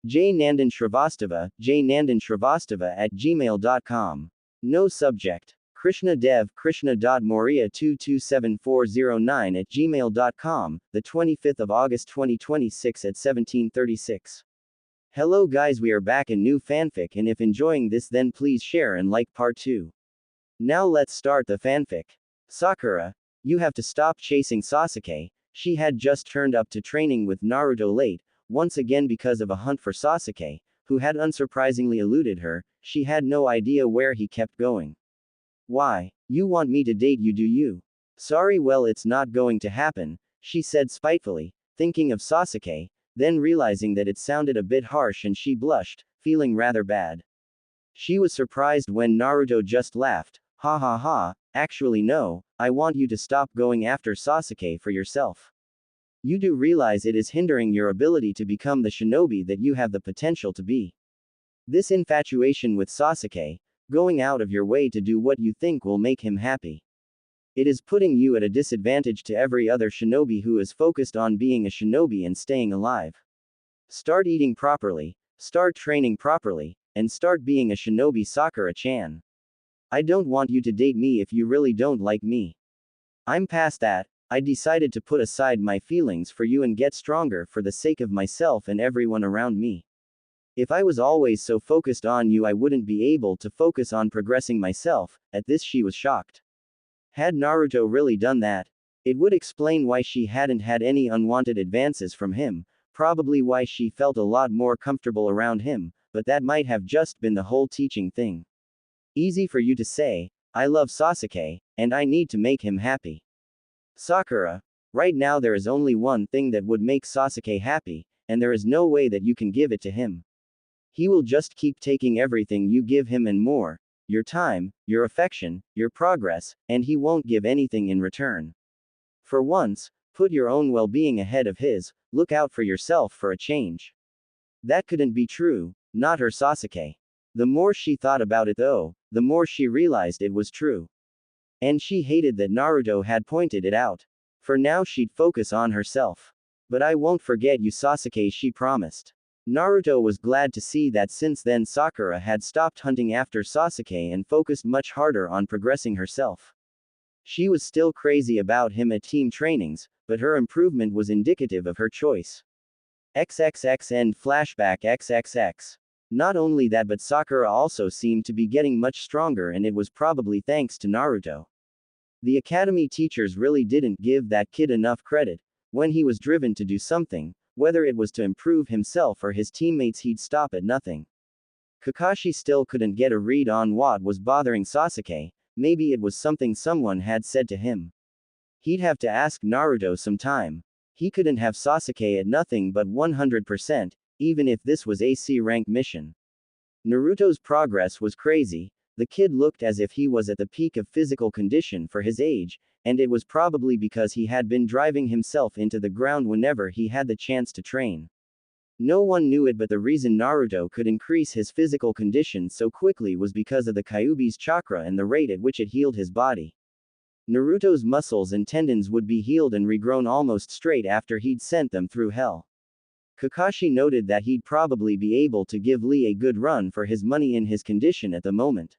jnandan@gmail.com. No subject. Krishna Dev Krishna.Moria227409 the 25th of August 2026 at 17:36. Hello guys, we are back in new fanfic, and if enjoying this then please share and like part 2. Now let's start the fanfic. Sakura, you have to stop chasing Sasuke. She had just turned up to training with Naruto late, once again because of a hunt for Sasuke, who had unsurprisingly eluded her. She had no idea where he kept going. Why? You want me to date you, do you? Sorry, well it's not going to happen, she said spitefully, thinking of Sasuke, then realizing that it sounded a bit harsh and she blushed, feeling rather bad. She was surprised when Naruto just laughed. Ha ha ha, actually no, I want you to stop going after Sasuke for yourself. You do realize it is hindering your ability to become the shinobi that you have the potential to be. This infatuation with Sasuke, going out of your way to do what you think will make him happy. It is putting you at a disadvantage to every other shinobi who is focused on being a shinobi and staying alive. Start eating properly, start training properly, and start being a shinobi, Sakura-chan. I don't want you to date me if you really don't like me. I'm past that. I decided to put aside my feelings for you and get stronger for the sake of myself and everyone around me. If I was always so focused on you, I wouldn't be able to focus on progressing myself. At this she was shocked. Had Naruto really done that? It would explain why she hadn't had any unwanted advances from him, probably why she felt a lot more comfortable around him, but that might have just been the whole teaching thing. Easy for you to say, I love Sasuke, and I need to make him happy. Sakura, right now there is only one thing that would make Sasuke happy, and there is no way that you can give it to him. He will just keep taking everything you give him and more, your time, your affection, your progress, and he won't give anything in return. For once, put your own well-being ahead of his, look out for yourself for a change. That couldn't be true, not her Sasuke. The more she thought about it though, the more she realized it was true. And she hated that Naruto had pointed it out. For now she'd focus on herself. But I won't forget you, Sasuke, she promised. Naruto was glad to see that since then Sakura had stopped hunting after Sasuke and focused much harder on progressing herself. She was still crazy about him at team trainings, but her improvement was indicative of her choice. XXX end flashback XXX. Not only that, but Sakura also seemed to be getting much stronger, and it was probably thanks to Naruto. The academy teachers really didn't give that kid enough credit. When he was driven to do something, whether it was to improve himself or his teammates, he'd stop at nothing. Kakashi still couldn't get a read on what was bothering Sasuke. Maybe it was something someone had said to him. He'd have to ask Naruto some time. He couldn't have Sasuke at nothing but 100%, even if this was a C-rank mission. Naruto's progress was crazy. The kid looked as if he was at the peak of physical condition for his age, and it was probably because he had been driving himself into the ground whenever he had the chance to train. No one knew it, but the reason Naruto could increase his physical condition so quickly was because of the Kyuubi's chakra and the rate at which it healed his body. Naruto's muscles and tendons would be healed and regrown almost straight after he'd sent them through hell. Kakashi noted that he'd probably be able to give Lee a good run for his money in his condition at the moment.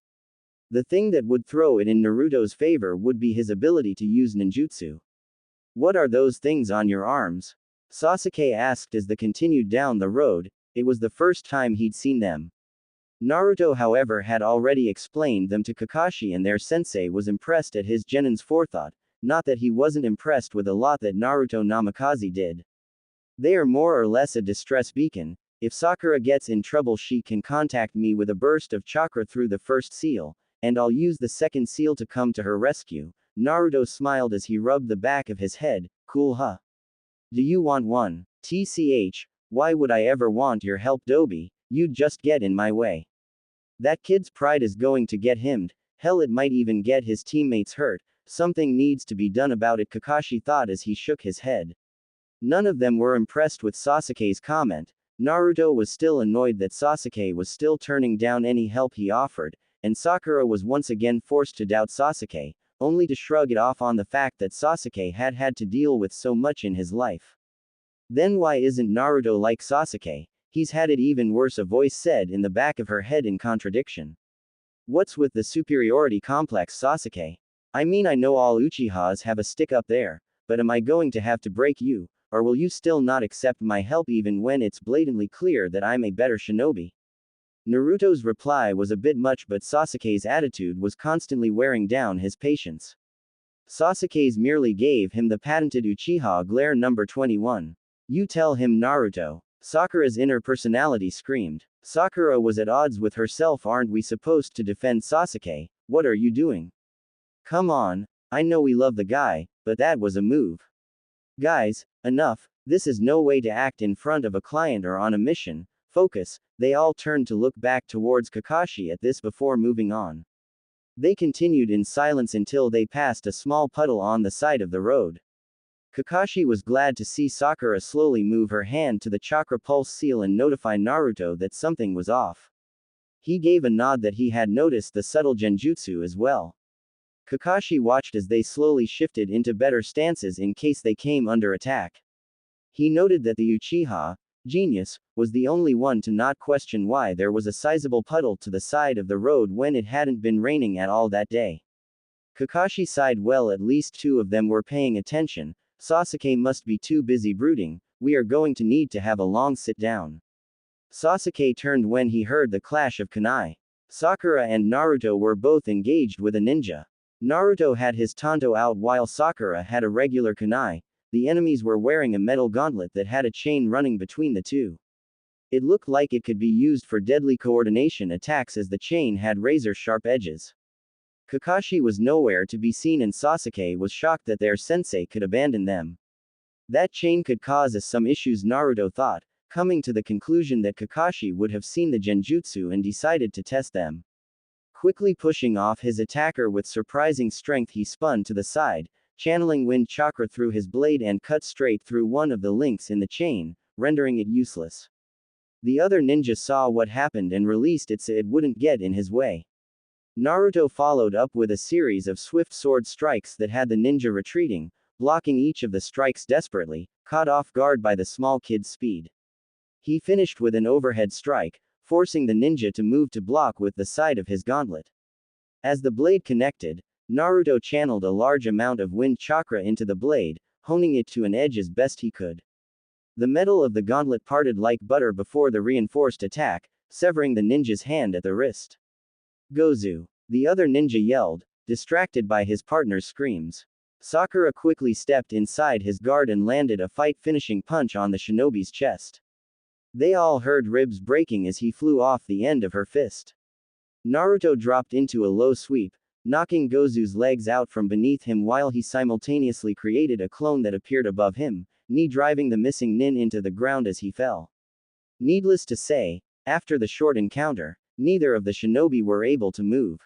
The thing that would throw it in Naruto's favor would be his ability to use ninjutsu. What are those things on your arms? Sasuke asked as they continued down the road. It was the first time he'd seen them. Naruto, however, had already explained them to Kakashi, and their sensei was impressed at his genin's forethought, not that he wasn't impressed with a lot that Naruto Namikaze did. They are more or less a distress beacon. If Sakura gets in trouble, she can contact me with a burst of chakra through the first seal, and I'll use the second seal to come to her rescue. Naruto smiled as he rubbed the back of his head. Cool, huh? Do you want one? TCH, why would I ever want your help, Dobi? You'd just get in my way. That kid's pride is going to get himmed. Hell, it might even get his teammates hurt. Something needs to be done about it, Kakashi thought as he shook his head. None of them were impressed with Sasuke's comment. Naruto was still annoyed that Sasuke was still turning down any help he offered, and Sakura was once again forced to doubt Sasuke, only to shrug it off on the fact that Sasuke had had to deal with so much in his life. Then why isn't Naruto like Sasuke? He's had it even worse, a voice said in the back of her head in contradiction. What's with the superiority complex, Sasuke? I mean, I know all Uchihas have a stick up there, but am I going to have to break you, or will you still not accept my help even when it's blatantly clear that I'm a better shinobi? Naruto's reply was a bit much, but Sasuke's attitude was constantly wearing down his patience. Sasuke's merely gave him the patented Uchiha glare number 21. You tell him, Naruto. Sakura's inner personality screamed. Sakura was at odds with herself. Aren't we supposed to defend Sasuke? What are you doing? Come on. I know we love the guy, but that was a move. Guys, enough. This is no way to act in front of a client or on a mission. Focus. They all turned to look back towards Kakashi at this before moving on. They continued in silence until they passed a small puddle on the side of the road. Kakashi was glad to see Sakura slowly move her hand to the chakra pulse seal and notify Naruto that something was off. He gave a nod that he had noticed the subtle genjutsu as well. Kakashi watched as they slowly shifted into better stances in case they came under attack. He noted that the Uchiha, genius, was the only one to not question why there was a sizable puddle to the side of the road when it hadn't been raining at all that day. Kakashi sighed. Well, at least two of them were paying attention. Sasuke must be too busy brooding. We are going to need to have a long sit down. Sasuke turned when he heard the clash of kunai. Sakura and Naruto were both engaged with a ninja. Naruto had his tanto out while Sakura had a regular kunai. The enemies were wearing a metal gauntlet that had a chain running between the two. It looked like it could be used for deadly coordination attacks as the chain had razor-sharp edges. Kakashi was nowhere to be seen and Sasuke was shocked that their sensei could abandon them. That chain could cause us some issues, Naruto thought, coming to the conclusion that Kakashi would have seen the genjutsu and decided to test them. Quickly pushing off his attacker with surprising strength, he spun to the side, channeling wind chakra through his blade and cut straight through one of the links in the chain, rendering it useless. The other ninja saw what happened and released it so it wouldn't get in his way. Naruto followed up with a series of swift sword strikes that had the ninja retreating, blocking each of the strikes desperately, caught off guard by the small kid's speed. He finished with an overhead strike, forcing the ninja to move to block with the side of his gauntlet. As the blade connected, Naruto channeled a large amount of wind chakra into the blade, honing it to an edge as best he could. The metal of the gauntlet parted like butter before the reinforced attack, severing the ninja's hand at the wrist. Gozu! The other ninja yelled, distracted by his partner's screams. Sakura quickly stepped inside his guard and landed a fight-finishing punch on the shinobi's chest. They all heard ribs breaking as he flew off the end of her fist. Naruto dropped into a low sweep, knocking Gozu's legs out from beneath him while he simultaneously created a clone that appeared above him, knee-driving the missing nin into the ground as he fell. Needless to say, after the short encounter, neither of the shinobi were able to move.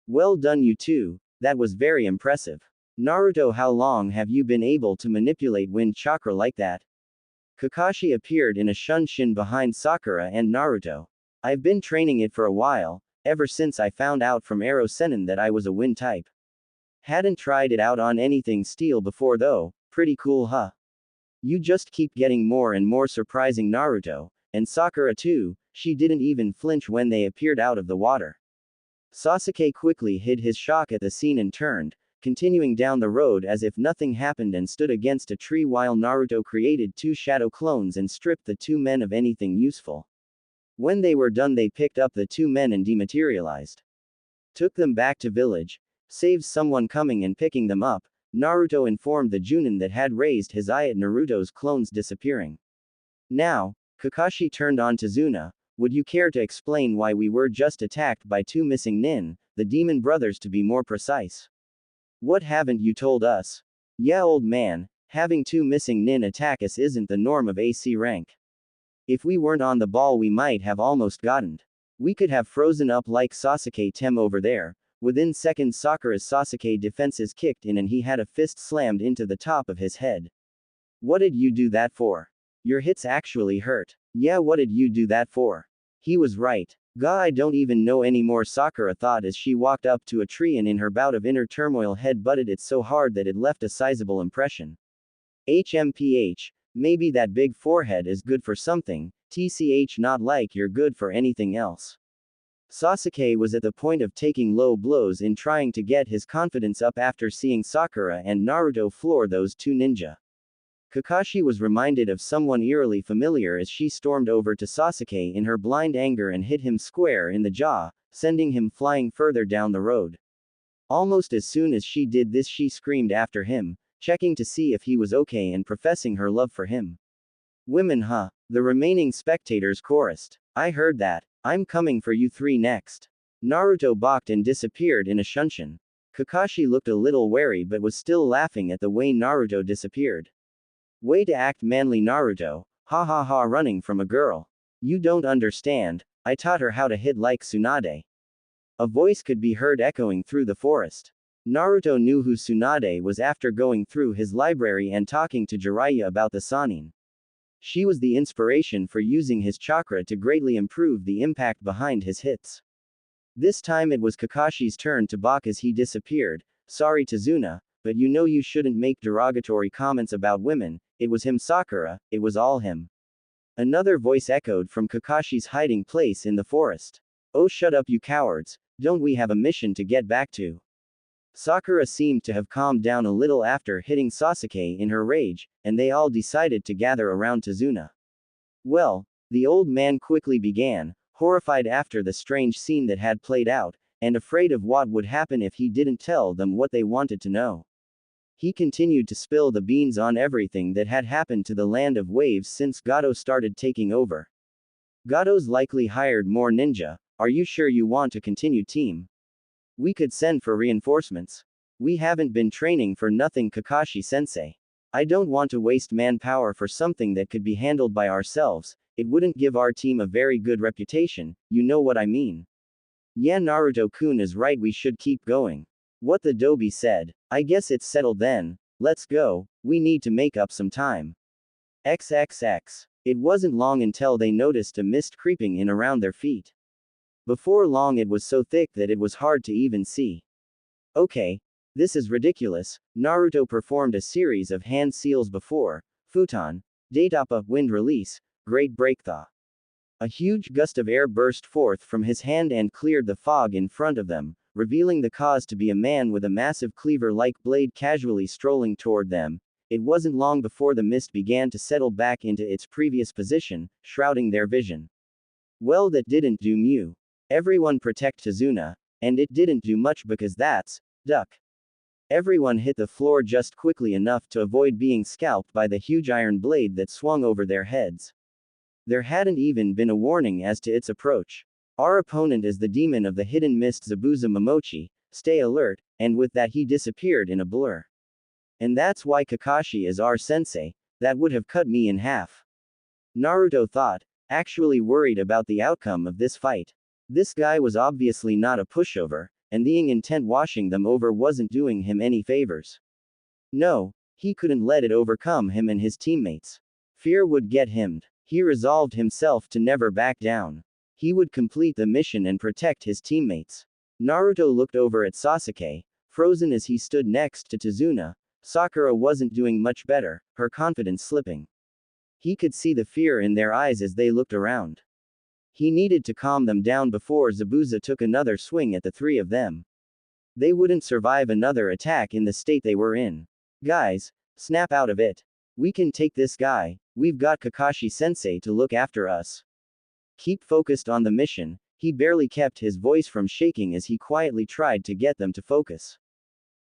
Well done, you two, that was very impressive. Naruto, how long have you been able to manipulate wind chakra like that? Kakashi appeared in a shunshin behind Sakura and Naruto. I've been training it for a while, ever since I found out from Arrow Sennin that I was a wind type. Hadn't tried it out on anything steel before though, pretty cool huh? You just keep getting more and more surprising, Naruto, and Sakura too, she didn't even flinch when they appeared out of the water. Sasuke quickly hid his shock at the scene and turned, continuing down the road as if nothing happened and stood against a tree while Naruto created two shadow clones and stripped the two men of anything useful. When they were done, they picked up the two men and dematerialized. Took them back to village, saved someone coming and picking them up. Naruto informed the Junin that had raised his eye at Naruto's clones disappearing. Now, Kakashi turned on to Zuna. Would you care to explain why we were just attacked by two missing nin, the demon brothers to be more precise? What haven't you told us? Yeah, old man, having two missing nin attack us isn't the norm of AC rank. If we weren't on the ball, we might have almost gotten. We could have frozen up like Sasuke Tem over there. Within seconds, Sakura's Sasuke defenses kicked in and he had a fist slammed into the top of his head. What did you do that for? Your hits actually hurt. Yeah, what did you do that for? He was right. Gah, I don't even know anymore, Sakura thought as she walked up to a tree and in her bout of inner turmoil head-butted it so hard that it left a sizable impression. HMPH, maybe that big forehead is good for something. TCH not like you're good for anything else. Sasuke was at the point of taking low blows in trying to get his confidence up after seeing Sakura and Naruto floor those two ninja. Kakashi was reminded of someone eerily familiar as she stormed over to Sasuke in her blind anger and hit him square in the jaw, sending him flying further down the road. Almost as soon as she did this, she screamed after him, checking to see if he was okay and professing her love for him. Women, huh? The remaining spectators chorused. I heard that. I'm coming for you three next. Naruto balked and disappeared in a shunshin. Kakashi looked a little wary but was still laughing at the way Naruto disappeared. Way to act manly, Naruto. Ha ha ha, running from a girl. You don't understand. I taught her how to hit like Tsunade. A voice could be heard echoing through the forest. Naruto knew who Tsunade was after going through his library and talking to Jiraiya about the Sannin. She was the inspiration for using his chakra to greatly improve the impact behind his hits. This time it was Kakashi's turn to balk as he disappeared. Sorry Tazuna, but you know you shouldn't make derogatory comments about women. It was him, Sakura, it was all him. Another voice echoed from Kakashi's hiding place in the forest. Oh, shut up, you cowards, don't we have a mission to get back to? Sakura seemed to have calmed down a little after hitting Sasuke in her rage, and they all decided to gather around Tazuna. Well, the old man quickly began, horrified after the strange scene that had played out, and afraid of what would happen if he didn't tell them what they wanted to know. He continued to spill the beans on everything that had happened to the Land of Waves since Gato started taking over. Gato's likely hired more ninja. Are you sure you want to continue, team? We could send for reinforcements. We haven't been training for nothing, Kakashi-sensei. I don't want to waste manpower for something that could be handled by ourselves. It wouldn't give our team a very good reputation, you know what I mean. Yeah, Naruto-kun is right, we should keep going. What the Dobi said. I guess it's settled then. Let's go, we need to make up some time. XXX. It wasn't long until they noticed a mist creeping in around their feet. Before long it was so thick that it was hard to even see. Okay. This is ridiculous. Naruto performed a series of hand seals before. Futon. Datapa, wind release. Great breakthaw. A huge gust of air burst forth from his hand and cleared the fog in front of them, revealing the cause to be a man with a massive cleaver-like blade casually strolling toward them. It wasn't long before the mist began to settle back into its previous position, shrouding their vision. Well, that didn't do Mew. Everyone protect Tazuna. And it didn't do much because that's duck. Everyone hit the floor just quickly enough to avoid being scalped by the huge iron blade that swung over their heads. There hadn't even been a warning as to its approach. Our opponent is the demon of the hidden mist, Zabuza Momochi. Stay alert, and with that he disappeared in a blur. And that's why Kakashi is our sensei. That would have cut me in half. Naruto thought, actually worried about the outcome of this fight. This guy was obviously not a pushover, and being intent washing them over wasn't doing him any favors. No, he couldn't let it overcome him and his teammates. Fear would get him. He resolved himself to never back down. He would complete the mission and protect his teammates. Naruto looked over at Sasuke, frozen as he stood next to Tazuna. Sakura wasn't doing much better, her confidence slipping. He could see the fear in their eyes as they looked around. He needed to calm them down before Zabuza took another swing at the three of them. They wouldn't survive another attack in the state they were in. Guys, snap out of it. We can take this guy, we've got Kakashi-sensei to look after us. Keep focused on the mission. He barely kept his voice from shaking as he quietly tried to get them to focus.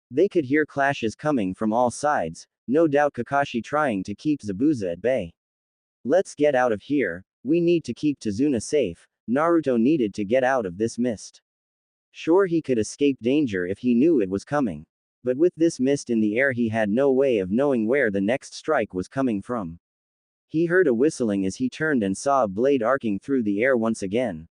They could hear clashes coming from all sides, no doubt Kakashi trying to keep Zabuza at bay. Let's get out of here. We need to keep Tazuna safe. Naruto needed to get out of this mist. Sure, he could escape danger if he knew it was coming. But with this mist in the air, he had no way of knowing where the next strike was coming from. He heard a whistling as he turned and saw a blade arcing through the air once again.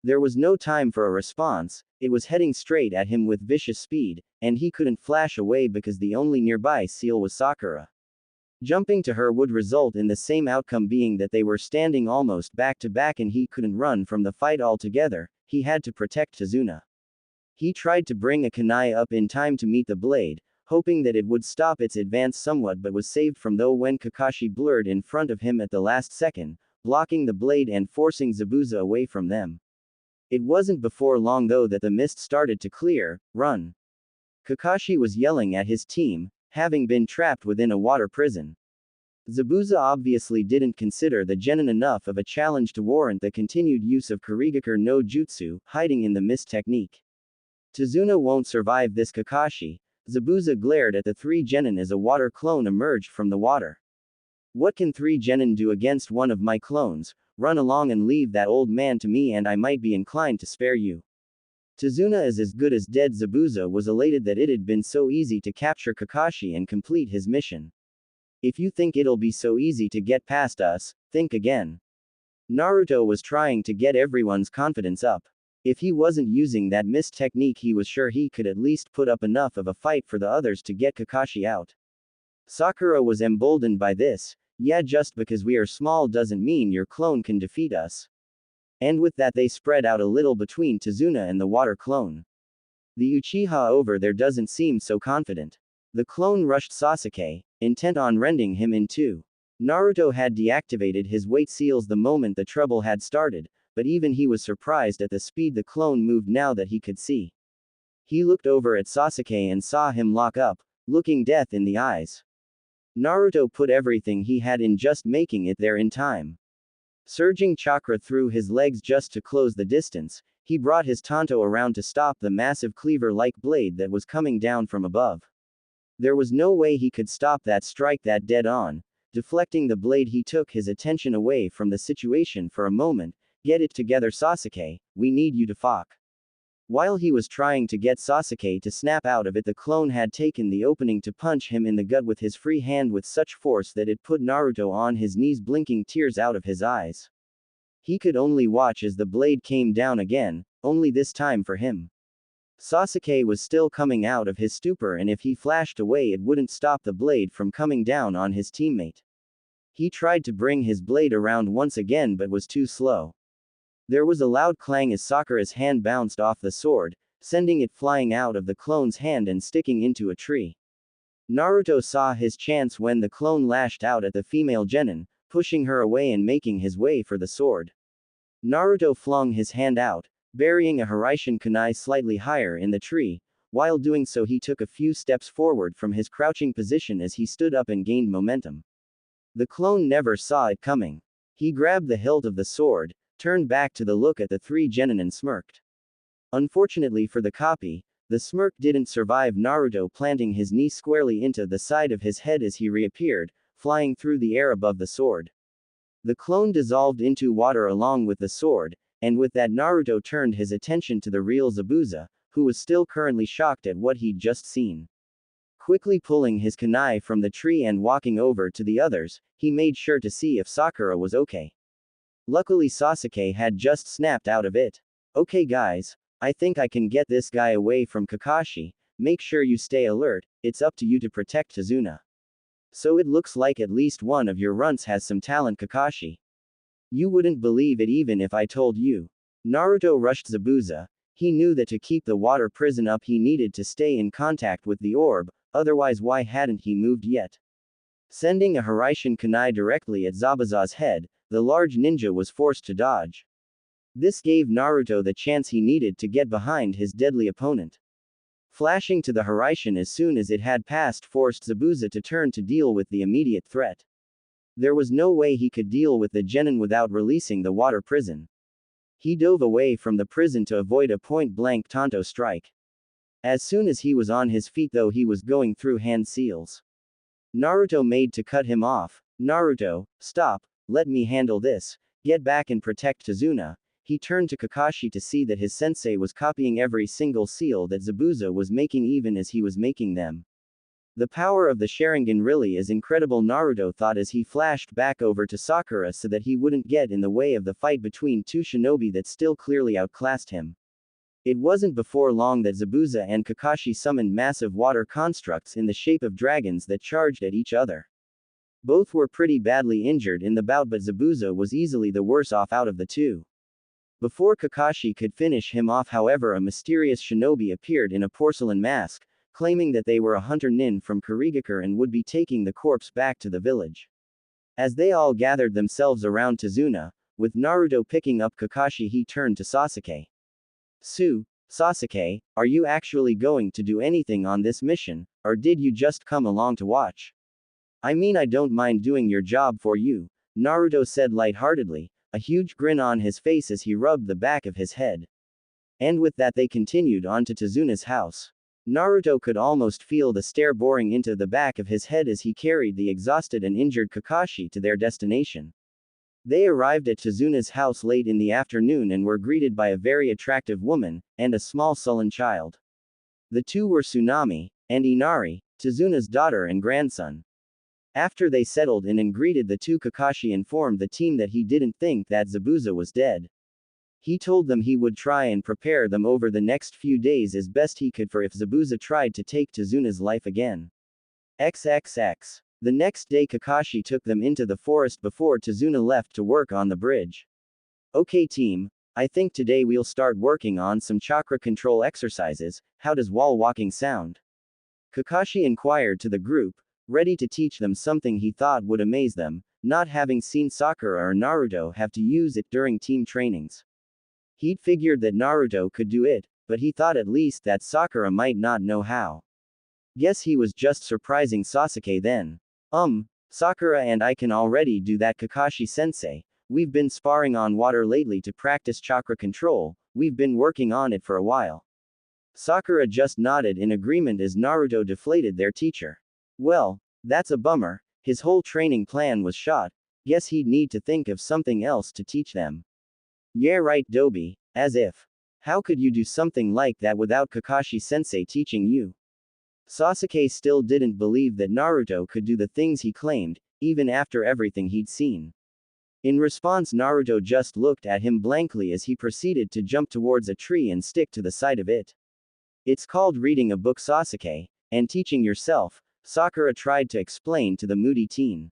There was no time for a response, it was heading straight at him with vicious speed, and he couldn't flash away because the only nearby seal was Sakura. Jumping to her would result in the same outcome, being that they were standing almost back to back and he couldn't run from the fight altogether. He had to protect Tazuna. He tried to bring a kunai up in time to meet the blade, hoping that it would stop its advance somewhat, but was saved from though when Kakashi blurred in front of him at the last second, blocking the blade and forcing Zabuza away from them. It wasn't before long though that the mist started to clear. Run! Kakashi was yelling at his team, having been trapped within a water prison. Zabuza obviously didn't consider the genin enough of a challenge to warrant the continued use of Kurigakure no Jutsu, hiding in the mist technique. Tazuna won't survive this, Kakashi. Zabuza glared at the three genin as a water clone emerged from the water. What can three genin do against one of my clones? Run along and leave that old man to me and I might be inclined to spare you. Tazuna is as good as dead. Zabuza was elated that it had been so easy to capture Kakashi and complete his mission. If you think it'll be so easy to get past us, think again. Naruto was trying to get everyone's confidence up. If he wasn't using that mist technique, he was sure he could at least put up enough of a fight for the others to get Kakashi out. Sakura was emboldened by this. Yeah, just because we are small doesn't mean your clone can defeat us. And with that they spread out a little between Tazuna and the water clone. The Uchiha over there doesn't seem so confident. The clone rushed Sasuke, intent on rending him in two. Naruto had deactivated his weight seals the moment the trouble had started, but even he was surprised at the speed the clone moved now that he could see. He looked over at Sasuke and saw him lock up, looking death in the eyes. Naruto put everything he had in just making it there in time. Surging chakra through his legs just to close the distance, he brought his tanto around to stop the massive cleaver-like blade that was coming down from above. There was no way he could stop that strike that dead on. Deflecting the blade, he took his attention away from the situation for a moment. Get it together, Sasuke, we need you to fuck. While he was trying to get Sasuke to snap out of it, the clone had taken the opening to punch him in the gut with his free hand with such force that it put Naruto on his knees, blinking tears out of his eyes. He could only watch as the blade came down again, only this time for him. Sasuke was still coming out of his stupor, and if he flashed away it wouldn't stop the blade from coming down on his teammate. He tried to bring his blade around once again but was too slow. There was a loud clang as Sakura's hand bounced off the sword, sending it flying out of the clone's hand and sticking into a tree. Naruto saw his chance when the clone lashed out at the female genin, pushing her away and making his way for the sword. Naruto flung his hand out, burying a Hiraishin kunai slightly higher in the tree. While doing so he took a few steps forward from his crouching position as he stood up and gained momentum. The clone never saw it coming. He grabbed the hilt of the sword, turned back to the look at the three genin and smirked. Unfortunately for the copy, the smirk didn't survive Naruto, planting his knee squarely into the side of his head as he reappeared, flying through the air above the sword. The clone dissolved into water along with the sword, and with that Naruto turned his attention to the real Zabuza, who was still currently shocked at what he'd just seen. Quickly pulling his kunai from the tree and walking over to the others, he made sure to see if Sakura was okay. Luckily Sasuke had just snapped out of it. Okay guys, I think I can get this guy away from Kakashi. Make sure you stay alert, it's up to you to protect Tazuna. So it looks like at least one of your runts has some talent, Kakashi. You wouldn't believe it even if I told you. Naruto rushed Zabuza. He knew that to keep the water prison up he needed to stay in contact with the orb, otherwise why hadn't he moved yet? Sending a Hiraishin kunai directly at Zabuza's head, the large ninja was forced to dodge. This gave Naruto the chance he needed to get behind his deadly opponent. Flashing to the Hiraishin as soon as it had passed forced Zabuza to turn to deal with the immediate threat. There was no way he could deal with the genin without releasing the water prison. He dove away from the prison to avoid a point-blank tanto strike. As soon as he was on his feet though he was going through hand seals. Naruto made to cut him off. Naruto, stop, let me handle this, get back and protect Tazuna. He turned to Kakashi to see that his sensei was copying every single seal that Zabuza was making even as he was making them. The power of the Sharingan really is incredible, Naruto thought as he flashed back over to Sakura so that he wouldn't get in the way of the fight between two shinobi that still clearly outclassed him. It wasn't before long that Zabuza and Kakashi summoned massive water constructs in the shape of dragons that charged at each other. Both were pretty badly injured in the bout, but Zabuza was easily the worse off out of the two. Before Kakashi could finish him off, however, a mysterious shinobi appeared in a porcelain mask, claiming that they were a hunter nin from Kurigakure and would be taking the corpse back to the village. As they all gathered themselves around Tazuna, with Naruto picking up Kakashi, he turned to Sasuke. Sasuke, are you actually going to do anything on this mission, or did you just come along to watch? I mean, I don't mind doing your job for you, Naruto said lightheartedly, a huge grin on his face as he rubbed the back of his head. And with that they continued on to Tazuna's house. Naruto could almost feel the stare boring into the back of his head as he carried the exhausted and injured Kakashi to their destination. They arrived at Tazuna's house late in the afternoon and were greeted by a very attractive woman, and a small sullen child. The two were Tsunami, and Inari, Tazuna's daughter and grandson. After they settled in and greeted the two, Kakashi informed the team that he didn't think that Zabuza was dead. He told them he would try and prepare them over the next few days as best he could for if Zabuza tried to take Tazuna's life again. XXX. The next day Kakashi took them into the forest before Tazuna left to work on the bridge. Okay team, I think today we'll start working on some chakra control exercises. How does wall walking sound? Kakashi inquired to the group, ready to teach them something he thought would amaze them, not having seen Sakura or Naruto have to use it during team trainings. He'd figured that Naruto could do it, but he thought at least that Sakura might not know how. Guess he was just surprising Sasuke then. Sakura and I can already do that, Kakashi-sensei. We've been sparring on water lately to practice chakra control, we've been working on it for a while. Sakura just nodded in agreement as Naruto deflated their teacher. Well, that's a bummer, his whole training plan was shot, guess he'd need to think of something else to teach them. Yeah right Dobi, as if. How could you do something like that without Kakashi-sensei teaching you? Sasuke still didn't believe that Naruto could do the things he claimed, even after everything he'd seen. In response, Naruto just looked at him blankly as he proceeded to jump towards a tree and stick to the side of it. It's called reading a book, Sasuke, and teaching yourself, Sakura tried to explain to the moody teen.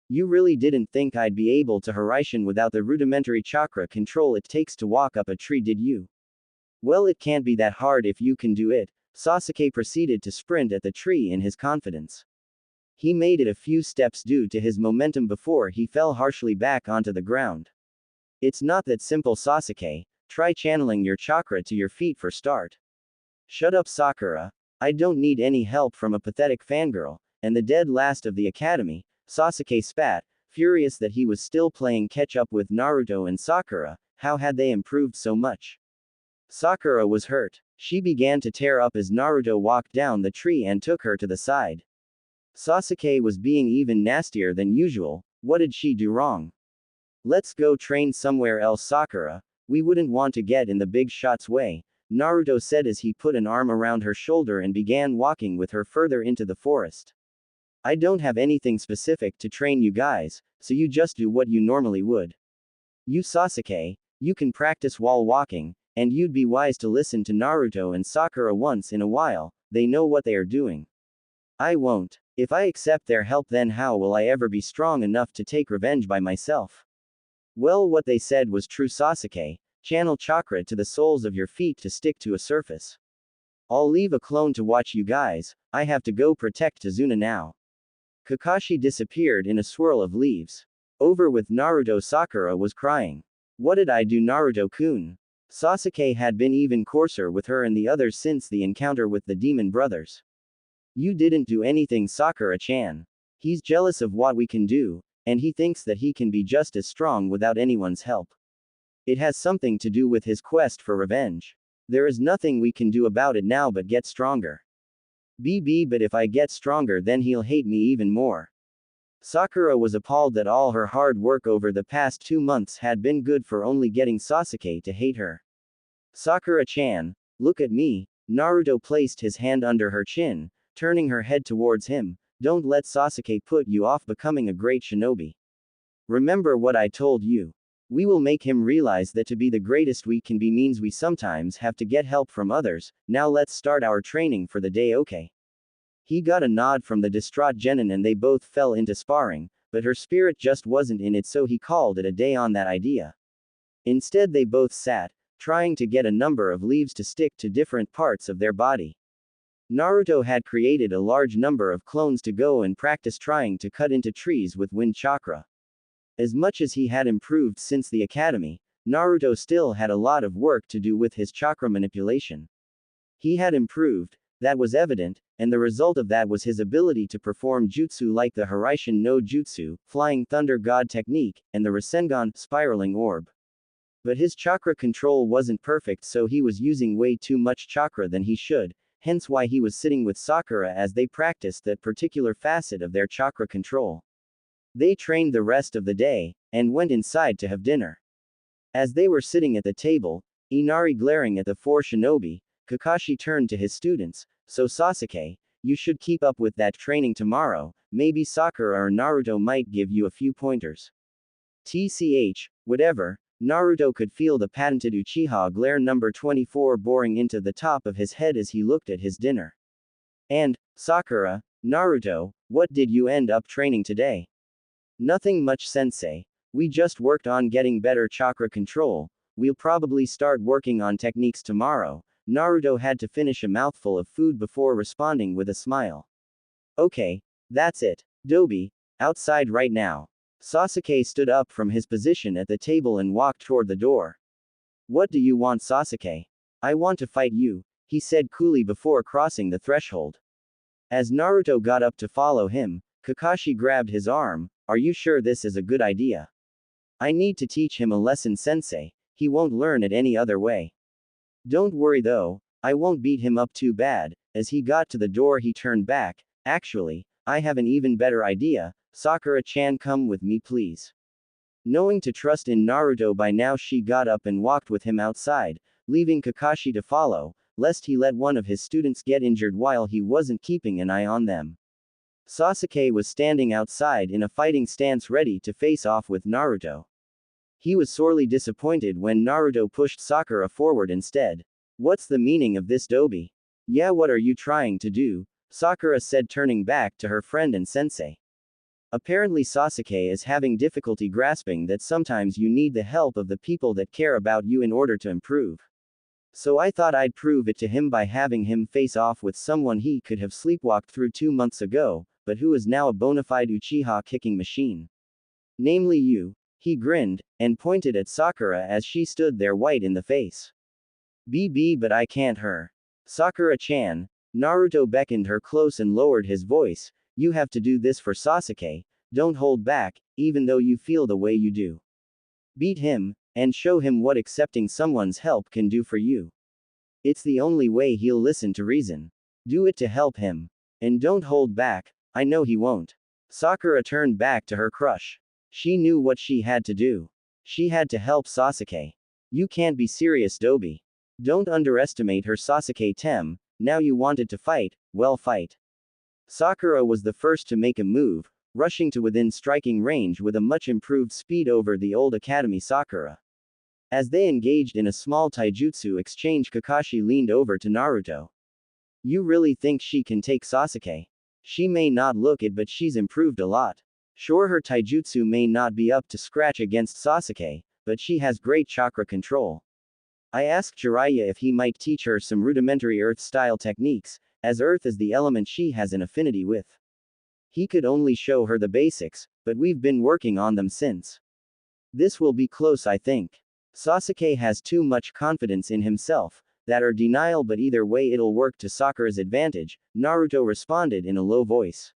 You really didn't think I'd be able to Hiraishin without the rudimentary chakra control it takes to walk up a tree, did you? Well, it can't be that hard if you can do it. Sasuke proceeded to sprint at the tree in his confidence. He made it a few steps due to his momentum before he fell harshly back onto the ground. It's not that simple, Sasuke, try channeling your chakra to your feet for start. Shut up, Sakura. I don't need any help from a pathetic fangirl, and the dead last of the academy, Sasuke spat, furious that he was still playing catch up with Naruto and Sakura. How had they improved so much? Sakura was hurt. She began to tear up as Naruto walked down the tree and took her to the side. Sasuke was being even nastier than usual. What did she do wrong? Let's go train somewhere else, Sakura. We wouldn't want to get in the big shot's way, Naruto said as he put an arm around her shoulder and began walking with her further into the forest. I don't have anything specific to train you guys, so you just do what you normally would. You, Sasuke, you can practice wall walking, and you'd be wise to listen to Naruto and Sakura once in a while, they know what they are doing. I won't. If I accept their help, then how will I ever be strong enough to take revenge by myself? Well, what they said was true, Sasuke. Channel chakra to the soles of your feet to stick to a surface. I'll leave a clone to watch you guys, I have to go protect Tazuna now. Kakashi disappeared in a swirl of leaves. Over with Naruto, Sakura was crying. What did I do, Naruto-kun? Sasuke had been even coarser with her and the others since the encounter with the demon brothers. You didn't do anything, Sakura-chan. He's jealous of what we can do, and he thinks that he can be just as strong without anyone's help. It has something to do with his quest for revenge. There is nothing we can do about it now but get stronger. But if I get stronger, then he'll hate me even more. Sakura was appalled that all her hard work over the past 2 months had been good for only getting Sasuke to hate her. Sakura-chan, look at me. Naruto placed his hand under her chin, turning her head towards him. Don't let Sasuke put you off becoming a great shinobi. Remember what I told you. We will make him realize that to be the greatest we can be means we sometimes have to get help from others. Now let's start our training for the day, okay? He got a nod from the distraught Genin and they both fell into sparring, but her spirit just wasn't in it, so he called it a day on that idea. Instead they both sat, trying to get a number of leaves to stick to different parts of their body. Naruto had created a large number of clones to go and practice trying to cut into trees with wind chakra. As much as he had improved since the academy, Naruto still had a lot of work to do with his chakra manipulation. He had improved, that was evident, and the result of that was his ability to perform jutsu like the Hiraishin no Jutsu, Flying Thunder God technique, and the Rasengan, Spiraling Orb. But his chakra control wasn't perfect, so he was using way too much chakra than he should, hence why he was sitting with Sakura as they practiced that particular facet of their chakra control. They trained the rest of the day, and went inside to have dinner. As they were sitting at the table, Inari glaring at the four shinobi, Kakashi turned to his students, "So Sasuke, you should keep up with that training tomorrow, maybe Sakura or Naruto might give you a few pointers." TCH, whatever, Naruto could feel the patented Uchiha glare number 24 boring into the top of his head as he looked at his dinner. "And, Sakura, Naruto, what did you end up training today?" "Nothing much, sensei. We just worked on getting better chakra control. We'll probably start working on techniques tomorrow." Naruto had to finish a mouthful of food before responding with a smile. "Okay, that's it. Dobi, outside right now." Sasuke stood up from his position at the table and walked toward the door. "What do you want, Sasuke?" "I want to fight you," he said coolly before crossing the threshold. As Naruto got up to follow him, Kakashi grabbed his arm. "Are you sure this is a good idea?" "I need to teach him a lesson, sensei. He won't learn it any other way." "Don't worry though, I won't beat him up too bad." As he got to the door he turned back. "Actually, I have an even better idea. Sakura-chan, come with me please." Knowing to trust in Naruto by now, she got up and walked with him outside, leaving Kakashi to follow, lest he let one of his students get injured while he wasn't keeping an eye on them. Sasuke was standing outside in a fighting stance ready to face off with Naruto. He was sorely disappointed when Naruto pushed Sakura forward instead. "What's the meaning of this, Dobi?" "Yeah, what are you trying to do?" Sakura said, turning back to her friend and sensei. Apparently Sasuke is having difficulty grasping that sometimes you need the help of the people that care about you in order to improve. So I thought I'd prove it to him by having him face off with someone he could have sleepwalked through 2 months ago, but who is now a bona fide Uchiha kicking machine. Namely you. He grinned, and pointed at Sakura as she stood there white in the face. "BB, but I can't her. Sakura-chan." Naruto beckoned her close and lowered his voice. "You have to do this for Sasuke. Don't hold back, even though you feel the way you do. Beat him, and show him what accepting someone's help can do for you. It's the only way he'll listen to reason. Do it to help him. And don't hold back, I know he won't." Sakura turned back to her crush. She knew what she had to do. She had to help Sasuke. "You can't be serious, Dobi. Don't underestimate her, Sasuke-tem. Now you wanted to fight, well fight." Sakura was the first to make a move, rushing to within striking range with a much improved speed over the old academy Sakura. As they engaged in a small taijutsu exchange, Kakashi leaned over to Naruto. "You really think she can take Sasuke? She may not look it, but she's improved a lot. Sure, her taijutsu may not be up to scratch against Sasuke, but she has great chakra control. I asked Jiraiya if he might teach her some rudimentary earth-style techniques, as earth is the element she has an affinity with. He could only show her the basics, but we've been working on them since. This will be close, I think. Sasuke has too much confidence in himself, that or denial, but either way it'll work to Sakura's advantage," Naruto responded in a low voice.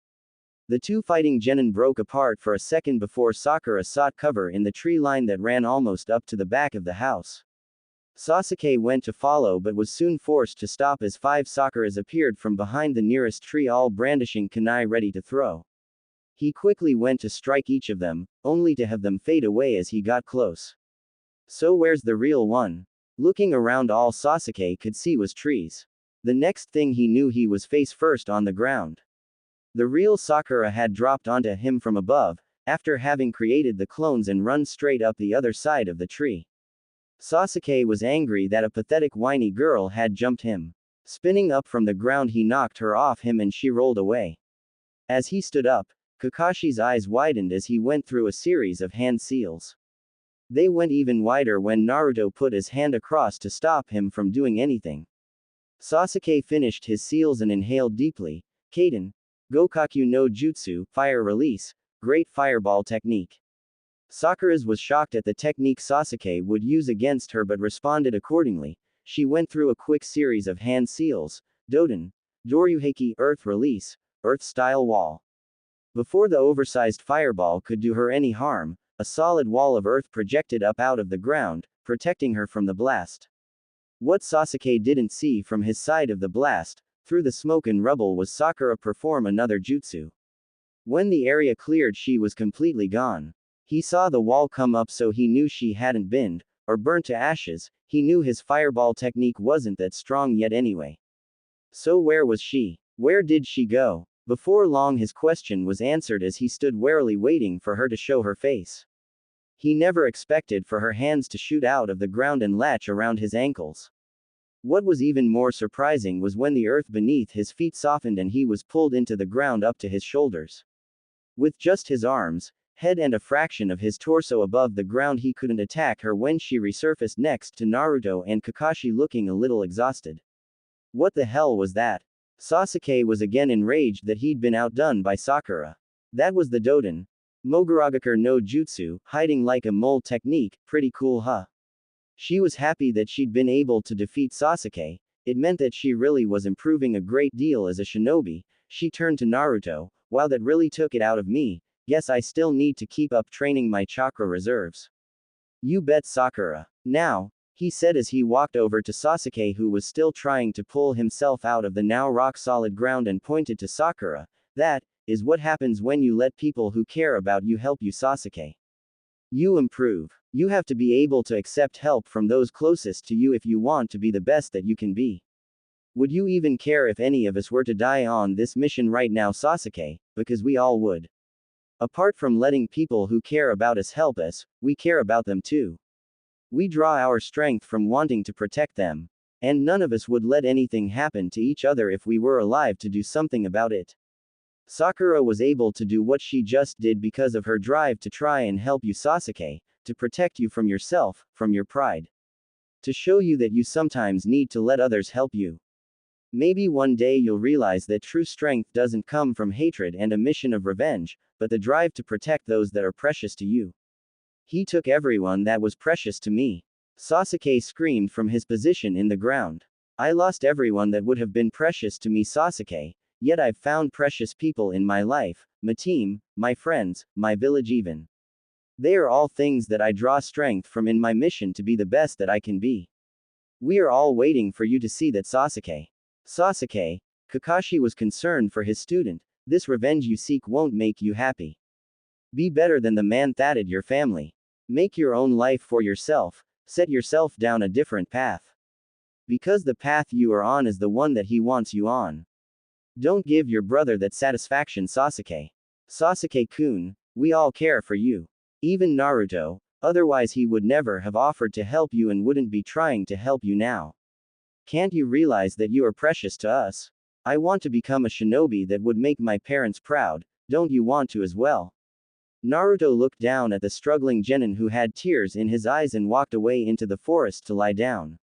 The two fighting genin broke apart for a second before Sakura sought cover in the tree line that ran almost up to the back of the house. Sasuke went to follow but was soon forced to stop as 5 Sakuras appeared from behind the nearest tree, all brandishing kunai ready to throw. He quickly went to strike each of them, only to have them fade away as he got close. "So where's the real one?" Looking around, all Sasuke could see was trees. The next thing he knew, he was face first on the ground. The real Sakura had dropped onto him from above, after having created the clones and run straight up the other side of the tree. Sasuke was angry that a pathetic whiny girl had jumped him. Spinning up from the ground, he knocked her off him and she rolled away. As he stood up, Kakashi's eyes widened as he went through a series of hand seals. They went even wider when Naruto put his hand across to stop him from doing anything. Sasuke finished his seals and inhaled deeply. Kaden. Gokaku no Jutsu, fire release, great fireball technique. Sakura's was shocked at the technique Sasuke would use against her but responded accordingly. She went through a quick series of hand seals. Doden. Doryuheki, earth release, earth-style wall. Before the oversized fireball could do her any harm, a solid wall of earth projected up out of the ground, protecting her from the blast. What Sasuke didn't see from his side of the blast, through the smoke and rubble, was Sakura perform another jutsu. When the area cleared, she was completely gone. He saw the wall come up, so he knew she hadn't been, or burnt to ashes. He knew his fireball technique wasn't that strong yet anyway. So where was she? Where did she go? Before long his question was answered as he stood warily waiting for her to show her face. He never expected for her hands to shoot out of the ground and latch around his ankles. What was even more surprising was when the earth beneath his feet softened and he was pulled into the ground up to his shoulders. With just his arms, head and a fraction of his torso above the ground, he couldn't attack her when she resurfaced next to Naruto and Kakashi, looking a little exhausted. What the hell was that? Sasuke was again enraged that he'd been outdone by Sakura. That was the Doden. Moguragakure no Jutsu, hiding like a mole technique, pretty cool huh? She was happy that she'd been able to defeat Sasuke. It meant that she really was improving a great deal as a shinobi. She turned to Naruto. Wow, that really took it out of me. Guess I still need to keep up training my chakra reserves. You bet, Sakura. Now, he said as he walked over to Sasuke, who was still trying to pull himself out of the now rock-solid ground, and pointed to Sakura. That is what happens when you let people who care about you help you, Sasuke. You improve. You have to be able to accept help from those closest to you if you want to be the best that you can be. Would you even care if any of us were to die on this mission right now, Sasuke? Because we all would. Apart from letting people who care about us help us, we care about them too. We draw our strength from wanting to protect them. And none of us would let anything happen to each other if we were alive to do something about it. Sakura was able to do what she just did because of her drive to try and help you, Sasuke, to protect you from yourself, from your pride. To show you that you sometimes need to let others help you. Maybe one day you'll realize that true strength doesn't come from hatred and a mission of revenge, but the drive to protect those that are precious to you. He took everyone that was precious to me. Sasuke screamed from his position in the ground. I lost everyone that would have been precious to me, Sasuke, yet I've found precious people in my life, my team, my friends, my village even. They are all things that I draw strength from in my mission to be the best that I can be. We are all waiting for you to see that, Sasuke. Sasuke, Kakashi was concerned for his student. This revenge you seek won't make you happy. Be better than the man that did your family. Make your own life for yourself. Set yourself down a different path. Because the path you are on is the one that he wants you on. Don't give your brother that satisfaction, Sasuke. Sasuke-kun, we all care for you. Even Naruto, otherwise he would never have offered to help you and wouldn't be trying to help you now. Can't you realize that you are precious to us? I want to become a shinobi that would make my parents proud. Don't you want to as well? Naruto looked down at the struggling genin who had tears in his eyes and walked away into the forest to lie down.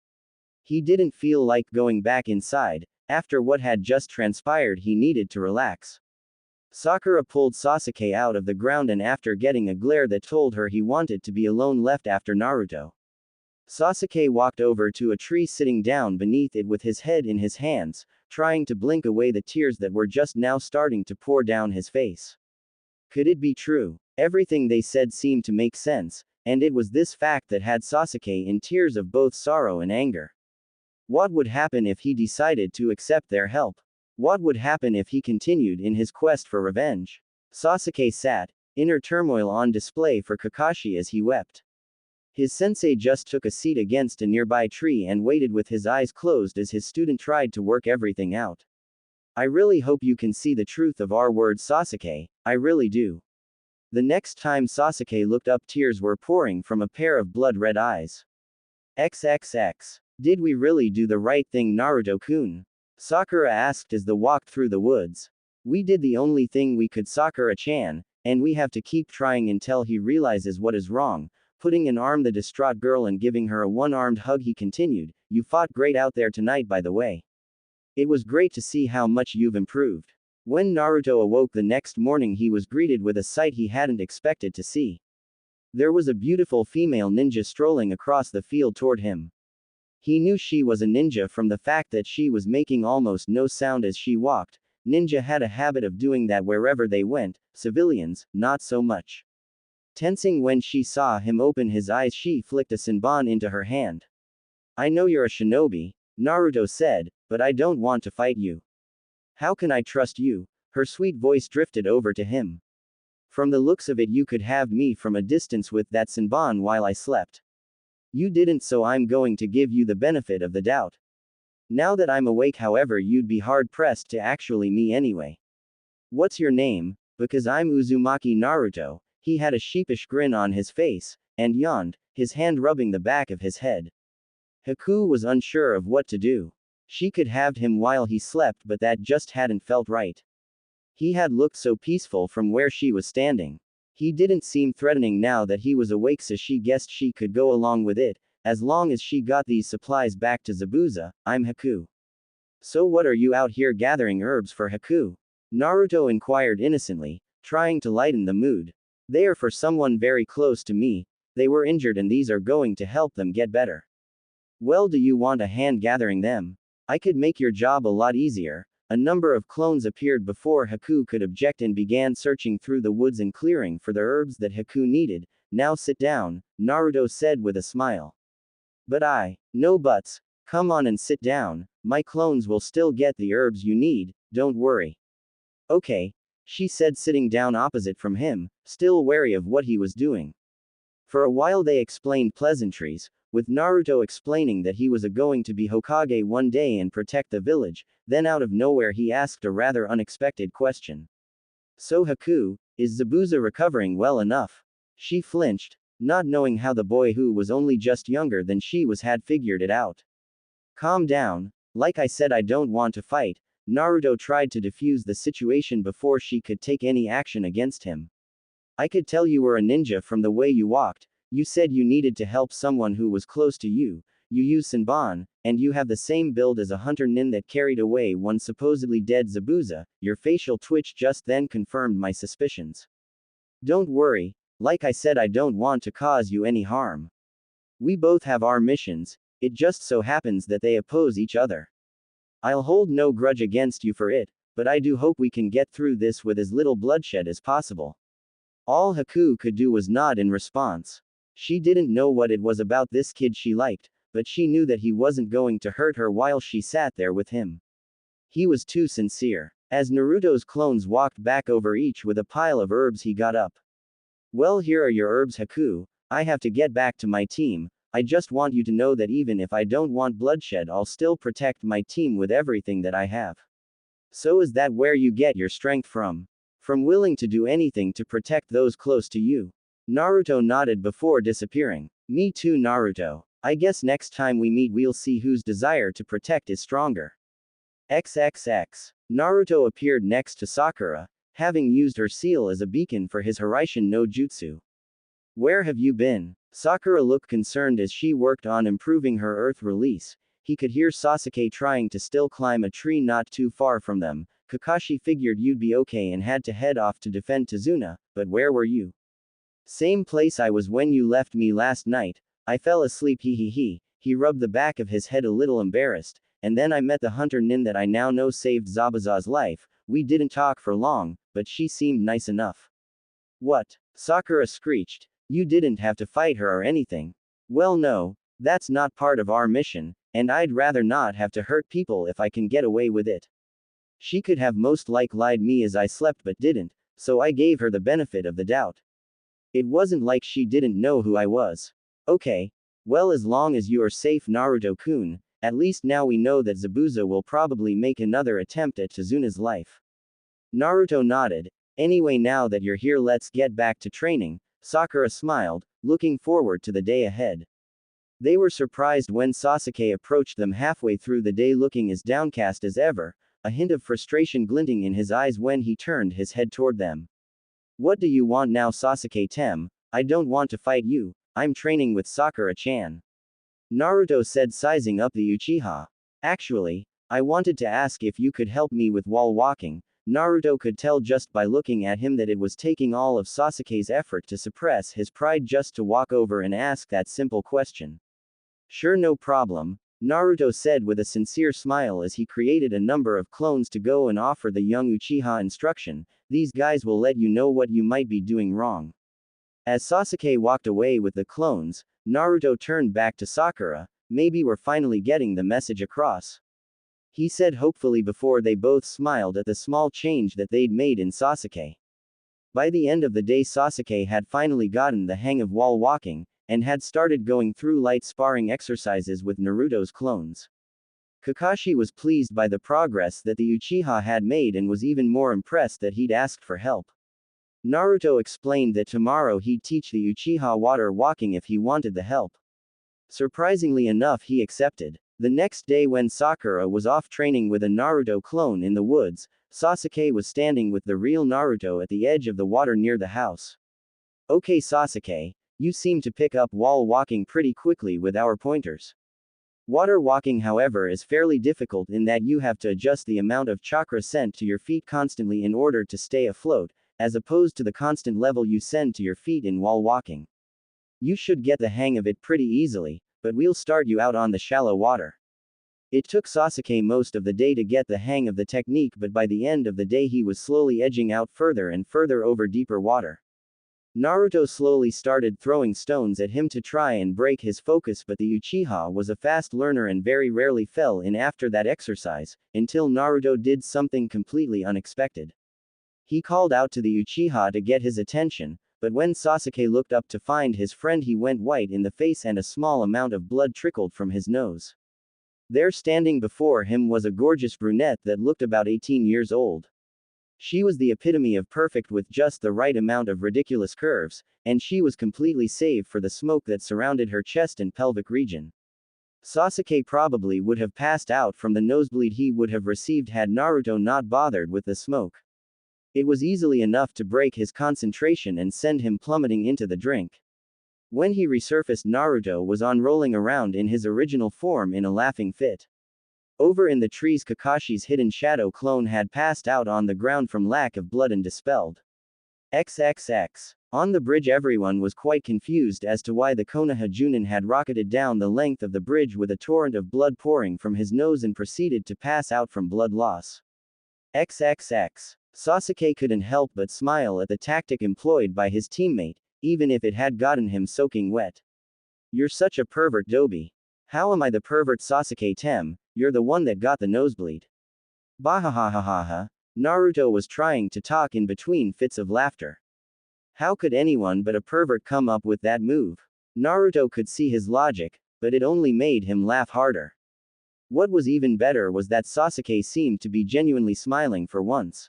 He didn't feel like going back inside. After what had just transpired, he needed to relax. Sakura pulled Sasuke out of the ground and after getting a glare that told her he wanted to be alone, left after Naruto. Sasuke walked over to a tree, sitting down beneath it with his head in his hands, trying to blink away the tears that were just now starting to pour down his face. Could it be true? Everything they said seemed to make sense, and it was this fact that had Sasuke in tears of both sorrow and anger. What would happen if he decided to accept their help? What would happen if he continued in his quest for revenge? Sasuke sat, inner turmoil on display for Kakashi as he wept. His sensei just took a seat against a nearby tree and waited with his eyes closed as his student tried to work everything out. I really hope you can see the truth of our words, Sasuke, I really do. The next time Sasuke looked up, tears were pouring from a pair of blood-red eyes. XXX. Did we really do the right thing, Naruto-kun? Sakura asked as they walked through the woods. We did the only thing we could, Sakura-chan, and we have to keep trying until he realizes what is wrong. Putting an arm the distraught girl and giving her a one-armed hug, he continued, you fought great out there tonight, by the way. It was great to see how much you've improved. When Naruto awoke the next morning, he was greeted with a sight he hadn't expected to see. There was a beautiful female ninja strolling across the field toward him. He knew she was a ninja from the fact that she was making almost no sound as she walked. Ninja had a habit of doing that wherever they went, civilians, not so much. Tensing when she saw him open his eyes, she flicked a senbon into her hand. I know you're a shinobi, Naruto said, but I don't want to fight you. How can I trust you? Her sweet voice drifted over to him. From the looks of it, you could have me from a distance with that senbon while I slept. You didn't, so I'm going to give you the benefit of the doubt. Now that I'm awake, however, you'd be hard-pressed to actually me anyway. What's your name? Because I'm Uzumaki Naruto. He had a sheepish grin on his face, and yawned, his hand rubbing the back of his head. Haku was unsure of what to do. She could have him while he slept, but that just hadn't felt right. He had looked so peaceful from where she was standing. He didn't seem threatening now that he was awake, so she guessed she could go along with it, as long as she got these supplies back to Zabuza. I'm Haku. So what are you out here gathering herbs for, Haku? Naruto inquired innocently, trying to lighten the mood. They are for someone very close to me. They were injured and these are going to help them get better. Well, do you want a hand gathering them? I could make your job a lot easier. A number of clones appeared before Haku could object and began searching through the woods and clearing for the herbs that Haku needed. Now sit down, Naruto said with a smile. But no buts. Come on and sit down. My clones will still get the herbs you need, don't worry. Okay, she said, sitting down opposite from him, still wary of what he was doing. For a while they explained pleasantries, with Naruto explaining that he was going to be Hokage one day and protect the village. Then out of nowhere he asked a rather unexpected question. So Haku, is Zabuza recovering well enough? She flinched, not knowing how the boy who was only just younger than she was had figured it out. Calm down, like I said, I don't want to fight. Naruto tried to defuse the situation before she could take any action against him. I could tell you were a ninja from the way you walked. You said you needed to help someone who was close to you. You use senbon, and you have the same build as a hunter nin that carried away one supposedly dead Zabuza. Your facial twitch just then confirmed my suspicions. Don't worry, like I said, I don't want to cause you any harm. We both have our missions, it just so happens that they oppose each other. I'll hold no grudge against you for it, but I do hope we can get through this with as little bloodshed as possible. All Haku could do was nod in response. She didn't know what it was about this kid she liked, but she knew that he wasn't going to hurt her while she sat there with him. He was too sincere. As Naruto's clones walked back over each with a pile of herbs, he got up. Well, here are your herbs, Haku. I have to get back to my team. I just want you to know that even if I don't want bloodshed, I'll still protect my team with everything that I have. So is that where you get your strength from? From willing to do anything to protect those close to you? Naruto nodded before disappearing. Me too, Naruto. I guess next time we meet we'll see whose desire to protect is stronger. XXX. Naruto appeared next to Sakura, having used her seal as a beacon for his Hiraishin no Jutsu. Where have you been? Sakura looked concerned as she worked on improving her earth release. He could hear Sasuke trying to still climb a tree not too far from them. Kakashi figured you'd be okay and had to head off to defend Tazuna, but where were you? Same place I was when you left me last night. I fell asleep, he. He rubbed the back of his head a little embarrassed, and then I met the hunter nin that I now know saved Zabuza's life. We didn't talk for long, but she seemed nice enough. What? Sakura screeched. You didn't have to fight her or anything. Well, no, that's not part of our mission, and I'd rather not have to hurt people if I can get away with it. She could have most like lied me as I slept but didn't, so I gave her the benefit of the doubt. It wasn't like she didn't know who I was. Okay. Well, as long as you are safe, Naruto-kun, at least now we know that Zabuza will probably make another attempt at Tazuna's life. Naruto nodded. Anyway, now that you're here, let's get back to training. Sakura smiled, looking forward to the day ahead. They were surprised when Sasuke approached them halfway through the day looking as downcast as ever, a hint of frustration glinting in his eyes when he turned his head toward them. What do you want now, Sasuke-tem? I don't want to fight you, I'm training with Sakura-chan. Naruto said, sizing up the Uchiha. Actually, I wanted to ask if you could help me with wall walking. Naruto could tell just by looking at him that it was taking all of Sasuke's effort to suppress his pride just to walk over and ask that simple question. Sure, no problem, Naruto said with a sincere smile as he created a number of clones to go and offer the young Uchiha instruction. These guys will let you know what you might be doing wrong. As Sasuke walked away with the clones, Naruto turned back to Sakura. Maybe we're finally getting the message across, he said hopefully before they both smiled at the small change that they'd made in Sasuke. By the end of the day, Sasuke had finally gotten the hang of wall walking, and had started going through light sparring exercises with Naruto's clones. Kakashi was pleased by the progress that the Uchiha had made and was even more impressed that he'd asked for help. Naruto explained that tomorrow he'd teach the Uchiha water walking if he wanted the help. Surprisingly enough, he accepted. The next day, when Sakura was off training with a Naruto clone in the woods, Sasuke was standing with the real Naruto at the edge of the water near the house. Okay Sasuke, you seem to pick up wall walking pretty quickly with our pointers. Water walking, however, is fairly difficult in that you have to adjust the amount of chakra sent to your feet constantly in order to stay afloat, as opposed to the constant level you send to your feet in wall walking. You should get the hang of it pretty easily, but we'll start you out on the shallow water. It took Sasuke most of the day to get the hang of the technique, but by the end of the day he was slowly edging out further and further over deeper water. Naruto slowly started throwing stones at him to try and break his focus, but the Uchiha was a fast learner and very rarely fell in after that exercise, until Naruto did something completely unexpected. He called out to the Uchiha to get his attention, but when Sasuke looked up to find his friend, he went white in the face and a small amount of blood trickled from his nose. There standing before him was a gorgeous brunette that looked about 18 years old. She was the epitome of perfect with just the right amount of ridiculous curves, and she was completely save for the smoke that surrounded her chest and pelvic region. Sasuke probably would have passed out from the nosebleed he would have received had Naruto not bothered with the smoke. It was easily enough to break his concentration and send him plummeting into the drink. When he resurfaced, Naruto was unrolling around in his original form in a laughing fit. Over in the trees, Kakashi's hidden shadow clone had passed out on the ground from lack of blood and dispelled. XXX. On the bridge, everyone was quite confused as to why the Konoha Junin had rocketed down the length of the bridge with a torrent of blood pouring from his nose and proceeded to pass out from blood loss. XXX. Sasuke couldn't help but smile at the tactic employed by his teammate, even if it had gotten him soaking wet. You're such a pervert, Dobi. How am I the pervert, Sasuke Tem? You're the one that got the nosebleed. Bahahahaha. Naruto was trying to talk in between fits of laughter. How could anyone but a pervert come up with that move? Naruto could see his logic, but it only made him laugh harder. What was even better was that Sasuke seemed to be genuinely smiling for once.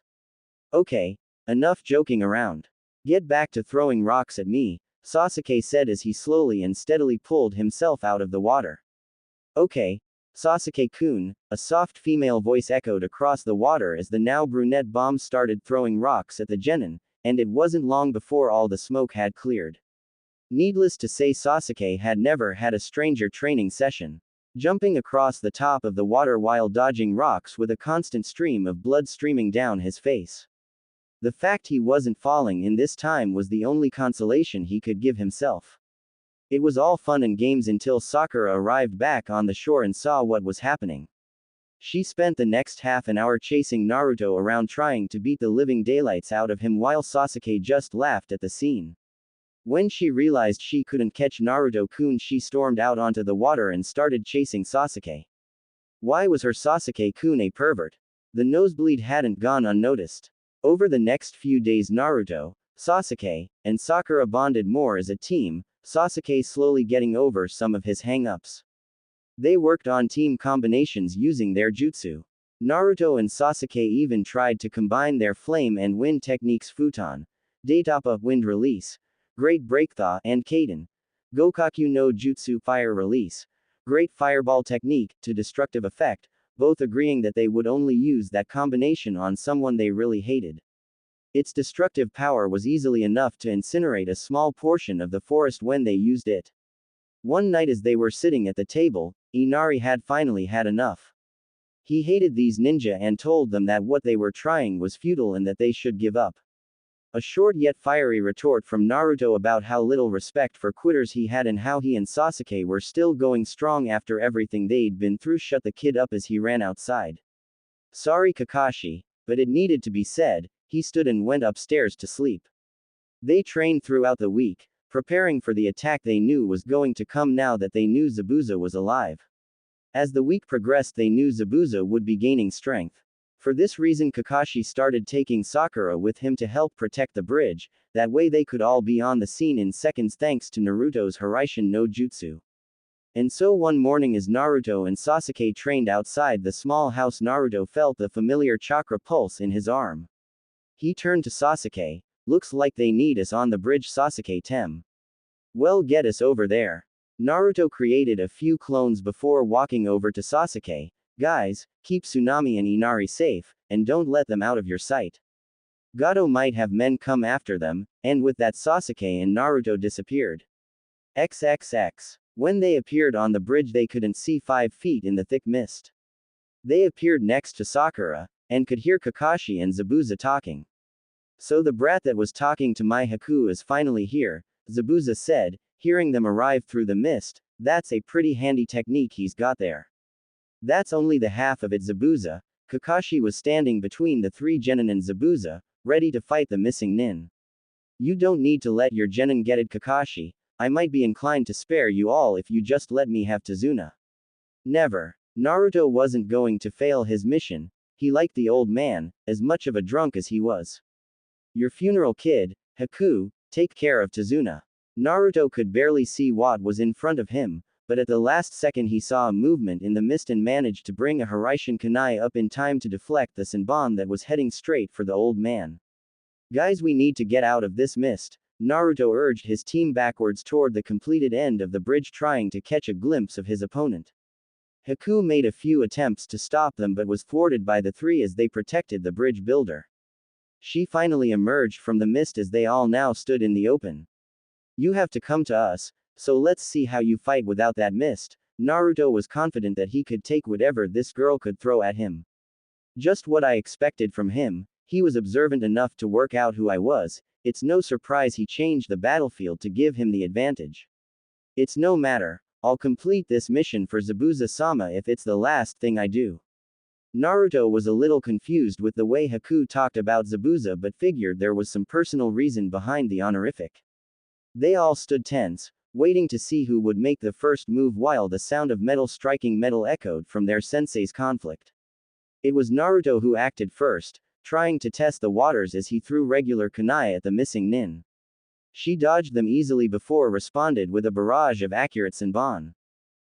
Okay, enough joking around. Get back to throwing rocks at me, Sasuke said as he slowly and steadily pulled himself out of the water. Okay, Sasuke-kun, a soft female voice echoed across the water as the now brunette bomb started throwing rocks at the genin, and it wasn't long before all the smoke had cleared. Needless to say, Sasuke had never had a stranger training session. Jumping across the top of the water while dodging rocks with a constant stream of blood streaming down his face. The fact he wasn't falling in this time was the only consolation he could give himself. It was all fun and games until Sakura arrived back on the shore and saw what was happening. She spent the next half an hour chasing Naruto around trying to beat the living daylights out of him while Sasuke just laughed at the scene. When she realized she couldn't catch Naruto-kun, she stormed out onto the water and started chasing Sasuke. Why was her Sasuke-kun a pervert? The nosebleed hadn't gone unnoticed. Over the next few days, Naruto, Sasuke, and Sakura bonded more as a team, Sasuke slowly getting over some of his hang-ups. They worked on team combinations using their jutsu. Naruto and Sasuke even tried to combine their flame and wind techniques: Futon, Daitapa wind release, Great Breakthaw, and Kaden, Gokaku no Jutsu fire release, Great Fireball technique, to destructive effect, both agreeing that they would only use that combination on someone they really hated. Its destructive power was easily enough to incinerate a small portion of the forest when they used it. One night as they were sitting at the table, Inari had finally had enough. He hated these ninja and told them that what they were trying was futile and that they should give up. A short yet fiery retort from Naruto about how little respect for quitters he had and how he and Sasuke were still going strong after everything they'd been through shut the kid up as he ran outside. Sorry Kakashi, but it needed to be said, he stood and went upstairs to sleep. They trained throughout the week, preparing for the attack they knew was going to come now that they knew Zabuza was alive. As the week progressed they knew Zabuza would be gaining strength. For this reason Kakashi started taking Sakura with him to help protect the bridge, that way they could all be on the scene in seconds thanks to Naruto's Hiraishin no Jutsu. And so one morning as Naruto and Sasuke trained outside the small house Naruto felt the familiar chakra pulse in his arm. He turned to Sasuke, looks like they need us on the bridge Sasuke Tem. Well get us over there. Naruto created a few clones before walking over to Sasuke. Guys, keep Tsunami and Inari safe, and don't let them out of your sight. Gato might have men come after them, and with that Sasuke and Naruto disappeared. XXX. When they appeared on the bridge they couldn't see 5 feet in the thick mist. They appeared next to Sakura, and could hear Kakashi and Zabuza talking. So the brat that was talking to my Haku is finally here, Zabuza said, hearing them arrive through the mist. That's a pretty handy technique he's got there. That's only the half of it Zabuza. Kakashi was standing between the 3 genin and Zabuza, ready to fight the missing nin. You don't need to let your genin get it Kakashi, I might be inclined to spare you all if you just let me have Tazuna. Never. Naruto wasn't going to fail his mission, he liked the old man, as much of a drunk as he was. Your funeral kid, Haku, take care of Tazuna. Naruto could barely see what was in front of him, but at the last second he saw a movement in the mist and managed to bring a Hiraishin kunai up in time to deflect the Senbon that was heading straight for the old man. Guys, we need to get out of this mist, Naruto urged his team backwards toward the completed end of the bridge trying to catch a glimpse of his opponent. Haku made a few attempts to stop them but was thwarted by the 3 as they protected the bridge builder. She finally emerged from the mist as they all now stood in the open. You have to come to us, so let's see how you fight without that mist. Naruto was confident that he could take whatever this girl could throw at him. Just what I expected from him, he was observant enough to work out who I was, it's no surprise he changed the battlefield to give him the advantage. It's no matter, I'll complete this mission for Zabuza-sama if it's the last thing I do. Naruto was a little confused with the way Haku talked about Zabuza but figured there was some personal reason behind the honorific. They all stood tense, waiting to see who would make the first move while the sound of metal striking metal echoed from their sensei's conflict. It was Naruto who acted first, trying to test the waters as he threw regular kunai at the missing nin. She dodged them easily before responded with a barrage of accurate Senbon.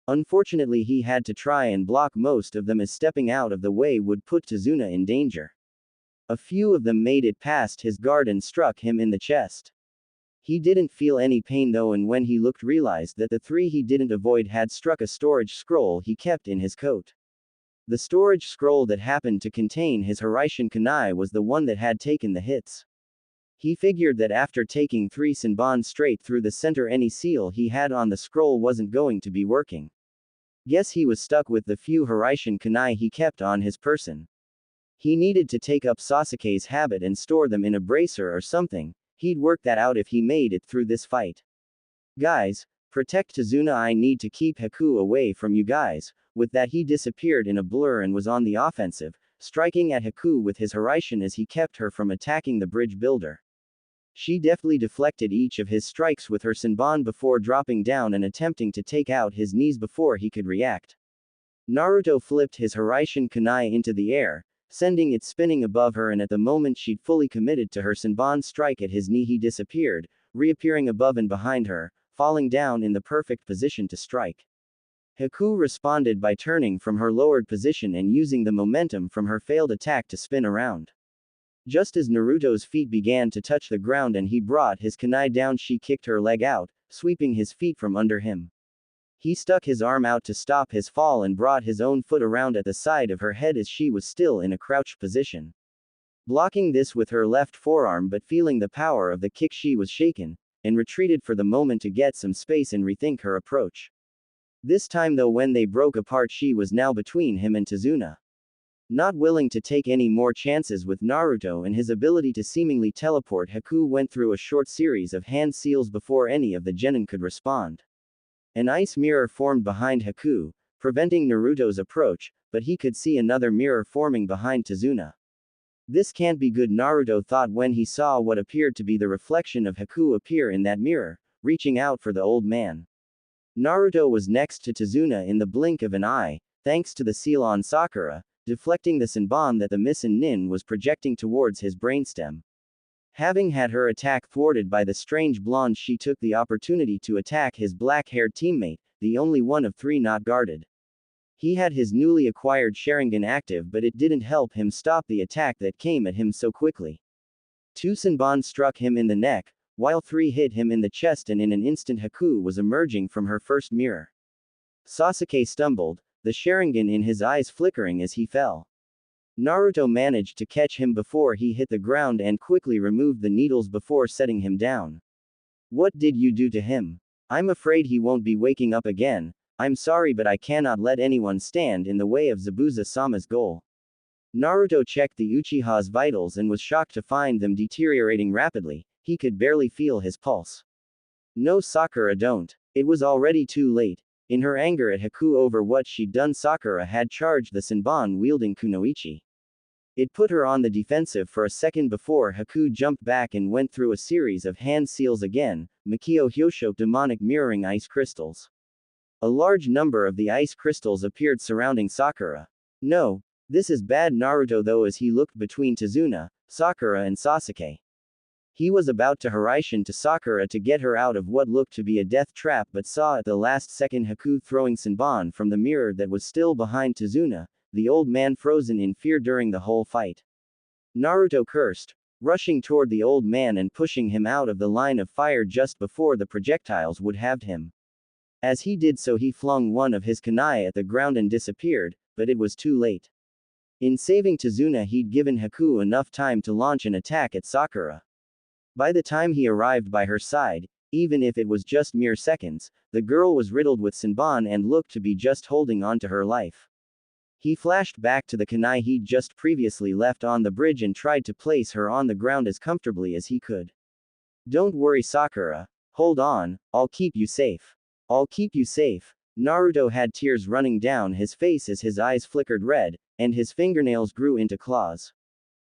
Unfortunately he had to try and block most of them as stepping out of the way would put Tazuna in danger. A few of them made it past his guard and struck him in the chest. He didn't feel any pain though, and when he looked realized that the 3 he didn't avoid had struck a storage scroll he kept in his coat. The storage scroll that happened to contain his Hiraishin kunai was the one that had taken the hits. He figured that after taking 3 Senbon straight through the center any seal he had on the scroll wasn't going to be working. Guess he was stuck with the few Hiraishin kunai he kept on his person. He needed to take up Sasuke's habit and store them in a bracer or something. He'd work that out if he made it through this fight. Guys, protect Tazuna, I need to keep Haku away from you guys. With that he disappeared in a blur and was on the offensive, striking at Haku with his Hiraishin as he kept her from attacking the bridge builder. She deftly deflected each of his strikes with her Senbon before dropping down and attempting to take out his knees before he could react. Naruto flipped his Hiraishin kunai into the air, sending it spinning above her, and at the moment she'd fully committed to her Senbon strike at his knee he disappeared, reappearing above and behind her, falling down in the perfect position to strike. Haku responded by turning from her lowered position and using the momentum from her failed attack to spin around. Just as Naruto's feet began to touch the ground and he brought his kunai down, she kicked her leg out, sweeping his feet from under him. He stuck his arm out to stop his fall and brought his own foot around at the side of her head as she was still in a crouched position. Blocking this with her left forearm but feeling the power of the kick she was shaken, and retreated for the moment to get some space and rethink her approach. This time though, when they broke apart she was now between him and Tazuna. Not willing to take any more chances with Naruto and his ability to seemingly teleport, Haku went through a short series of hand seals before any of the genin could respond. An ice mirror formed behind Haku, preventing Naruto's approach, but he could see another mirror forming behind Tazuna. This can't be good, Naruto thought when he saw what appeared to be the reflection of Haku appear in that mirror, reaching out for the old man. Naruto was next to Tazuna in the blink of an eye, thanks to the seal on Sakura, deflecting the Senbon that the Misen Nin was projecting towards his brainstem. Having had her attack thwarted by the strange blonde, she took the opportunity to attack his black-haired teammate, the only one of three not guarded. He had his newly acquired Sharingan active, but it didn't help him stop the attack that came at him so quickly. Two Senbon struck him in the neck, while three hit him in the chest, and in an instant Haku was emerging from her first mirror. Sasuke stumbled, the Sharingan in his eyes flickering as he fell. Naruto managed to catch him before he hit the ground and quickly removed the needles before setting him down. What did you do to him? I'm afraid he won't be waking up again. I'm sorry, but I cannot let anyone stand in the way of Zabuza-sama's goal. Naruto checked the Uchiha's vitals and was shocked to find them deteriorating rapidly. He could barely feel his pulse. No, Sakura, don't. It was already too late. In her anger at Haku over what she'd done, Sakura had charged the Senbon-wielding Kunoichi. It put her on the defensive for a second before Haku jumped back and went through a series of hand seals again, Makio Hyosho demonic mirroring ice crystals. A large number of the ice crystals appeared surrounding Sakura. No, this is bad, Naruto thought as he looked between Tazuna, Sakura and Sasuke. He was about to Hiraishin to Sakura to get her out of what looked to be a death trap, but saw at the last second Haku throwing Senbon from the mirror that was still behind Tazuna, the old man frozen in fear during the whole fight. Naruto cursed, rushing toward the old man and pushing him out of the line of fire just before the projectiles would have him. As he did so, he flung one of his kunai at the ground and disappeared, but it was too late. In saving Tazuna, he'd given Haku enough time to launch an attack at Sakura. By the time he arrived by her side, even if it was just mere seconds, the girl was riddled with Senbon and looked to be just holding on to her life. He flashed back to the kunai he'd just previously left on the bridge and tried to place her on the ground as comfortably as he could. Don't worry, Sakura. Hold on, I'll keep you safe. I'll keep you safe. Naruto had tears running down his face as his eyes flickered red, and his fingernails grew into claws.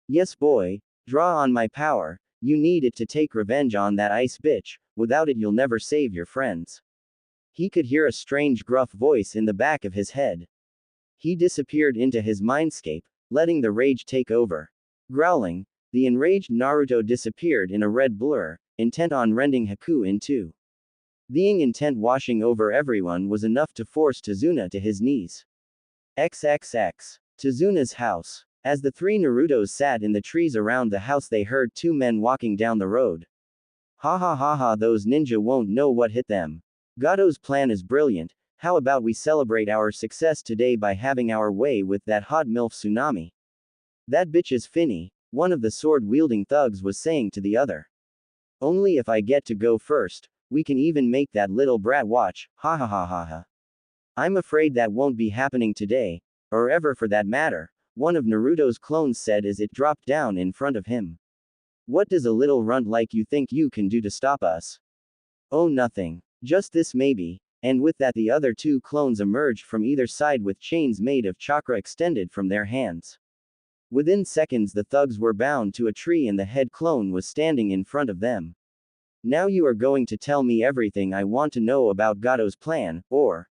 Yes, boy, draw on my power. You need it to take revenge on that ice bitch, without it you'll never save your friends. He could hear a strange gruff voice in the back of his head. He disappeared into his mindscape, letting the rage take over. Growling, the enraged Naruto disappeared in a red blur, intent on rending Haku in two. Being intent washing over everyone was enough to force Tazuna to his knees. XXX. Tazuna's house. As the three Narutos sat in the trees around the house, they heard two men walking down the road. Ha ha ha ha, those ninja won't know what hit them. Gato's plan is brilliant. How about we celebrate our success today by having our way with that hot MILF Tsunami? That bitch is finny, one of the sword-wielding thugs was saying to the other. Only if I get to go first, we can even make that little brat watch, ha ha ha ha ha. I'm afraid that won't be happening today, or ever for that matter, one of Naruto's clones said as it dropped down in front of him. What does a little runt like you think you can do to stop us? Oh, nothing. Just this maybe. And with that, the other two clones emerged from either side with chains made of chakra extended from their hands. Within seconds, the thugs were bound to a tree and the head clone was standing in front of them. Now you are going to tell me everything I want to know about Gato's plan, or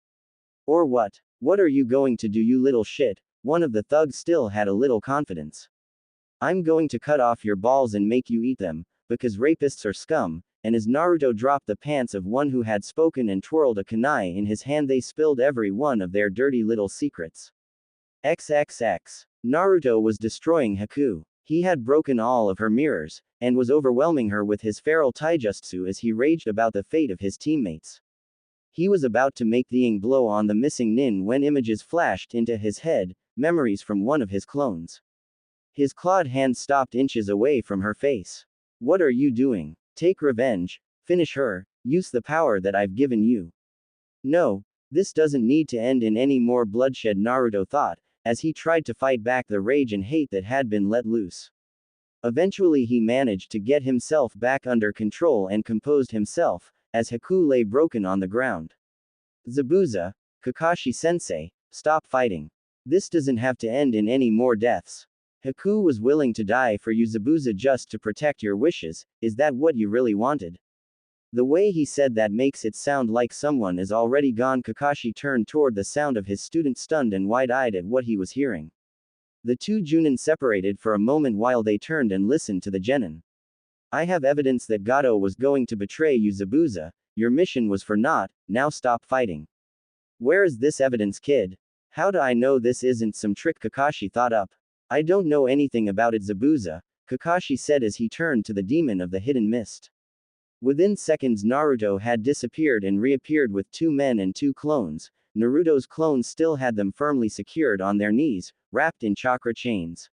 what? What are you going to do, you little shit? One of the thugs still had a little confidence. I'm going to cut off your balls and make you eat them, because rapists are scum. And as Naruto dropped the pants of one who had spoken and twirled a kunai in his hand, they spilled every one of their dirty little secrets. XXX. Naruto was destroying Haku. He had broken all of her mirrors, and was overwhelming her with his feral taijutsu as he raged about the fate of his teammates. He was about to make the ing blow on the missing nin when images flashed into his head, memories from one of his clones. His clawed hand stopped inches away from her face. What are you doing? Take revenge, finish her, use the power that I've given you. No, this doesn't need to end in any more bloodshed, Naruto thought, as he tried to fight back the rage and hate that had been let loose. Eventually he managed to get himself back under control and composed himself, as Haku lay broken on the ground. Zabuza, Kakashi-sensei, stop fighting. This doesn't have to end in any more deaths. Haku was willing to die for you, Zabuza, just to protect your wishes. Is that what you really wanted? The way he said that makes it sound like someone is already gone. Kakashi turned toward the sound of his student, stunned and wide-eyed at what he was hearing. The two Junin separated for a moment while they turned and listened to the genin. I have evidence that Gato was going to betray you, Zabuza. Your mission was for naught, now stop fighting. Where is this evidence, kid? How do I know this isn't some trick? Kakashi thought up. I don't know anything about it, Zabuza, Kakashi said as he turned to the demon of the hidden mist. Within seconds Naruto had disappeared and reappeared with two men and two clones. Naruto's clones still had them firmly secured on their knees, wrapped in chakra chains.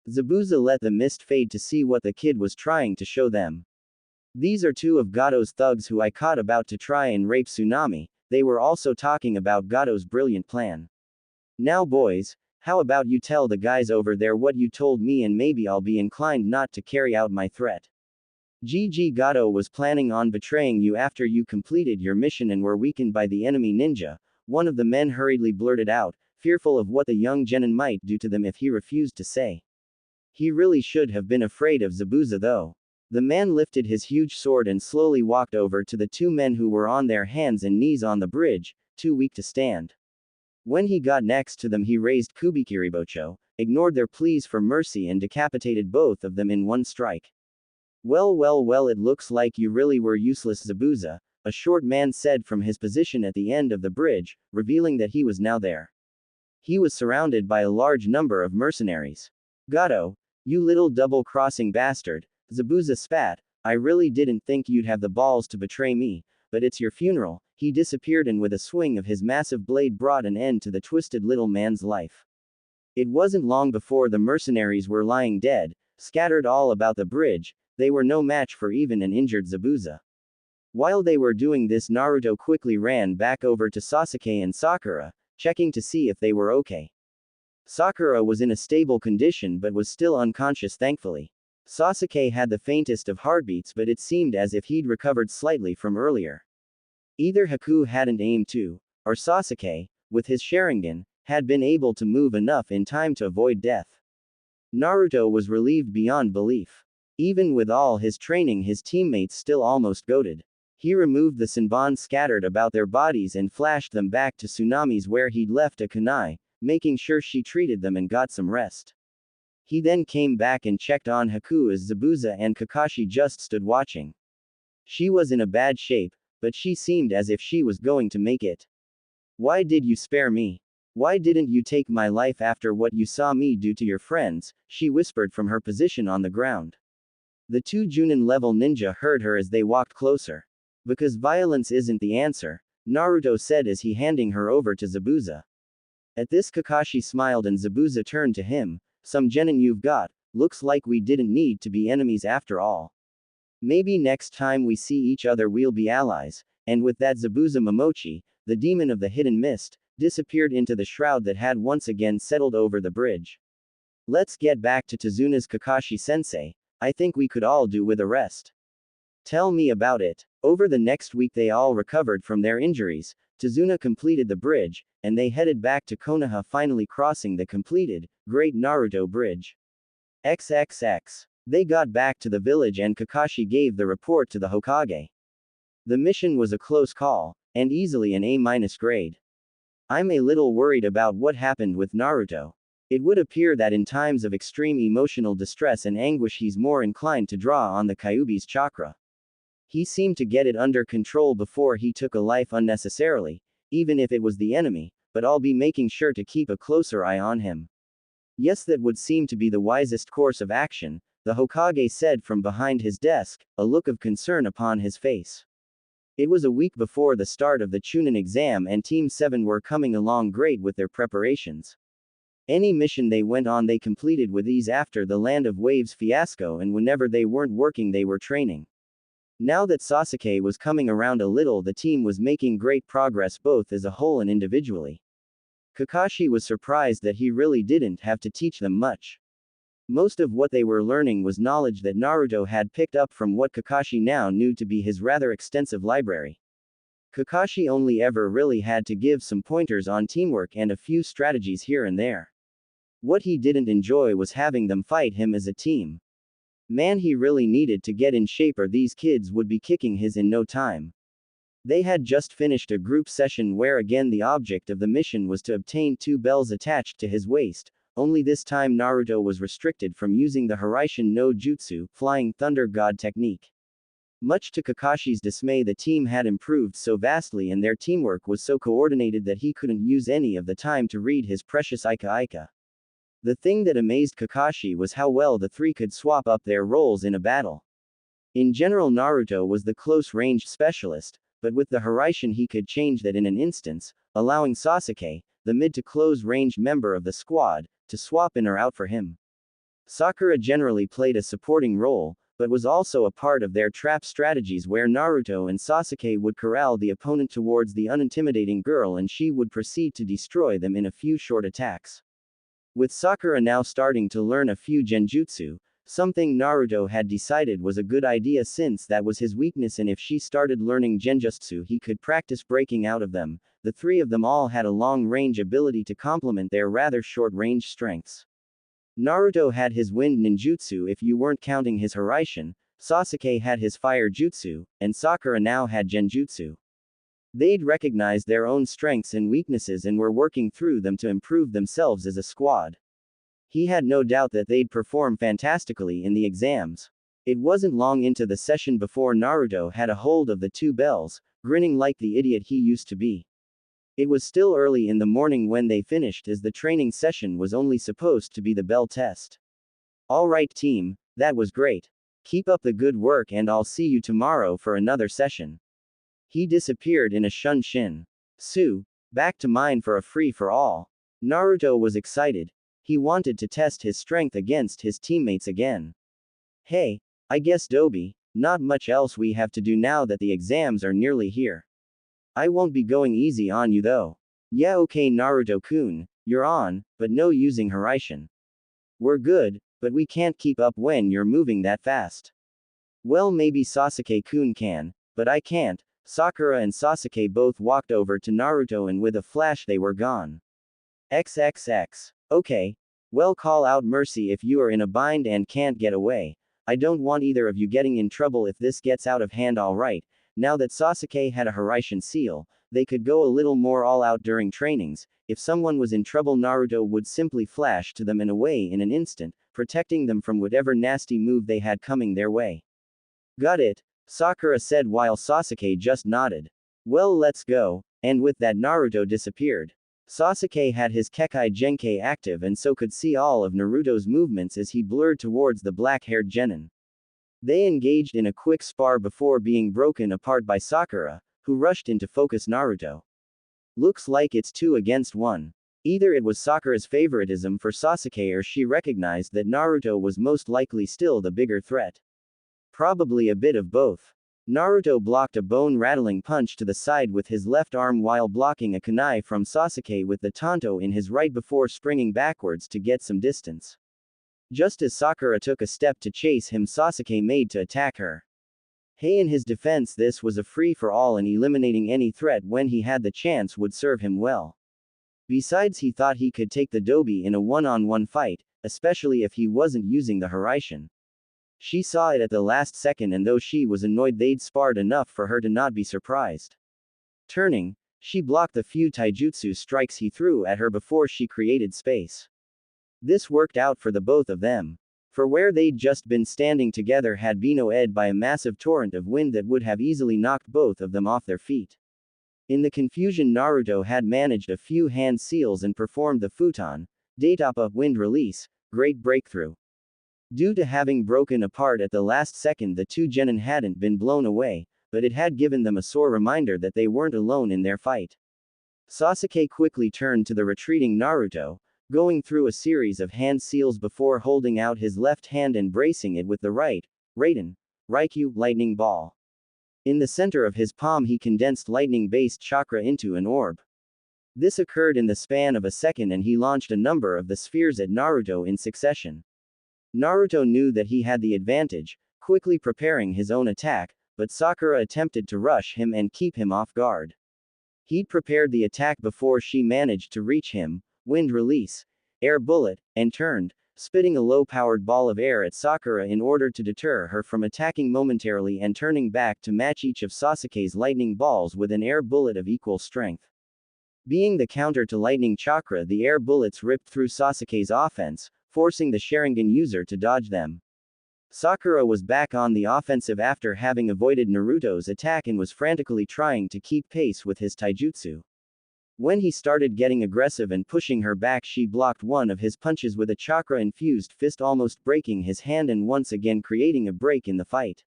Zabuza let the mist fade to see what the kid was trying to show them. These are two of Gato's thugs who I caught about to try and rape Tsunami. They were also talking about Gato's brilliant plan. Now boys, how about you tell the guys over there what you told me, and maybe I'll be inclined not to carry out my threat. GG, Gato was planning on betraying you after you completed your mission and were weakened by the enemy ninja, one of the men hurriedly blurted out, fearful of what the young genin might do to them if he refused to say. He really should have been afraid of Zabuza though. The man lifted his huge sword and slowly walked over to the two men who were on their hands and knees on the bridge, too weak to stand. When he got next to them he raised Kubikiribocho, ignored their pleas for mercy and decapitated both of them in one strike. Well, it looks like you really were useless, Zabuza, a short man said from his position at the end of the bridge, revealing that he was now there. He was surrounded by a large number of mercenaries. Gato, you little double-crossing bastard, Zabuza spat, I really didn't think you'd have the balls to betray me, but it's your funeral. He disappeared and with a swing of his massive blade brought an end to the twisted little man's life. It wasn't long before the mercenaries were lying dead, scattered all about the bridge. They were no match for even an injured Zabuza. While they were doing this, Naruto quickly ran back over to Sasuke and Sakura, checking to see if they were okay. Sakura was in a stable condition but was still unconscious, thankfully. Sasuke had the faintest of heartbeats, but it seemed as if he'd recovered slightly from earlier. Either Haku hadn't aimed to, or Sasuke, with his Sharingan, had been able to move enough in time to avoid death. Naruto was relieved beyond belief. Even with all his training, his teammates still almost goated. He removed the Senbon scattered about their bodies and flashed them back to Tsunami's where he'd left a kunai, making sure she treated them and got some rest. He then came back and checked on Haku as Zabuza and Kakashi just stood watching. She was in a bad shape, but she seemed as if she was going to make it. Why did you spare me? Why didn't you take my life after what you saw me do to your friends? She whispered from her position on the ground. The two Junin-level ninja heard her as they walked closer. Because violence isn't the answer, Naruto said as he handing her over to Zabuza. At this Kakashi smiled and Zabuza turned to him, some genin you've got, looks like we didn't need to be enemies after all. Maybe next time we see each other we'll be allies, and with that Zabuza Momochi, the demon of the hidden mist, disappeared into the shroud that had once again settled over the bridge. Let's get back to Tazuna's Kakashi-sensei. I think we could all do with a rest. Tell me about it. Over the next week they all recovered from their injuries, Tazuna completed the bridge, and they headed back to Konoha, finally crossing the completed, Great Naruto Bridge. XXX. They got back to the village and Kakashi gave the report to the Hokage. The mission was a close call, and easily an A- grade. I'm a little worried about what happened with Naruto. It would appear that in times of extreme emotional distress and anguish he's more inclined to draw on the Kyuubi's chakra. He seemed to get it under control before he took a life unnecessarily, even if it was the enemy, but I'll be making sure to keep a closer eye on him. Yes, that would seem to be the wisest course of action, the Hokage said from behind his desk, a look of concern upon his face. It was a week before the start of the Chunin exam and Team 7 were coming along great with their preparations. Any mission they went on they completed with ease after the Land of Waves fiasco, and whenever they weren't working they were training. Now that Sasuke was coming around a little, the team was making great progress both as a whole and individually. Kakashi was surprised that he really didn't have to teach them much. Most of what they were learning was knowledge that Naruto had picked up from what Kakashi now knew to be his rather extensive library. Kakashi only ever really had to give some pointers on teamwork and a few strategies here and there. What he didn't enjoy was having them fight him as a team. Man, he really needed to get in shape or these kids would be kicking his in no time. They had just finished a group session where again the object of the mission was to obtain 2 bells attached to his waist, only this time Naruto was restricted from using the Hiraishin no Jutsu, Flying Thunder God technique. Much to Kakashi's dismay, the team had improved so vastly and their teamwork was so coordinated that he couldn't use any of the time to read his precious Ika Ika. The thing that amazed Kakashi was how well the three could swap up their roles in a battle. In general, Naruto was the close-range specialist, but with the Hiraishin he could change that in an instance, allowing Sasuke, the mid to close-range member of the squad, to swap in or out for him. Sakura generally played a supporting role, but was also a part of their trap strategies where Naruto and Sasuke would corral the opponent towards the unintimidating girl and she would proceed to destroy them in a few short attacks. With Sakura now starting to learn a few genjutsu, something Naruto had decided was a good idea since that was his weakness, and if she started learning genjutsu he could practice breaking out of them. The three of them all had a long-range ability to complement their rather short-range strengths. Naruto had his wind ninjutsu if you weren't counting his Hiraishin, Sasuke had his fire jutsu, and Sakura now had genjutsu. They'd recognized their own strengths and weaknesses and were working through them to improve themselves as a squad. He had no doubt that they'd perform fantastically in the exams. It wasn't long into the session before Naruto had a hold of the 2 bells, grinning like the idiot he used to be. It was still early in the morning when they finished, as the training session was only supposed to be the bell test. Alright team, that was great. Keep up the good work and I'll see you tomorrow for another session. He disappeared in a shunshin. Back to mine for a free-for-all. Naruto was excited. He wanted to test his strength against his teammates again. Hey, I guess Dobi, not much else we have to do now that the exams are nearly here. I won't be going easy on you though. Yeah, okay Naruto-kun, you're on, but no using Hiraishin. We're good, but we can't keep up when you're moving that fast. Well, maybe Sasuke-kun can, but I can't. Sakura and Sasuke both walked over to Naruto and with a flash they were gone. XXX. Okay. Well, call out mercy if you are in a bind and can't get away. I don't want either of you getting in trouble if this gets out of hand. Alright, now that Sasuke had a Hiraishin seal, they could go a little more all out during trainings. If someone was in trouble, Naruto would simply flash to them and away in an instant, protecting them from whatever nasty move they had coming their way. Got it, Sakura said while Sasuke just nodded. Well, let's go, and with that Naruto disappeared. Sasuke had his Kekai Genkai active and so could see all of Naruto's movements as he blurred towards the black-haired genin. They engaged in a quick spar before being broken apart by Sakura, who rushed in to focus Naruto. Looks like it's 2 against 1. Either it was Sakura's favoritism for Sasuke or she recognized that Naruto was most likely still the bigger threat. Probably a bit of both. Naruto blocked a bone-rattling punch to the side with his left arm while blocking a kunai from Sasuke with the tanto in his right before springing backwards to get some distance. Just as Sakura took a step to chase him, Sasuke made to attack her. Hey, in his defense, this was a free-for-all and eliminating any threat when he had the chance would serve him well. Besides, he thought he could take the Dobi in a one-on-one fight, especially if he wasn't using the Hiraishin. She saw it at the last second, and though she was annoyed, they'd sparred enough for her to not be surprised. Turning, she blocked the few taijutsu strikes he threw at her before she created space. This worked out for the both of them. For where they'd just been standing together had been OE'd by a massive torrent of wind that would have easily knocked both of them off their feet. In the confusion, Naruto had managed a few hand seals and performed the futon, Daitapa wind release, great breakthrough. Due to having broken apart at the last second, the 2 genin hadn't been blown away, but it had given them a sore reminder that they weren't alone in their fight. Sasuke quickly turned to the retreating Naruto, going through a series of hand seals before holding out his left hand and bracing it with the right, Raiden, Raikyu, lightning ball. In the center of his palm he condensed lightning-based chakra into an orb. This occurred in the span of a second and he launched a number of the spheres at Naruto in succession. Naruto knew that he had the advantage, quickly preparing his own attack, but Sakura attempted to rush him and keep him off guard. He'd prepared the attack before she managed to reach him, wind release, air bullet, and turned, spitting a low-powered ball of air at Sakura in order to deter her from attacking momentarily and turning back to match each of Sasuke's lightning balls with an air bullet of equal strength. Being the counter to lightning chakra, the air bullets ripped through Sasuke's offense, forcing the Sharingan user to dodge them. Sakura was back on the offensive after having avoided Naruto's attack and was frantically trying to keep pace with his taijutsu. When he started getting aggressive and pushing her back, she blocked one of his punches with a chakra-infused fist, almost breaking his hand and once again creating a break in the fight.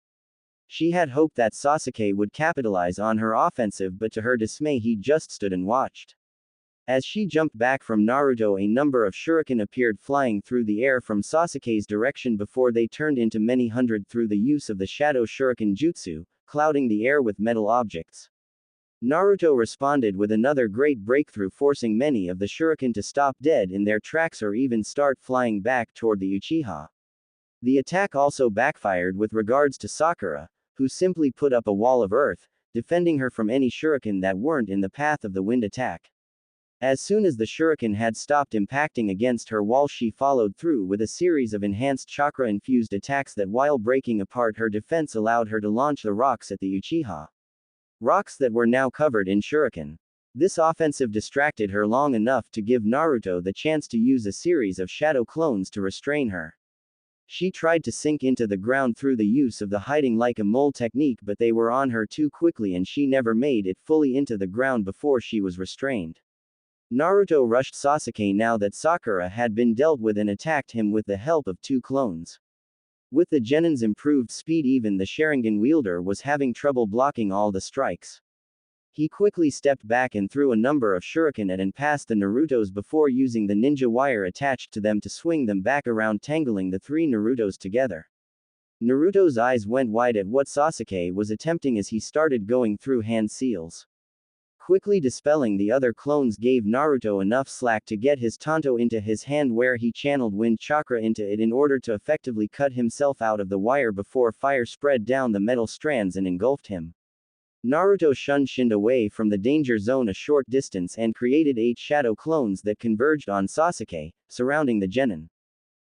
She had hoped that Sasuke would capitalize on her offensive, but to her dismay he just stood and watched. As she jumped back from Naruto, a number of shuriken appeared flying through the air from Sasuke's direction before they turned into many hundred through the use of the Shadow Shuriken Jutsu, clouding the air with metal objects. Naruto responded with another great breakthrough, forcing many of the shuriken to stop dead in their tracks or even start flying back toward the Uchiha. The attack also backfired with regards to Sakura, who simply put up a wall of earth, defending her from any shuriken that weren't in the path of the wind attack. As soon as the shuriken had stopped impacting against her wall, she followed through with a series of enhanced chakra-infused attacks that, while breaking apart her defense, allowed her to launch the rocks at the Uchiha. Rocks that were now covered in shuriken. This offensive distracted her long enough to give Naruto the chance to use a series of shadow clones to restrain her. She tried to sink into the ground through the use of the hiding like a mole technique, but they were on her too quickly and she never made it fully into the ground before she was restrained. Naruto rushed Sasuke now that Sakura had been dealt with and attacked him with the help of two clones. With the Genin's improved speed, even the Sharingan wielder was having trouble blocking all the strikes. He quickly stepped back and threw a number of shuriken at and past the Narutos before using the ninja wire attached to them to swing them back around, tangling the three Narutos together. Naruto's eyes went wide at what Sasuke was attempting as he started going through hand seals. Quickly dispelling the other clones gave Naruto enough slack to get his tanto into his hand, where he channeled wind chakra into it in order to effectively cut himself out of the wire before fire spread down the metal strands and engulfed him. Naruto shinned away from the danger zone a short distance and created 8 shadow clones that converged on Sasuke, surrounding the Genin.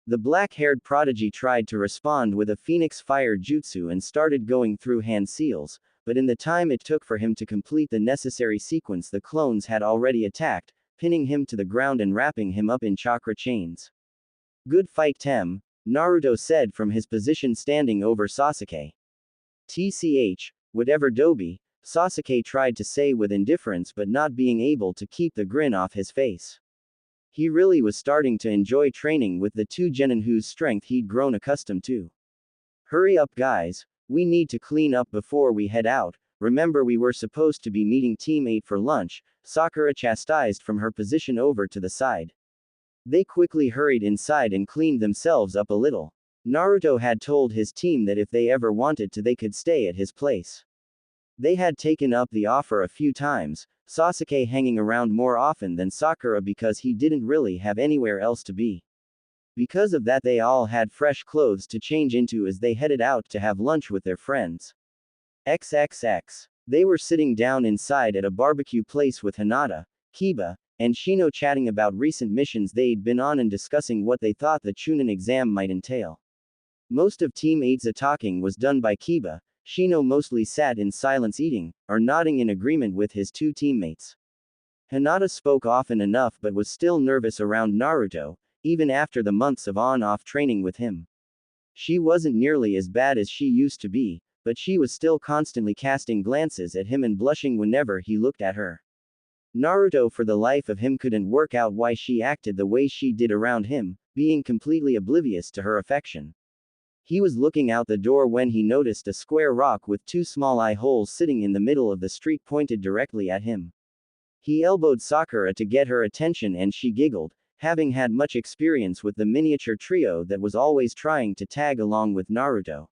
The black-haired prodigy tried to respond with a Phoenix Fire Jutsu and started going through hand seals, but in the time it took for him to complete the necessary sequence, the clones had already attacked, pinning him to the ground and wrapping him up in chakra chains. "Good fight, Tem," Naruto said from his position standing over Sasuke. "Tch, whatever Dobi," Sasuke tried to say with indifference, but not being able to keep the grin off his face. He really was starting to enjoy training with the two genin whose strength he'd grown accustomed to. "Hurry up, guys. We need to clean up before we head out. Remember, we were supposed to be meeting Team 8 for lunch," Sakura chastised from her position over to the side. They quickly hurried inside and cleaned themselves up a little. Naruto had told his team that if they ever wanted to, they could stay at his place. They had taken up the offer a few times, Sasuke hanging around more often than Sakura because he didn't really have anywhere else to be. Because of that, they all had fresh clothes to change into as they headed out to have lunch with their friends. XXX. They were sitting down inside at a barbecue place with Hinata, Kiba, and Shino, chatting about recent missions they'd been on and discussing what they thought the Chunin exam might entail. Most of Team 8's talking was done by Kiba. Shino mostly sat in silence, eating, or nodding in agreement with his two teammates. Hinata spoke often enough but was still nervous around Naruto, even after the months of on-off training with him. She wasn't nearly as bad as she used to be, but she was still constantly casting glances at him and blushing whenever he looked at her. Naruto for the life of him couldn't work out why she acted the way she did around him, being completely oblivious to her affection. He was looking out the door when he noticed a square rock with 2 small eye holes sitting in the middle of the street pointed directly at him. He elbowed Sakura to get her attention and she giggled, having had much experience with the miniature trio that was always trying to tag along with Naruto.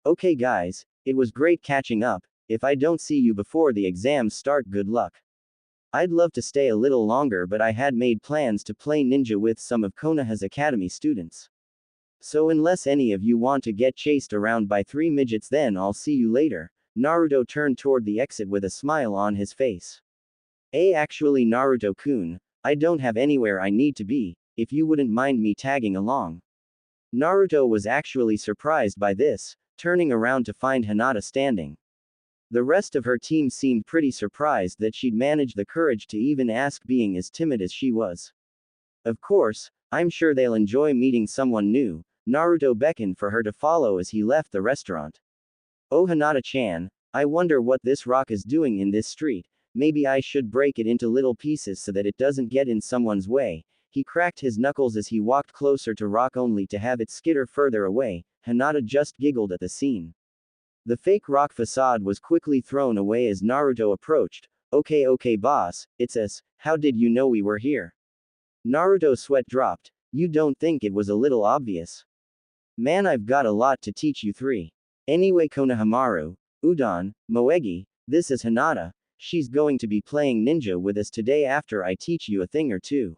"Okay guys, it was great catching up. If I don't see you before the exams start, good luck." I'd love to stay a little longer, but I had made plans to play ninja with some of Konoha's academy students. So unless any of you want to get chased around by 3 midgets, then I'll see you later. Naruto turned toward the exit with a smile on his face. Actually, Naruto-kun, I don't have anywhere I need to be, if you wouldn't mind me tagging along. Naruto was actually surprised by this, turning around to find Hinata standing. The rest of her team seemed pretty surprised that she'd managed the courage to even ask, being as timid as she was. Of course, I'm sure they'll enjoy meeting someone new. Naruto beckoned for her to follow as he left the restaurant. Oh, Hinata-chan, I wonder what this rock is doing in this street. Maybe I should break it into little pieces so that it doesn't get in someone's way. He cracked his knuckles as he walked closer to rock, only to have it skitter further away. Hinata just giggled at the scene. The fake rock facade was quickly thrown away as Naruto approached. Okay, boss, it's us. How did you know we were here? Naruto's sweat dropped. You don't think it was a little obvious? Man, I've got a lot to teach you three. Anyway, Konohamaru, Udon, Moegi, this is Hinata. She's going to be playing ninja with us today after I teach you a thing or two.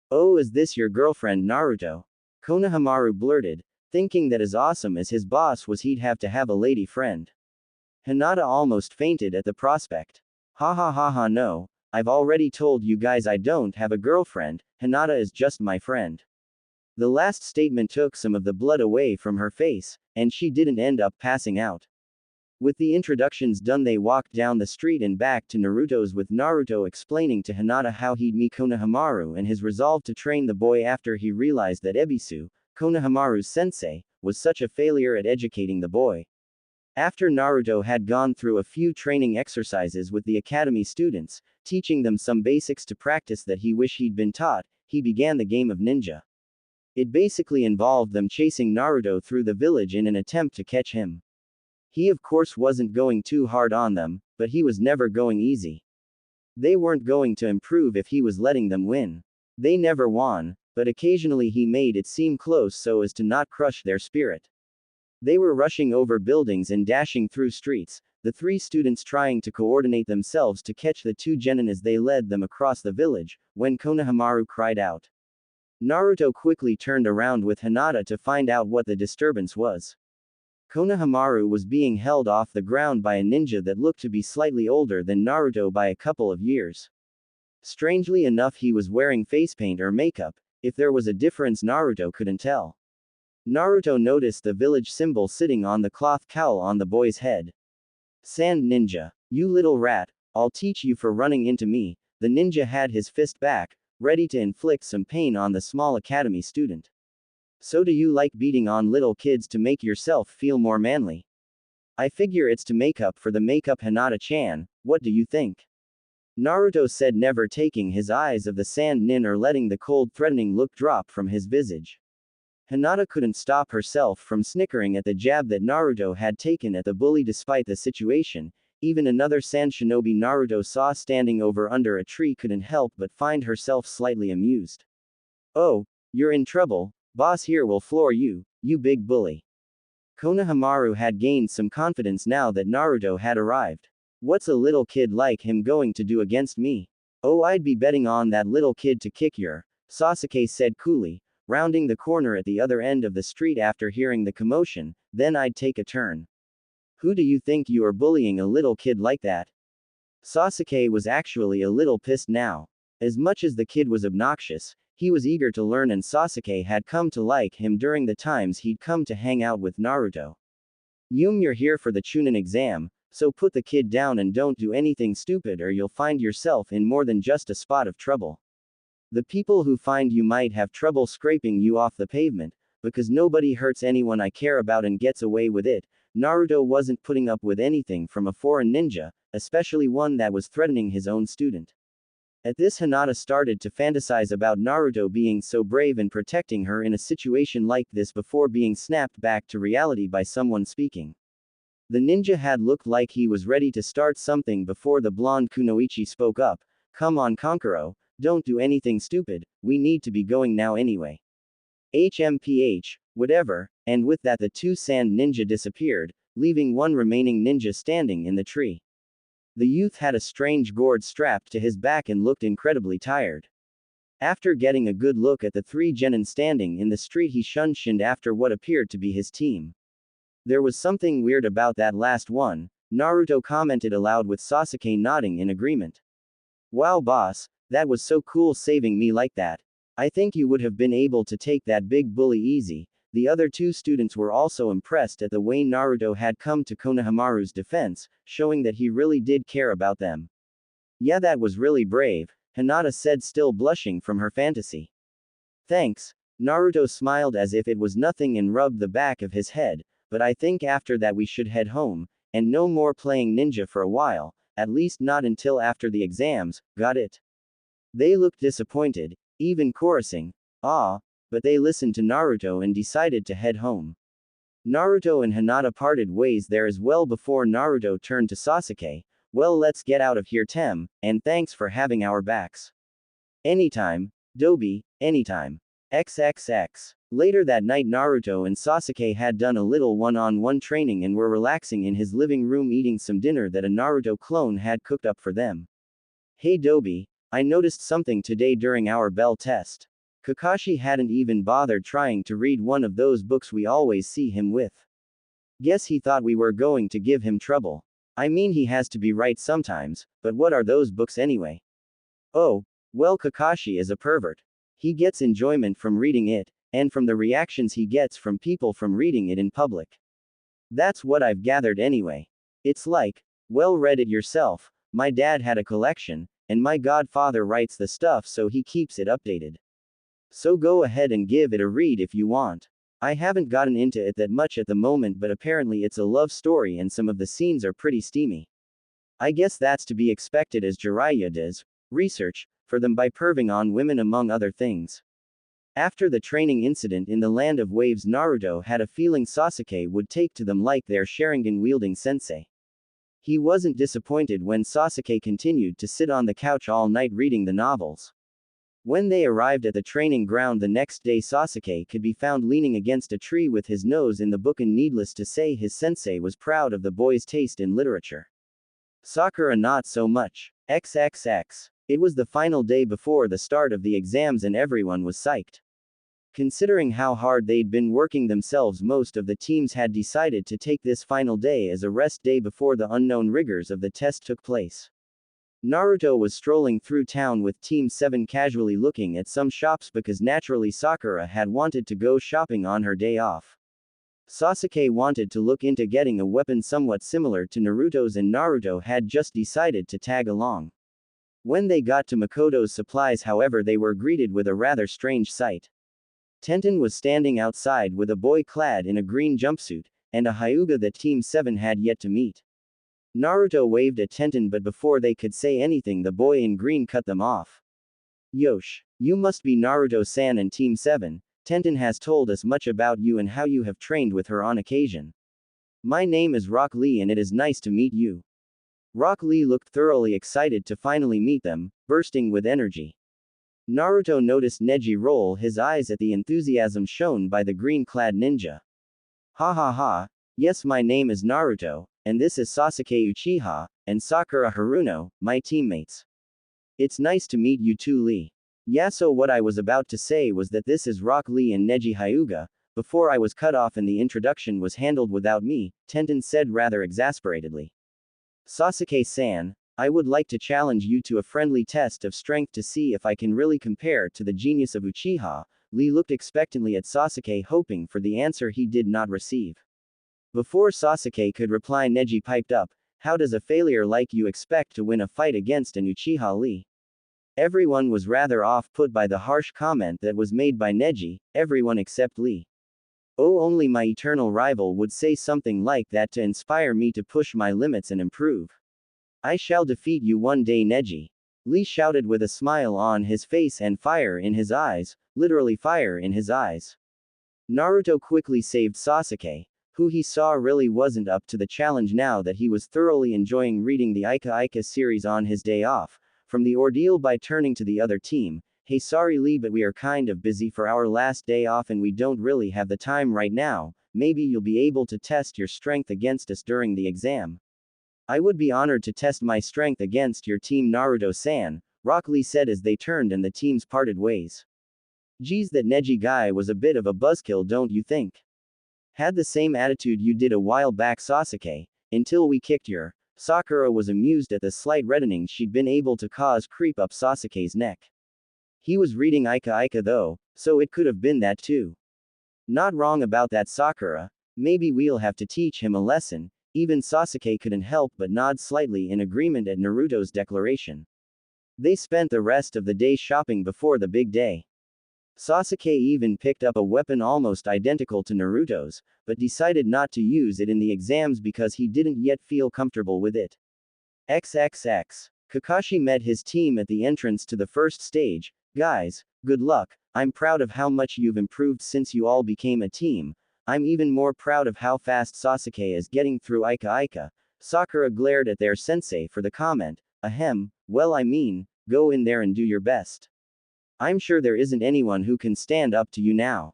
Oh, is this your girlfriend, Naruto? Konohamaru blurted, thinking that as awesome as his boss was, he'd have to have a lady friend. Hinata almost fainted at the prospect. Ha, no, I've already told you guys I don't have a girlfriend. Hinata is just my friend. The last statement took some of the blood away from her face, and she didn't end up passing out. With the introductions done, they walked down the street and back to Naruto's, with Naruto explaining to Hinata how he'd meet Konohamaru and his resolve to train the boy after he realized that Ebisu, Konohamaru's sensei, was such a failure at educating the boy. After Naruto had gone through a few training exercises with the academy students, teaching them some basics to practice that he wished he'd been taught, he began the game of ninja. It basically involved them chasing Naruto through the village in an attempt to catch him. He of course wasn't going too hard on them, but he was never going easy. They weren't going to improve if he was letting them win. They never won, but occasionally he made it seem close so as to not crush their spirit. They were rushing over buildings and dashing through streets, the 3 students trying to coordinate themselves to catch the 2 genin as they led them across the village, when Konohamaru cried out. Naruto quickly turned around with Hinata to find out what the disturbance was. Konohamaru was being held off the ground by a ninja that looked to be slightly older than Naruto by a couple of years. Strangely enough, he was wearing face paint or makeup. If there was a difference, Naruto couldn't tell. Naruto noticed the village symbol sitting on the cloth cowl on the boy's head. Sand ninja. You little rat, I'll teach you for running into me. The ninja had his fist back, ready to inflict some pain on the small academy student. So do you like beating on little kids to make yourself feel more manly? I figure it's to make up for the makeup, Hinata-chan. What do you think? Naruto said, never taking his eyes of the sand nin or letting the cold, threatening look drop from his visage. Hinata couldn't stop herself from snickering at the jab that Naruto had taken at the bully. Despite the situation, even another sand shinobi Naruto saw standing over under a tree couldn't help but find herself slightly amused. Oh, you're in trouble. Boss here will floor you, you big bully. Konohamaru had gained some confidence now that Naruto had arrived. What's a little kid like him going to do against me? Oh, I'd be betting on that little kid to kick your, Sasuke said coolly, rounding the corner at the other end of the street after hearing the commotion. Then I'd take a turn. Who do you think you are bullying a little kid like that? Sasuke was actually a little pissed now. As much as the kid was obnoxious, he was eager to learn, and Sasuke had come to like him during the times he'd come to hang out with Naruto. You're here for the Chunin exam, so put the kid down and don't do anything stupid or you'll find yourself in more than just a spot of trouble. The people who find you might have trouble scraping you off the pavement, because nobody hurts anyone I care about and gets away with it. Naruto wasn't putting up with anything from a foreign ninja, especially one that was threatening his own student. At this, Hinata started to fantasize about Naruto being so brave and protecting her in a situation like this before being snapped back to reality by someone speaking. The ninja had looked like he was ready to start something before the blonde Kunoichi spoke up. Come on, Kankuro, don't do anything stupid, we need to be going now anyway. HMPH, whatever, and with that the 2 sand ninja disappeared, leaving one remaining ninja standing in the tree. The youth had a strange gourd strapped to his back and looked incredibly tired. After getting a good look at the three genin standing in the street, he shunned after what appeared to be his team. There was something weird about that last one, Naruto commented aloud with Sasuke nodding in agreement. Wow boss, that was so cool saving me like that. I think you would have been able to take that big bully easy. The other two students were also impressed at the way Naruto had come to Konohamaru's defense, showing that he really did care about them. Yeah, that was really brave, Hinata said, still blushing from her fantasy. Thanks. Naruto smiled as if it was nothing and rubbed the back of his head, but I think after that we should head home, and no more playing ninja for a while, at least not until after the exams, got it? They looked disappointed, even chorusing, "Ah," but they listened to Naruto and decided to head home. Naruto and Hinata parted ways there as well before Naruto turned to Sasuke. Well, let's get out of here, Tem, and thanks for having our backs. Anytime, Dobi, anytime. XXX. Later that night, Naruto and Sasuke had done a little one-on-one training and were relaxing in his living room eating some dinner that a Naruto clone had cooked up for them. Hey Dobi, I noticed something today during our bell test. Kakashi hadn't even bothered trying to read one of those books we always see him with. Guess he thought we were going to give him trouble. I mean, he has to be right sometimes, but what are those books anyway? Oh, well, Kakashi is a pervert. He gets enjoyment from reading it, and from the reactions he gets from people from reading it in public. That's what I've gathered anyway. It's like, well, read it yourself. My dad had a collection, and my godfather writes the stuff so he keeps it updated. So go ahead and give it a read if you want. I haven't gotten into it that much at the moment, but apparently it's a love story and some of the scenes are pretty steamy. I guess that's to be expected as Jiraiya does research for them by perving on women among other things. After the training incident in the Land of Waves, Naruto had a feeling Sasuke would take to them like their Sharingan-wielding sensei. He wasn't disappointed when Sasuke continued to sit on the couch all night reading the novels. When they arrived at the training ground the next day, Sasuke could be found leaning against a tree with his nose in the book, and needless to say, his sensei was proud of the boy's taste in literature. Sakura not so much. XXX. It was the final day before the start of the exams and everyone was psyched. Considering how hard they'd been working themselves, most of the teams had decided to take this final day as a rest day before the unknown rigors of the test took place. Naruto was strolling through town with Team 7, casually looking at some shops because naturally Sakura had wanted to go shopping on her day off. Sasuke wanted to look into getting a weapon somewhat similar to Naruto's, and Naruto had just decided to tag along. When they got to Makoto's supplies, however, they were greeted with a rather strange sight. Tenten was standing outside with a boy clad in a green jumpsuit, and a Hyuga that Team 7 had yet to meet. Naruto waved at Tenten, but before they could say anything, the boy in green cut them off. Yosh, you must be Naruto-san and Team 7. Tenten has told us much about you and how you have trained with her on occasion. My name is Rock Lee and it is nice to meet you. Rock Lee looked thoroughly excited to finally meet them, bursting with energy. Naruto noticed Neji roll his eyes at the enthusiasm shown by the green-clad ninja. Ha ha ha, yes, my name is Naruto, and this is Sasuke Uchiha, and Sakura Haruno, my teammates. It's nice to meet you too, Lee. Yeah, so what I was about to say was that this is Rock Lee and Neji Hyuga, before I was cut off and the introduction was handled without me, Tenten said rather exasperatedly. Sasuke-san, I would like to challenge you to a friendly test of strength to see if I can really compare to the genius of Uchiha. Lee looked expectantly at Sasuke, hoping for the answer he did not receive. Before Sasuke could reply, Neji piped up, how does a failure like you expect to win a fight against an Uchiha, Lee? Everyone was rather off-put by the harsh comment that was made by Neji, everyone except Lee. Oh, only my eternal rival would say something like that to inspire me to push my limits and improve. I shall defeat you one day, Neji. Lee shouted with a smile on his face and fire in his eyes, literally fire in his eyes. Naruto quickly saved Sasuke, who he saw really wasn't up to the challenge now that he was thoroughly enjoying reading the Ika Ika series on his day off, from the ordeal by turning to the other team. Hey, sorry Lee, but we are kind of busy for our last day off and we don't really have the time right now. Maybe you'll be able to test your strength against us during the exam. I would be honored to test my strength against your team Naruto-san, Rock Lee said as they turned and the teams parted ways. Geez, that Neji guy was a bit of a buzzkill, don't you think? Had the same attitude you did a while back, Sasuke, until we kicked your. Sakura was amused at the slight reddening she'd been able to cause creep up Sasuke's neck. He was reading Ika Ika though, so it could have been that too. Not wrong about that, Sakura. Maybe we'll have to teach him a lesson. Even Sasuke couldn't help but nod slightly in agreement at Naruto's declaration. They spent the rest of the day shopping before the big day. Sasuke even picked up a weapon almost identical to Naruto's, but decided not to use it in the exams because he didn't yet feel comfortable with it. XXX. Kakashi met his team at the entrance to the first stage. Guys, good luck. I'm proud of how much you've improved since you all became a team. I'm even more proud of how fast Sasuke is getting through Ika Ika. Sakura glared at their sensei for the comment. Ahem, well, I mean, go in there and do your best. I'm sure there isn't anyone who can stand up to you now.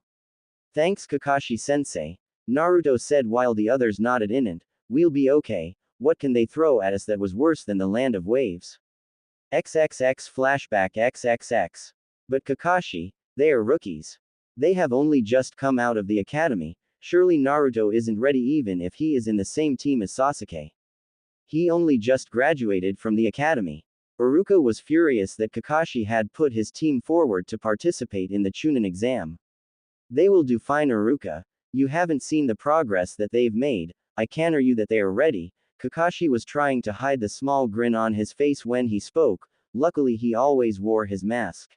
Thanks, Kakashi-sensei. Naruto said while the others nodded in it. We'll be okay. What can they throw at us that was worse than the land of waves? XXX flashback XXX. But Kakashi, they are rookies. They have only just come out of the academy. Surely Naruto isn't ready even if he is in the same team as Sasuke. He only just graduated from the academy. Iruka was furious that Kakashi had put his team forward to participate in the Chunin exam. They will do fine, Iruka. You haven't seen the progress that they've made. I can assure you that they are ready. Kakashi was trying to hide the small grin on his face when he spoke. Luckily, he always wore his mask.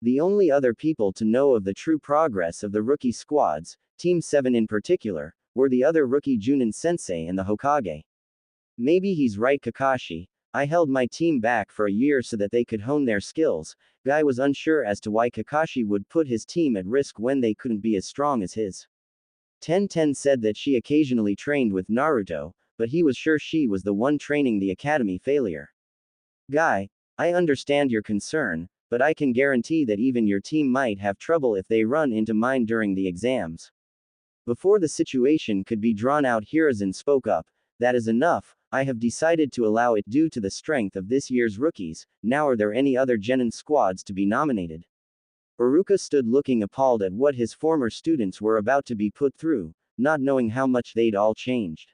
The only other people to know of the true progress of the rookie squads, Team 7 in particular, were the other rookie Junin Sensei and the Hokage. Maybe he's right, Kakashi. I held my team back for a year so that they could hone their skills. Guy was unsure as to why Kakashi would put his team at risk when they couldn't be as strong as his. Ten said that she occasionally trained with Naruto, but he was sure she was the one training the academy failure. Guy, I understand your concern, but I can guarantee that even your team might have trouble if they run into mine during the exams. Before the situation could be drawn out, Hiruzen spoke up. That is enough. I have decided to allow it due to the strength of this year's rookies. Now, are there any other Genin squads to be nominated? Iruka stood looking appalled at what his former students were about to be put through, not knowing how much they'd all changed.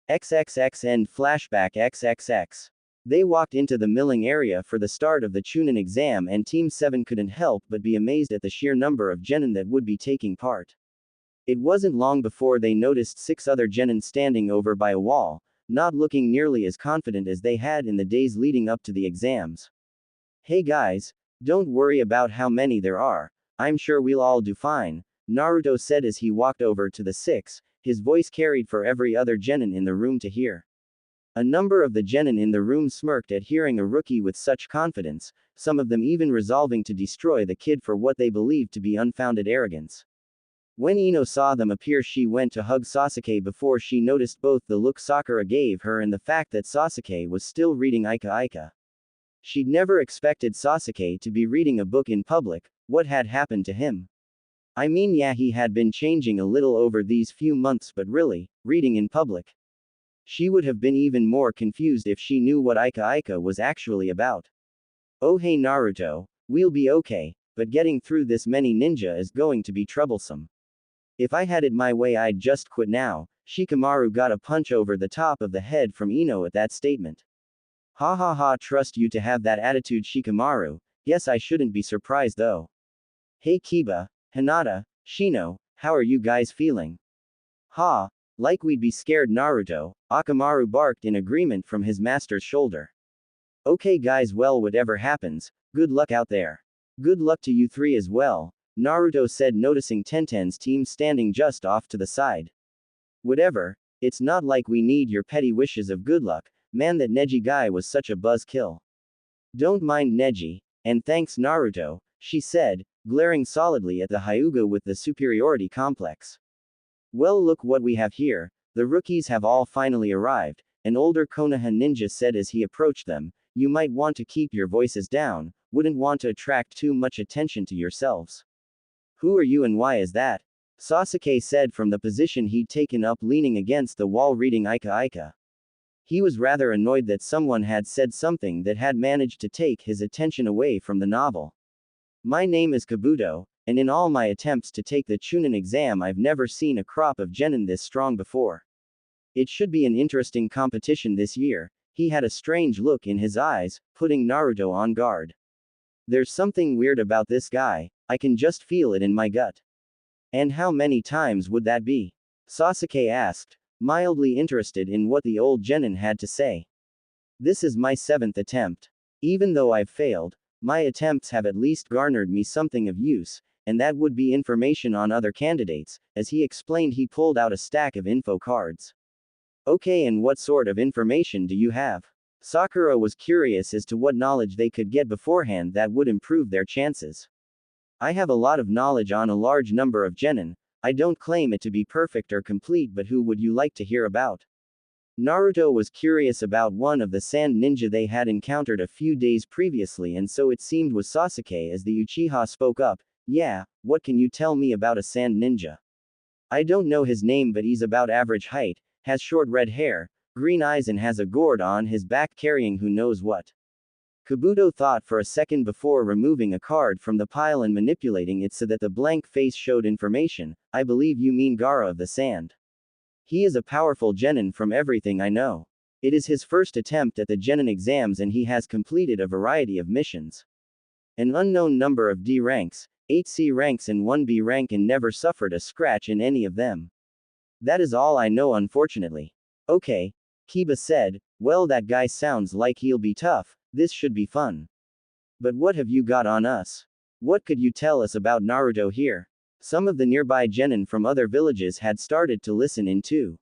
XXX end flashback XXX. They walked into the milling area for the start of the Chunin exam and Team 7 couldn't help but be amazed at the sheer number of Genin that would be taking part. It wasn't long before they noticed 6 other Genin standing over by a wall, not looking nearly as confident as they had in the days leading up to the exams. Hey guys, don't worry about how many there are. I'm sure we'll all do fine, Naruto said as he walked over to the 6, his voice carried for every other Genin in the room to hear. A number of the Genin in the room smirked at hearing a rookie with such confidence, some of them even resolving to destroy the kid for what they believed to be unfounded arrogance. When Ino saw them appear, she went to hug Sasuke before she noticed both the look Sakura gave her and the fact that Sasuke was still reading Ika Ika. She'd never expected Sasuke to be reading a book in public. What had happened to him? I mean, yeah, he had been changing a little over these few months, but really, reading in public. She would have been even more confused if she knew what Ika Ika was actually about. Oh hey Naruto, we'll be okay, but getting through this many ninja is going to be troublesome. If I had it my way, I'd just quit now. Shikamaru got a punch over the top of the head from Ino at that statement. Ha ha ha, trust you to have that attitude, Shikamaru. Guess I shouldn't be surprised though. Hey Kiba, Hinata, Shino, how are you guys feeling? Ha, like we'd be scared, Naruto, Akamaru barked in agreement from his master's shoulder. Okay guys, well, whatever happens, good luck out there. Good luck to you 3 as well, Naruto said, noticing Tenten's team standing just off to the side. Whatever, it's not like we need your petty wishes of good luck. Man, that Neji guy was such a buzzkill. Don't mind Neji, and thanks Naruto, she said, glaring solidly at the Hyuga with the superiority complex. Well, look what we have here. The rookies have all finally arrived, an older Konoha ninja said as he approached them. You might want to keep your voices down, wouldn't want to attract too much attention to yourselves. Who are you and why is that? Sasuke said from the position he'd taken up, leaning against the wall reading Ika Ika. He was rather annoyed that someone had said something that had managed to take his attention away from the novel. My name is Kabuto, and in all my attempts to take the Chunin exam I've never seen a crop of genin this strong before. It should be an interesting competition this year. He had a strange look in his eyes, putting Naruto on guard. There's something weird about this guy, I can just feel it in my gut. And how many times would that be? Sasuke asked, mildly interested in what the old genin had to say. This is my 7th attempt. Even though I've failed, my attempts have at least garnered me something of use, and that would be information on other candidates. As he explained, he pulled out a stack of info cards. Okay, and what sort of information do you have? Sakura was curious as to what knowledge they could get beforehand that would improve their chances. I have a lot of knowledge on a large number of genin. I don't claim it to be perfect or complete, but who would you like to hear about? Naruto was curious about one of the sand ninja they had encountered a few days previously, and so it seemed was Sasuke as the Uchiha spoke up. Yeah, what can you tell me about a sand ninja? I don't know his name, but he's about average height, has short red hair, green eyes, and has a gourd on his back carrying who knows what. Kabuto thought for a second before removing a card from the pile and manipulating it so that the blank face showed information. I believe you mean Gaara of the Sand. He is a powerful genin from everything I know. It is his first attempt at the genin exams and he has completed a variety of missions. An unknown number of D ranks, 8 C ranks and 1 B rank, and never suffered a scratch in any of them. That is all I know, unfortunately. Okay, Kiba said, well, that guy sounds like he'll be tough. This should be fun. But what have you got on us? What could you tell us about Naruto here? Some of the nearby genin from other villages had started to listen in too.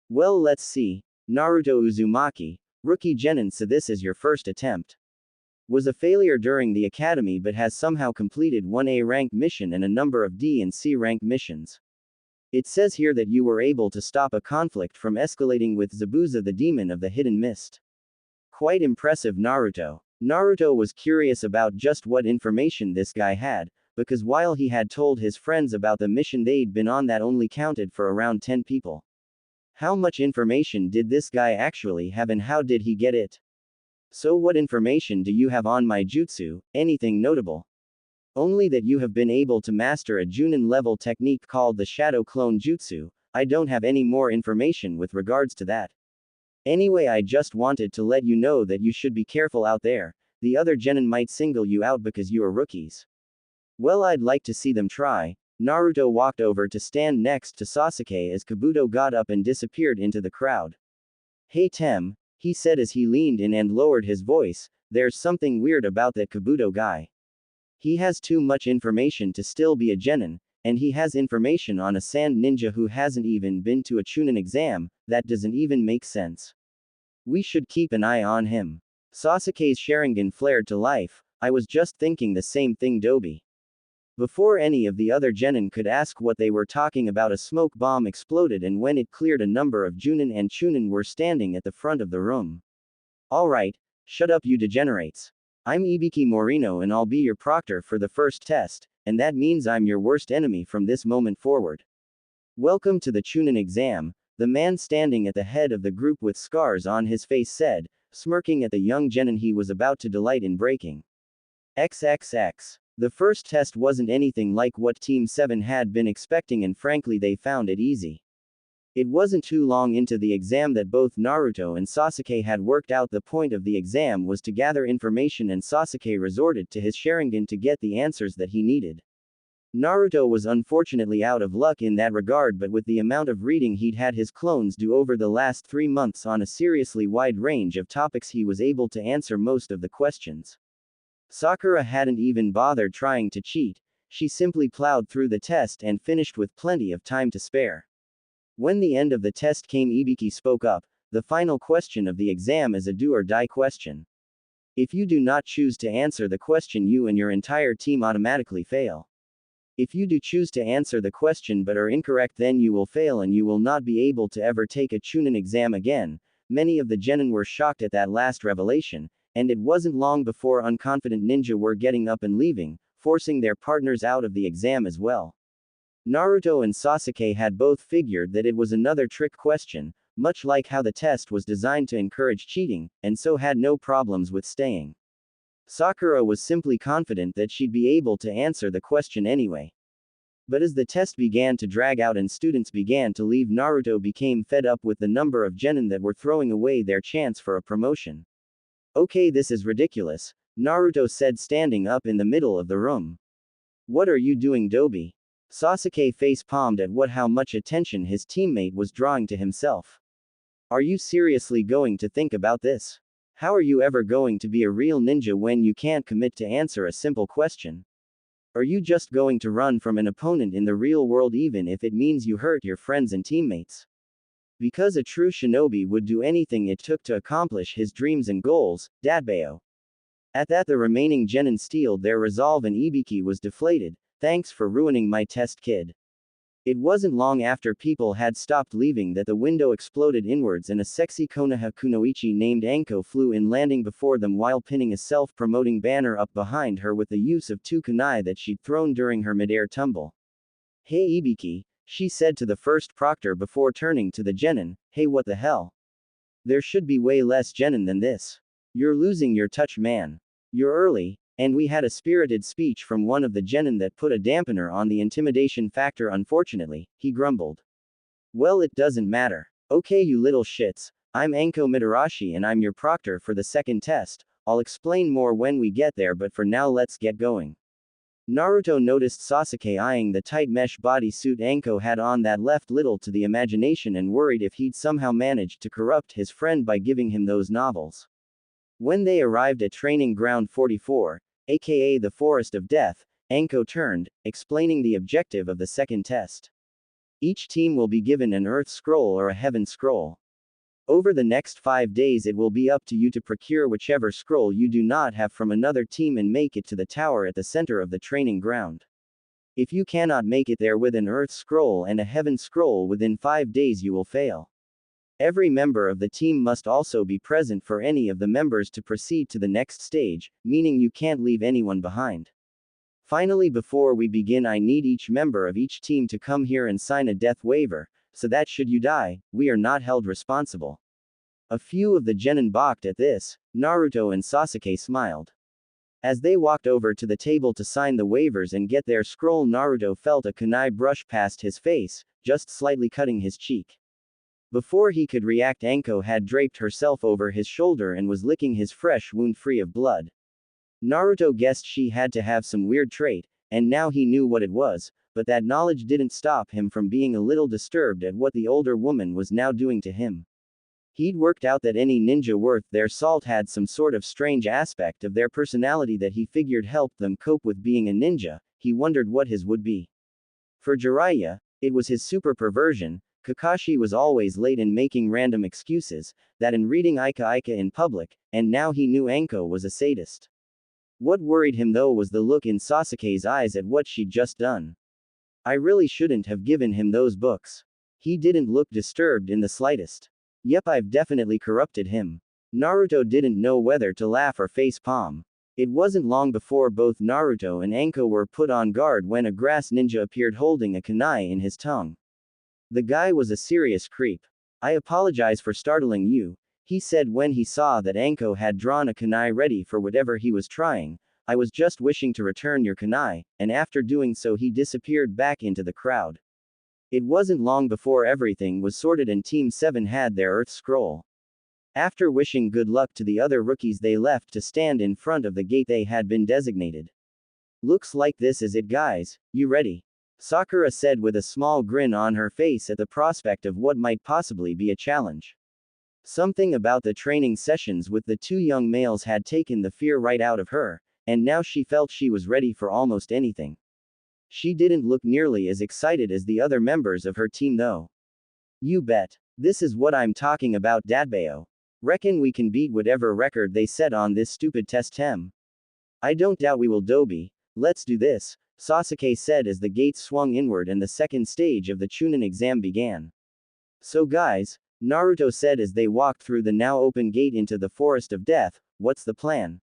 Well, let's see. Naruto Uzumaki, rookie genin, so this is your first attempt. Was a failure during the academy but has somehow completed 1A rank mission and a number of D and C rank missions. It says here that you were able to stop a conflict from escalating with Zabuza, the demon of the hidden mist. Quite impressive, Naruto. Naruto was curious about just what information this guy had, because while he had told his friends about the mission they'd been on, that only counted for around 10 people. How much information did this guy actually have and how did he get it? So what information do you have on my jutsu, anything notable? Only that you have been able to master a Junin level technique called the Shadow Clone Jutsu. I don't have any more information with regards to that. Anyway, I just wanted to let you know that you should be careful out there. The other genin might single you out because you are rookies. Well, I'd like to see them try. Naruto walked over to stand next to Sasuke as Kabuto got up and disappeared into the crowd. Hey Tem, he said as he leaned in and lowered his voice, there's something weird about that Kabuto guy. He has too much information to still be a genin, and he has information on a sand ninja who hasn't even been to a Chunin exam. That doesn't even make sense. We should keep an eye on him. Sasuke's Sharingan flared to life. I was just thinking the same thing, Dobi. Before any of the other genin could ask what they were talking about, a smoke bomb exploded, and when it cleared, a number of Junin and Chunin were standing at the front of the room. Alright, shut up you degenerates. I'm Ibiki Morino and I'll be your proctor for the first test, and that means I'm your worst enemy from this moment forward. Welcome to the Chunin exam, the man standing at the head of the group with scars on his face said, smirking at the young genin he was about to delight in breaking. XXX. The first test wasn't anything like what Team 7 had been expecting, and frankly they found it easy. It wasn't too long into the exam that both Naruto and Sasuke had worked out the point of the exam was to gather information, and Sasuke resorted to his Sharingan to get the answers that he needed. Naruto was unfortunately out of luck in that regard, but with the amount of reading he'd had his clones do over the last 3 months on a seriously wide range of topics, he was able to answer most of the questions. Sakura hadn't even bothered trying to cheat, she simply plowed through the test and finished with plenty of time to spare. When the end of the test came, Ibiki spoke up. The final question of the exam is a do or die question. If you do not choose to answer the question, you and your entire team automatically fail. If you do choose to answer the question but are incorrect, then you will fail and you will not be able to ever take a Chunin exam again. Many of the genin were shocked at that last revelation, and it wasn't long before unconfident ninja were getting up and leaving, forcing their partners out of the exam as well. Naruto and Sasuke had both figured that it was another trick question, much like how the test was designed to encourage cheating, and so had no problems with staying. Sakura was simply confident that she'd be able to answer the question anyway. But as the test began to drag out and students began to leave, Naruto became fed up with the number of genin that were throwing away their chance for a promotion. Okay, this is ridiculous, Naruto said, standing up in the middle of the room. What are you doing, Dobi? Sasuke face-palmed at how much attention his teammate was drawing to himself. Are you seriously going to think about this? How are you ever going to be a real ninja when you can't commit to answer a simple question? Are you just going to run from an opponent in the real world even if it means you hurt your friends and teammates? Because a true shinobi would do anything it took to accomplish his dreams and goals, Datbeo. At that, the remaining genin steeled their resolve and Ibiki was deflated. Thanks for ruining my test, kid. It wasn't long after people had stopped leaving that the window exploded inwards and a sexy Konoha kunoichi named Anko flew in, landing before them while pinning a self-promoting banner up behind her with the use of 2 kunai that she'd thrown during her midair tumble. Hey Ibiki, she said to the first proctor before turning to the genin, hey, what the hell? There should be way less genin than this. You're losing your touch, man. You're early. And we had a spirited speech from one of the genin that put a dampener on the intimidation factor, unfortunately, he grumbled. Well, it doesn't matter. Okay, you little shits, I'm Anko Mitarashi and I'm your proctor for the second test. I'll explain more when we get there, but for now let's get going. Naruto noticed Sasuke eyeing the tight mesh bodysuit Anko had on that left little to the imagination and worried if he'd somehow managed to corrupt his friend by giving him those novels. When they arrived at Training Ground 44, aka the Forest of Death, Anko turned, explaining the objective of the second test. Each team will be given an Earth Scroll or a Heaven Scroll. Over the next 5 days it will be up to you to procure whichever scroll you do not have from another team and make it to the tower at the center of the training ground. If you cannot make it there with an Earth Scroll and a Heaven Scroll within 5 days, you will fail. Every member of the team must also be present for any of the members to proceed to the next stage, meaning you can't leave anyone behind. Finally, before we begin, I need each member of each team to come here and sign a death waiver, so that should you die, we are not held responsible. A few of the genin balked at this. Naruto and Sasuke smiled. As they walked over to the table to sign the waivers and get their scroll, Naruto felt a kunai brush past his face, just slightly cutting his cheek. Before he could react, Anko had draped herself over his shoulder and was licking his fresh wound free of blood. Naruto guessed she had to have some weird trait, and now he knew what it was, but that knowledge didn't stop him from being a little disturbed at what the older woman was now doing to him. He'd worked out that any ninja worth their salt had some sort of strange aspect of their personality that he figured helped them cope with being a ninja. He wondered what his would be. For Jiraiya, it was his super perversion. Kakashi was always late and making random excuses, that and reading Ika Ika in public, and now he knew Anko was a sadist. What worried him though was the look in Sasuke's eyes at what she'd just done. I really shouldn't have given him those books. He didn't look disturbed in the slightest. Yep, I've definitely corrupted him. Naruto didn't know whether to laugh or face palm. It wasn't long before both Naruto and Anko were put on guard when a grass ninja appeared holding a kunai in his tongue. The guy was a serious creep. I apologize for startling you, he said when he saw that Anko had drawn a kunai ready for whatever he was trying. I was just wishing to return your kunai, and after doing so he disappeared back into the crowd. It wasn't long before everything was sorted and Team 7 had their Earth Scroll. After wishing good luck to the other rookies, they left to stand in front of the gate they had been designated. Looks like this is it, guys. You ready? Sakura said with a small grin on her face at the prospect of what might possibly be a challenge. Something about the training sessions with the 2 young males had taken the fear right out of her, and now she felt she was ready for almost anything. She didn't look nearly as excited as the other members of her team though. You bet. This is what I'm talking about, Datbeo. Reckon we can beat whatever record they set on this stupid test, Hem. I don't doubt we will, Dobi. Let's do this, Sasuke said as the gates swung inward and the second stage of the Chunin exam began. So guys, Naruto said as they walked through the now open gate into the Forest of Death, what's the plan?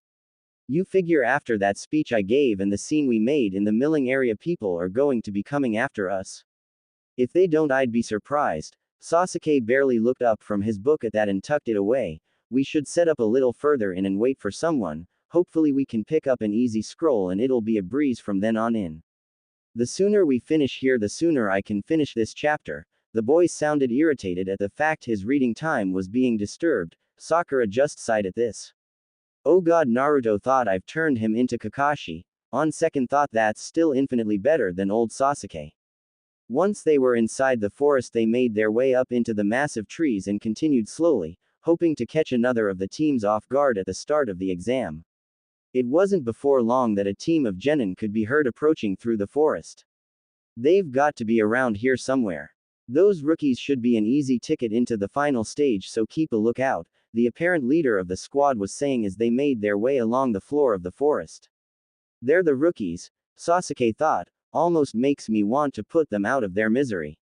You figure after that speech I gave and the scene we made in the milling area, people are going to be coming after us. If they don't, I'd be surprised, Sasuke barely looked up from his book at that and tucked it away. We should set up a little further in and wait for someone. Hopefully we can pick up an easy scroll and it'll be a breeze from then on in. The sooner we finish here, the sooner I can finish this chapter. The boy sounded irritated at the fact his reading time was being disturbed. Sakura just sighed at this. Oh god, Naruto thought I've turned him into Kakashi. On second thought, that's still infinitely better than old Sasuke. Once they were inside the forest, they made their way up into the massive trees and continued slowly, hoping to catch another of the teams off guard at the start of the exam. It wasn't before long that a team of genin could be heard approaching through the forest. They've got to be around here somewhere. Those rookies should be an easy ticket into the final stage, so keep a lookout, the apparent leader of the squad was saying as they made their way along the floor of the forest. They're the rookies, Sasuke thought, almost makes me want to put them out of their misery.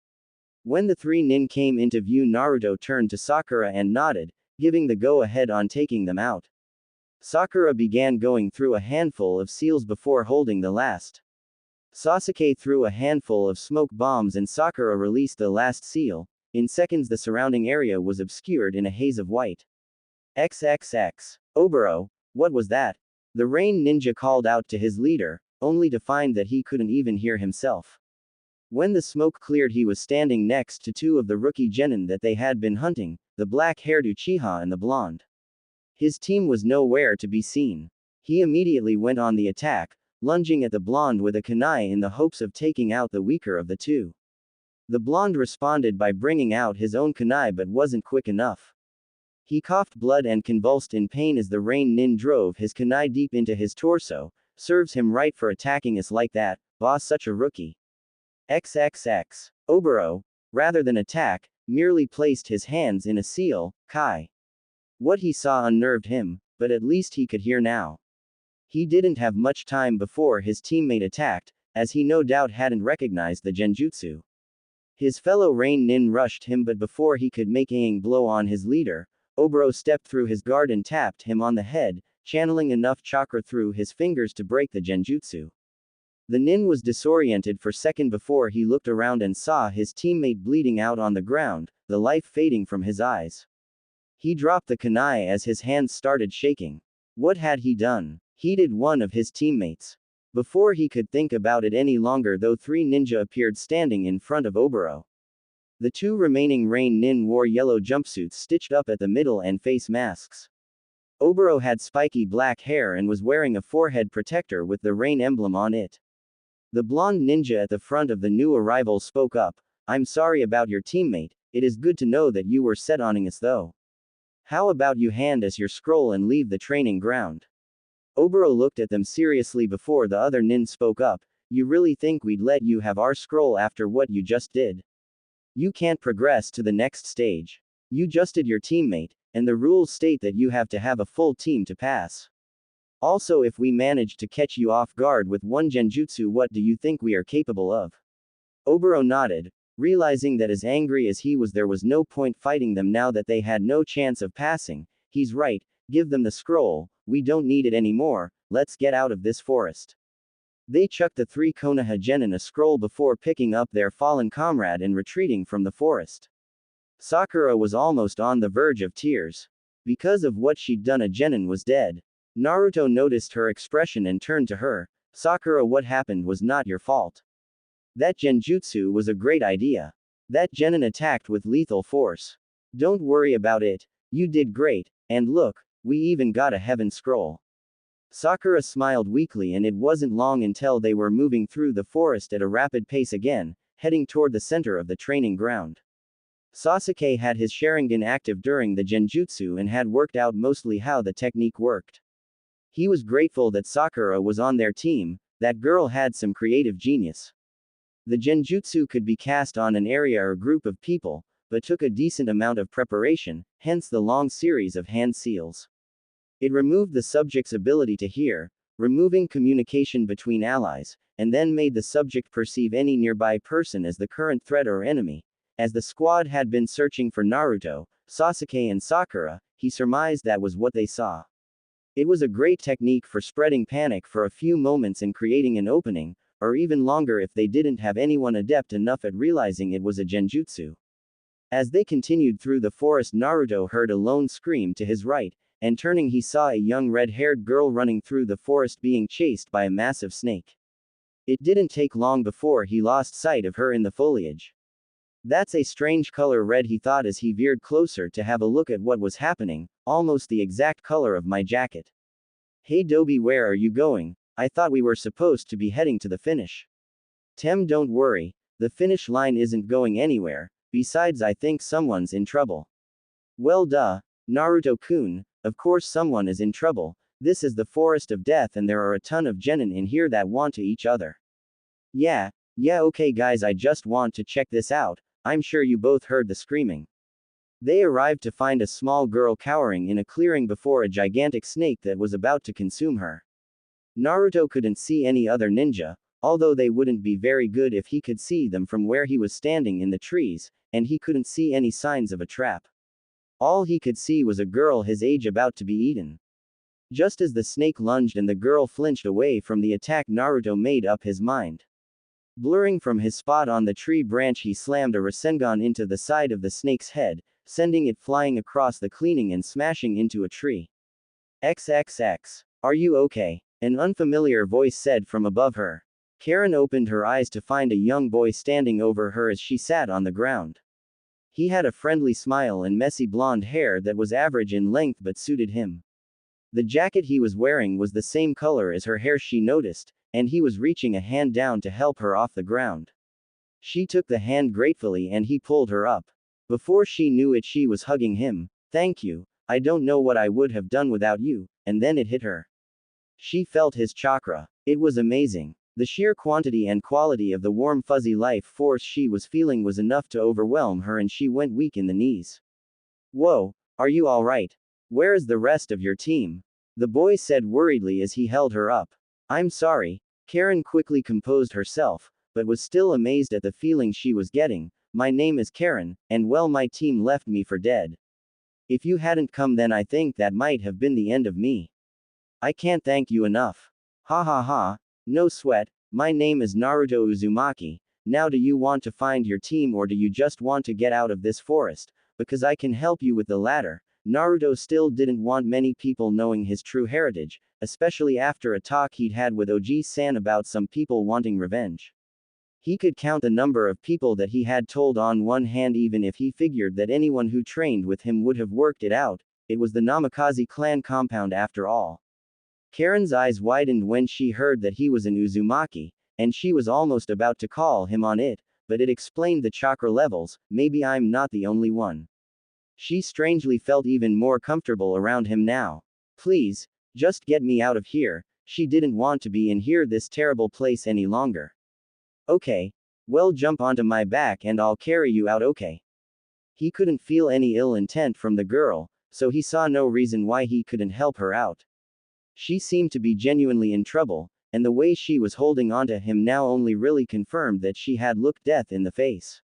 When the three nin came into view, Naruto turned to Sakura and nodded, giving the go-ahead on taking them out. Sakura began going through a handful of seals before holding the last. Sasuke threw a handful of smoke bombs and Sakura released the last seal. In seconds the surrounding area was obscured in a haze of white. XXX. Oboro, what was that? The rain ninja called out to his leader, only to find that he couldn't even hear himself. When the smoke cleared, he was standing next to two of the rookie genin that they had been hunting, the black-haired Uchiha and the blonde. His team was nowhere to be seen. He immediately went on the attack, lunging at the blonde with a kunai in the hopes of taking out the weaker of the two. The blonde responded by bringing out his own kunai but wasn't quick enough. He coughed blood and convulsed in pain as the rain nin drove his kunai deep into his torso. Serves him right for attacking us like that, boss, such a rookie. XXX. Oboro, rather than attack, merely placed his hands in a seal, Kai. What he saw unnerved him, but at least he could hear now. He didn't have much time before his teammate attacked, as he no doubt hadn't recognized the genjutsu. His fellow rain nin rushed him, but before he could make a blow on his leader, Oboro stepped through his guard and tapped him on the head, channeling enough chakra through his fingers to break the genjutsu. The nin was disoriented for a second before he looked around and saw his teammate bleeding out on the ground, the life fading from his eyes. He dropped the kunai as his hands started shaking. What had he done? Heeded one of his teammates. Before he could think about it any longer, though, three ninja appeared standing in front of Oboro. The two remaining rain nin wore yellow jumpsuits stitched up at the middle and face masks. Oboro had spiky black hair and was wearing a forehead protector with the rain emblem on it. The blonde ninja at the front of the new arrival spoke up. I'm sorry about your teammate, it is good to know that you were set on us though. How about you hand us your scroll and leave the training ground? Oboro looked at them seriously before the other nin spoke up. You really think we'd let you have our scroll after what you just did? You can't progress to the next stage. You just did your teammate, and the rules state that you have to have a full team to pass. Also, if we manage to catch you off guard with one genjutsu, what do you think we are capable of? Oboro nodded, realizing that as angry as he was, there was no point fighting them now that they had no chance of passing. He's right, give them the scroll, we don't need it anymore, let's get out of this forest. They chucked the three Konoha genin a scroll before picking up their fallen comrade and retreating from the forest. Sakura was almost on the verge of tears. Because of what she'd done, a genin was dead. Naruto noticed her expression and turned to her. Sakura, what happened was not your fault. That genjutsu was a great idea. That genin attacked with lethal force. Don't worry about it, you did great, and look, we even got a heaven scroll. Sakura smiled weakly, and it wasn't long until they were moving through the forest at a rapid pace again, heading toward the center of the training ground. Sasuke had his Sharingan active during the genjutsu and had worked out mostly how the technique worked. He was grateful that Sakura was on their team, that girl had some creative genius. The genjutsu could be cast on an area or group of people, but took a decent amount of preparation, hence the long series of hand seals. It removed the subject's ability to hear, removing communication between allies, and then made the subject perceive any nearby person as the current threat or enemy. As the squad had been searching for Naruto, Sasuke and Sakura, he surmised that was what they saw. It was a great technique for spreading panic for a few moments and creating an opening, or even longer if they didn't have anyone adept enough at realizing it was a genjutsu. As they continued through the forest, Naruto heard a lone scream to his right, and turning he saw a young red-haired girl running through the forest being chased by a massive snake. It didn't take long before he lost sight of her in the foliage. That's a strange color red, he thought as he veered closer to have a look at what was happening, almost the exact color of my jacket. Hey Dobie, where are you going? I thought we were supposed to be heading to the finish. Tem, don't worry, the finish line isn't going anywhere, besides I think someone's in trouble. Well duh, Naruto-kun, of course someone is in trouble, this is the forest of death and there are a ton of genin in here that want to each other. Yeah okay guys, I just want to check this out, I'm sure you both heard the screaming. They arrived to find a small girl cowering in a clearing before a gigantic snake that was about to consume her. Naruto couldn't see any other ninja, although they wouldn't be very good if he could see them from where he was standing in the trees, and he couldn't see any signs of a trap. All he could see was a girl his age about to be eaten. Just as the snake lunged and the girl flinched away from the attack, Naruto made up his mind. Blurring from his spot on the tree branch, he slammed a Rasengan into the side of the snake's head, sending it flying across the clearing and smashing into a tree. XXX. Are you okay? An unfamiliar voice said from above her. Karin opened her eyes to find a young boy standing over her as she sat on the ground. He had a friendly smile and messy blonde hair that was average in length but suited him. The jacket he was wearing was the same color as her hair, she noticed, and he was reaching a hand down to help her off the ground. She took the hand gratefully and he pulled her up. Before she knew it, she was hugging him. Thank you, I don't know what I would have done without you, and then it hit her. She felt his chakra. It was amazing. The sheer quantity and quality of the warm fuzzy life force she was feeling was enough to overwhelm her and she went weak in the knees. Whoa, are you alright? Where is the rest of your team? The boy said worriedly as he held her up. I'm sorry. Karin quickly composed herself, but was still amazed at the feeling she was getting. My name is Karin, and well, my team left me for dead. If you hadn't come, then I think that might have been the end of me. I can't thank you enough. Ha ha ha, no sweat, my name is Naruto Uzumaki. Now do you want to find your team or do you just want to get out of this forest? Because I can help you with the latter. Naruto still didn't want many people knowing his true heritage, especially after a talk he'd had with Oji-san about some people wanting revenge. He could count the number of people that he had told on one hand, even if he figured that anyone who trained with him would have worked it out. It was the Namikaze clan compound after all. Karin's eyes widened when she heard that he was an Uzumaki, and she was almost about to call him on it, but it explained the chakra levels. Maybe I'm not the only one. She strangely felt even more comfortable around him now. Please, just get me out of here. She didn't want to be in here, this terrible place, any longer. Okay. Well, jump onto my back and I'll carry you out, okay? He couldn't feel any ill intent from the girl, so he saw no reason why he couldn't help her out. She seemed to be genuinely in trouble, and the way she was holding onto him now only really confirmed that she had looked death in the face.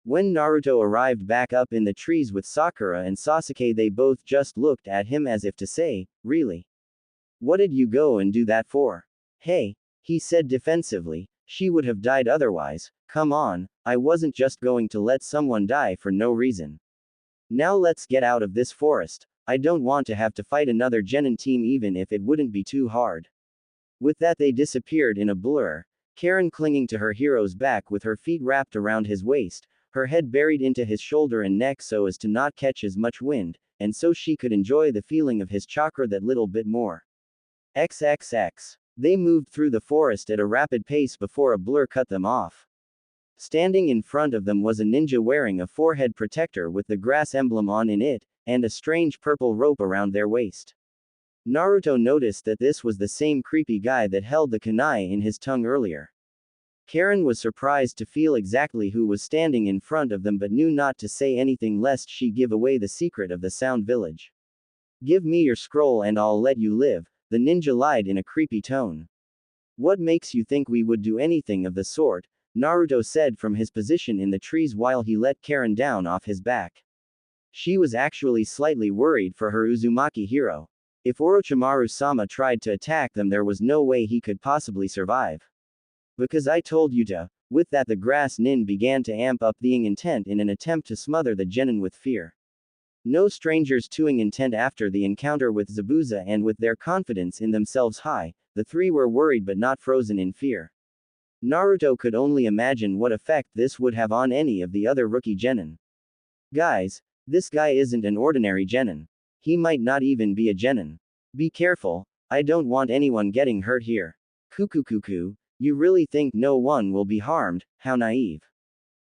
When Naruto arrived back up in the trees with Sakura and Sasuke, they both just looked at him as if to say, really? What did you go and do that for? Hey, he said defensively, she would have died otherwise. Come on, I wasn't just going to let someone die for no reason. Now let's get out of this forest. I don't want to have to fight another genin team, even if it wouldn't be too hard. With that, they disappeared in a blur, Karin clinging to her hero's back with her feet wrapped around his waist, her head buried into his shoulder and neck so as to not catch as much wind, and so she could enjoy the feeling of his chakra that little bit more. XXX. They moved through the forest at a rapid pace before a blur cut them off. Standing in front of them was a ninja wearing a forehead protector with the grass emblem on in it, and a strange purple rope around their waist. Naruto noticed that this was the same creepy guy that held the kunai in his tongue earlier. Karin was surprised to feel exactly who was standing in front of them but knew not to say anything lest she give away the secret of the Sound Village. Give me your scroll and I'll let you live, the ninja lied in a creepy tone. What makes you think we would do anything of the sort? Naruto said from his position in the trees while he let Karin down off his back. She was actually slightly worried for her Uzumaki hero. If Orochimaru-sama tried to attack them, there was no way he could possibly survive. Because I told you to. With that, the grass nin began to amp up the intent in an attempt to smother the genin with fear. No strangers to intent after the encounter with Zabuza, and with their confidence in themselves high, the three were worried but not frozen in fear. Naruto could only imagine what effect this would have on any of the other rookie genin. Guys, this guy isn't an ordinary genin. He might not even be a genin. Be careful, I don't want anyone getting hurt here. Cuckoo, you really think no one will be harmed? How naive.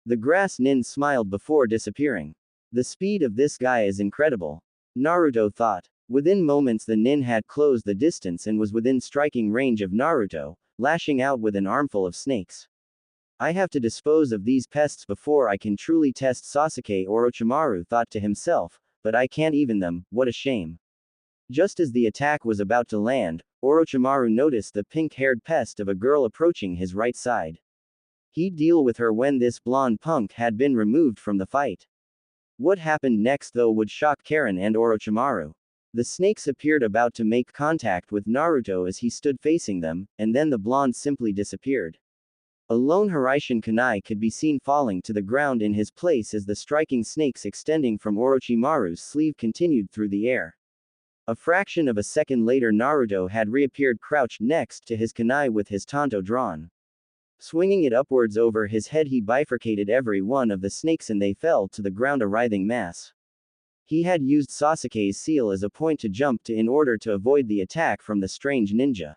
The grass nin smiled before disappearing. The speed of this guy is incredible, Naruto thought. Within moments the nin had closed the distance and was within striking range of Naruto, lashing out with an armful of snakes. I have to dispose of these pests before I can truly test Sasuke. Orochimaru thought to himself, but I can't even them, what a shame. Just as the attack was about to land, Orochimaru noticed the pink-haired pest of a girl approaching his right side. He'd deal with her when this blonde punk had been removed from the fight. What happened next though would shock Karin and Orochimaru. The snakes appeared about to make contact with Naruto as he stood facing them, and then the blonde simply disappeared. A lone Hiraishin kunai could be seen falling to the ground in his place as the striking snakes extending from Orochimaru's sleeve continued through the air. A fraction of a second later Naruto had reappeared crouched next to his kunai with his tanto drawn. Swinging it upwards over his head, he bifurcated every one of the snakes and they fell to the ground a writhing mass. He had used Sasuke's seal as a point to jump to in order to avoid the attack from the strange ninja.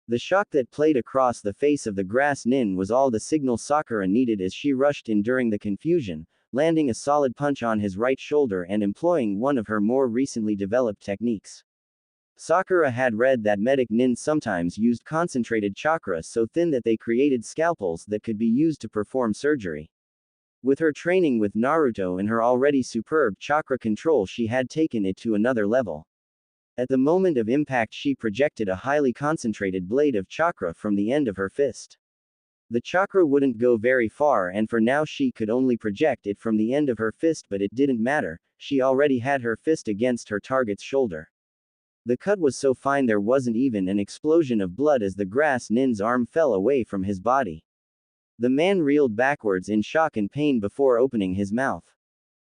The shock that played across the face of the grass nin was all the signal Sakura needed as she rushed in during the confusion, landing a solid punch on his right shoulder and employing one of her more recently developed techniques. Sakura had read that medic nin sometimes used concentrated chakra so thin that they created scalpels that could be used to perform surgery. With her training with Naruto and her already superb chakra control, she had taken it to another level. At the moment of impact, she projected a highly concentrated blade of chakra from the end of her fist. The chakra wouldn't go very far, and for now she could only project it from the end of her fist, but it didn't matter, she already had her fist against her target's shoulder. The cut was so fine there wasn't even an explosion of blood as the grass nin's arm fell away from his body. The man reeled backwards in shock and pain before opening his mouth.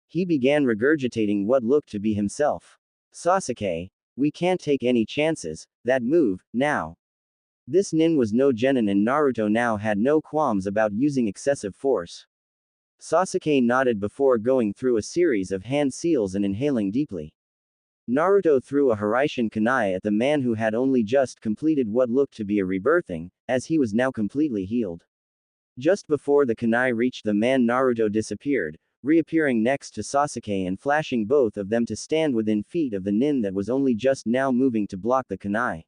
He began regurgitating what looked to be himself. Sasuke, we can't take any chances, that move, now. This nin was no genin and Naruto now had no qualms about using excessive force. Sasuke nodded before going through a series of hand seals and inhaling deeply. Naruto threw a Hiraishin kunai at the man who had only just completed what looked to be a rebirthing, as he was now completely healed. Just before the kunai reached the man, Naruto disappeared, reappearing next to Sasuke and flashing both of them to stand within feet of the nin that was only just now moving to block the kunai.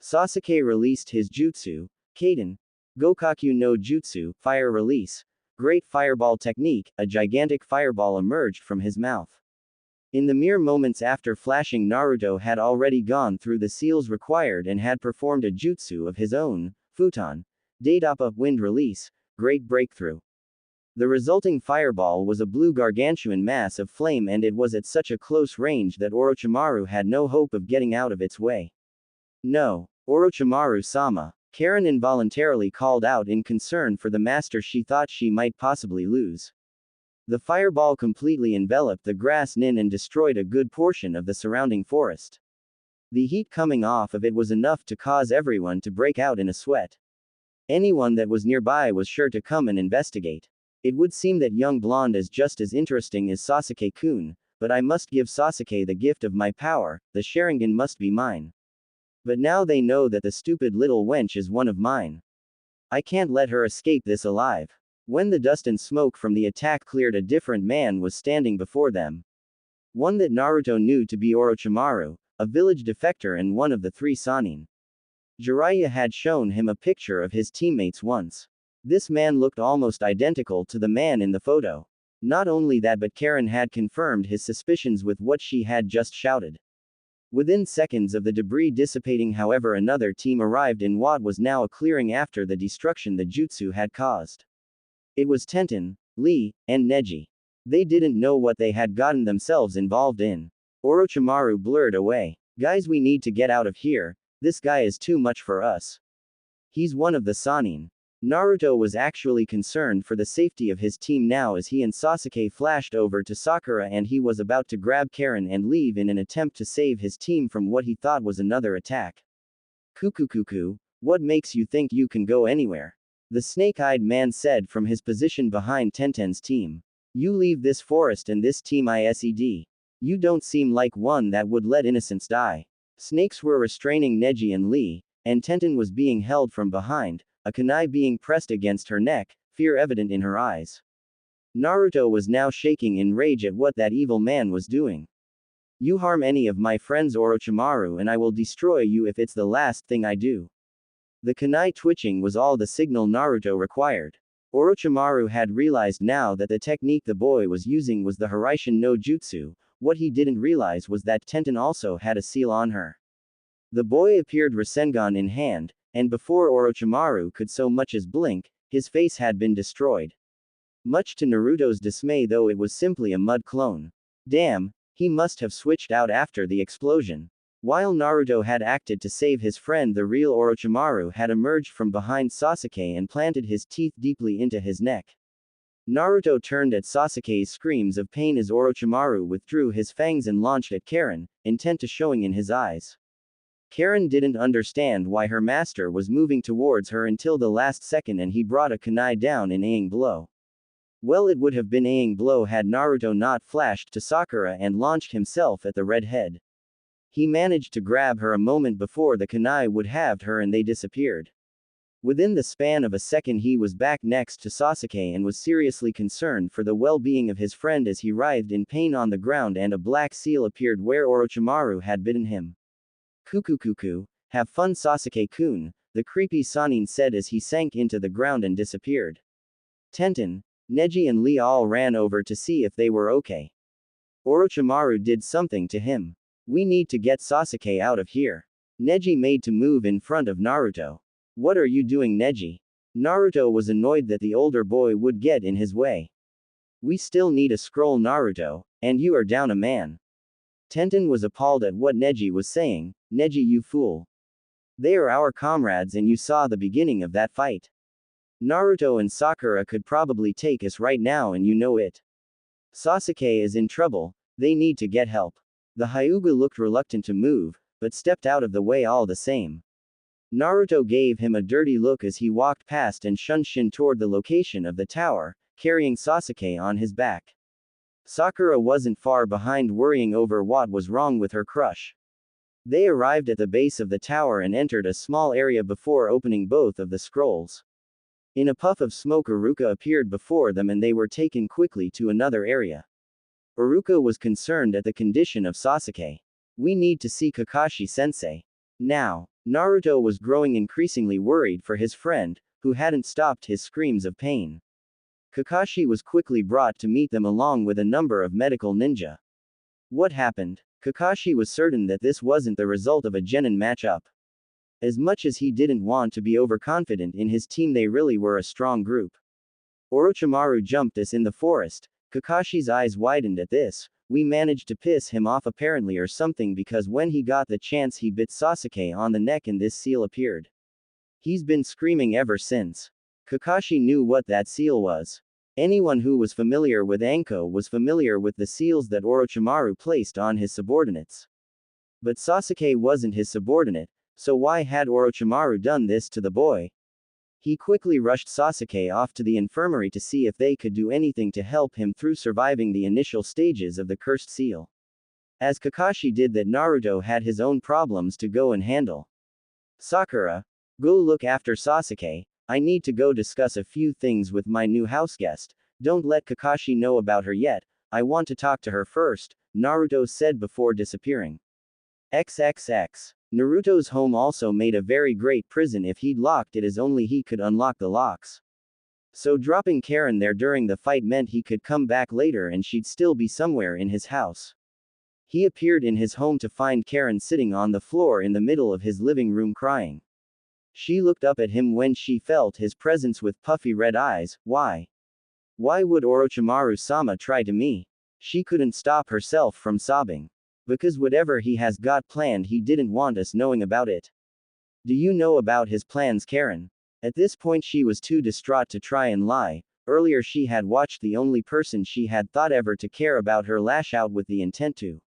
Sasuke released his jutsu, Kaden, Gokaku no Jutsu, fire release, great fireball technique. A gigantic fireball emerged from his mouth. In the mere moments after flashing, Naruto had already gone through the seals required and had performed a jutsu of his own, Futon, Daidappa, wind release, great breakthrough. The resulting fireball was a blue gargantuan mass of flame, and it was at such a close range that Orochimaru had no hope of getting out of its way. No, Orochimaru-sama, Karin involuntarily called out in concern for the master she thought she might possibly lose. The fireball completely enveloped the grass nin and destroyed a good portion of the surrounding forest. The heat coming off of it was enough to cause everyone to break out in a sweat. Anyone that was nearby was sure to come and investigate. It would seem that young blonde is just as interesting as Sasuke-kun, but I must give Sasuke the gift of my power, the Sharingan must be mine. But now they know that the stupid little wench is one of mine. I can't let her escape this alive. When the dust and smoke from the attack cleared, a different man was standing before them. One that Naruto knew to be Orochimaru, a village defector and one of the three Sannin. Jiraiya had shown him a picture of his teammates once. This man looked almost identical to the man in the photo. Not only that, but Karin had confirmed his suspicions with what she had just shouted. Within seconds of the debris dissipating, however, another team arrived in what was now a clearing after the destruction the jutsu had caused. It was Tenten, Lee, and Neji. They didn't know what they had gotten themselves involved in. Orochimaru blurred away. Guys, we need to get out of here, this guy is too much for us. He's one of the Sannin. Naruto was actually concerned for the safety of his team now as he and Sasuke flashed over to Sakura and he was about to grab Karin and leave in an attempt to save his team from what he thought was another attack. Kuku, what makes you think you can go anywhere? The snake-eyed man said from his position behind Tenten's team. You leave this forest and this team ISED. You don't seem like one that would let innocents die. Snakes were restraining Neji and Lee, and Tenten was being held from behind, a kunai being pressed against her neck, fear evident in her eyes. Naruto was now shaking in rage at what that evil man was doing. You harm any of my friends Orochimaru and I will destroy you if it's the last thing I do. The kunai twitching was all the signal Naruto required. Orochimaru had realized now that the technique the boy was using was the Hiraishin no Jutsu. What he didn't realize was that Tenten also had a seal on her. The boy appeared Rasengan in hand, and before Orochimaru could so much as blink, his face had been destroyed. Much to Naruto's dismay though it was simply a mud clone. Damn, he must have switched out after the explosion. While Naruto had acted to save his friend the real Orochimaru had emerged from behind Sasuke and planted his teeth deeply into his neck. Naruto turned at Sasuke's screams of pain as Orochimaru withdrew his fangs and launched at Karin, intent to showing in his eyes. Karin didn't understand why her master was moving towards her until the last second and he brought a kunai down in Aang blow. Well, it would have been Aang blow had Naruto not flashed to Sakura and launched himself at the red head. He managed to grab her a moment before the kunai would have her and they disappeared. Within the span of a second he was back next to Sasuke and was seriously concerned for the well-being of his friend as he writhed in pain on the ground and a black seal appeared where Orochimaru had bitten him. Kuku, have fun Sasuke-kun, the creepy Sannin said as he sank into the ground and disappeared. Tenten, Neji and Lee all ran over to see if they were okay. Orochimaru did something to him. We need to get Sasuke out of here. Neji made to move in front of Naruto. What are you doing, Neji? Naruto was annoyed that the older boy would get in his way. We still need a scroll, Naruto, and you are down a man. Tenten was appalled at what Neji was saying. Neji, you fool. They are our comrades and you saw the beginning of that fight. Naruto and Sakura could probably take us right now and you know it. Sasuke is in trouble, they need to get help. The Hyuga looked reluctant to move, but stepped out of the way all the same. Naruto gave him a dirty look as he walked past and shunshin toward the location of the tower, carrying Sasuke on his back. Sakura wasn't far behind worrying over what was wrong with her crush. They arrived at the base of the tower and entered a small area before opening both of the scrolls. In a puff of smoke Iruka appeared before them and they were taken quickly to another area. Iruka was concerned at the condition of Sasuke. We need to see Kakashi-sensei. Now. Naruto was growing increasingly worried for his friend, who hadn't stopped his screams of pain. Kakashi was quickly brought to meet them along with a number of medical ninja. What happened? Kakashi was certain that this wasn't the result of a genin matchup. As much as he didn't want to be overconfident in his team, they really were a strong group. Orochimaru jumped us in the forest. Kakashi's eyes widened at this. We managed to piss him off apparently or something because when he got the chance he bit Sasuke on the neck and this seal appeared. He's been screaming ever since. Kakashi knew what that seal was. Anyone who was familiar with Anko was familiar with the seals that Orochimaru placed on his subordinates. But Sasuke wasn't his subordinate, so why had Orochimaru done this to the boy? He quickly rushed Sasuke off to the infirmary to see if they could do anything to help him through surviving the initial stages of the cursed seal. As Kakashi did that, Naruto had his own problems to go and handle. Sakura, go look after Sasuke, I need to go discuss a few things with my new houseguest, don't let Kakashi know about her yet, I want to talk to her first, Naruto said before disappearing. XXX. Naruto's home also made a very great prison if he'd locked it as only he could unlock the locks. So dropping Karin there during the fight meant he could come back later and she'd still be somewhere in his house. He appeared in his home to find Karin sitting on the floor in the middle of his living room crying. She looked up at him when she felt his presence with puffy red eyes. Why? Why would Orochimaru-sama try to me? She couldn't stop herself from sobbing. Because whatever he has got planned he didn't want us knowing about it. Do you know about his plans, Karin? At this point she was too distraught to try and lie. Earlier she had watched the only person she had thought ever to care about her lash out with the intent to.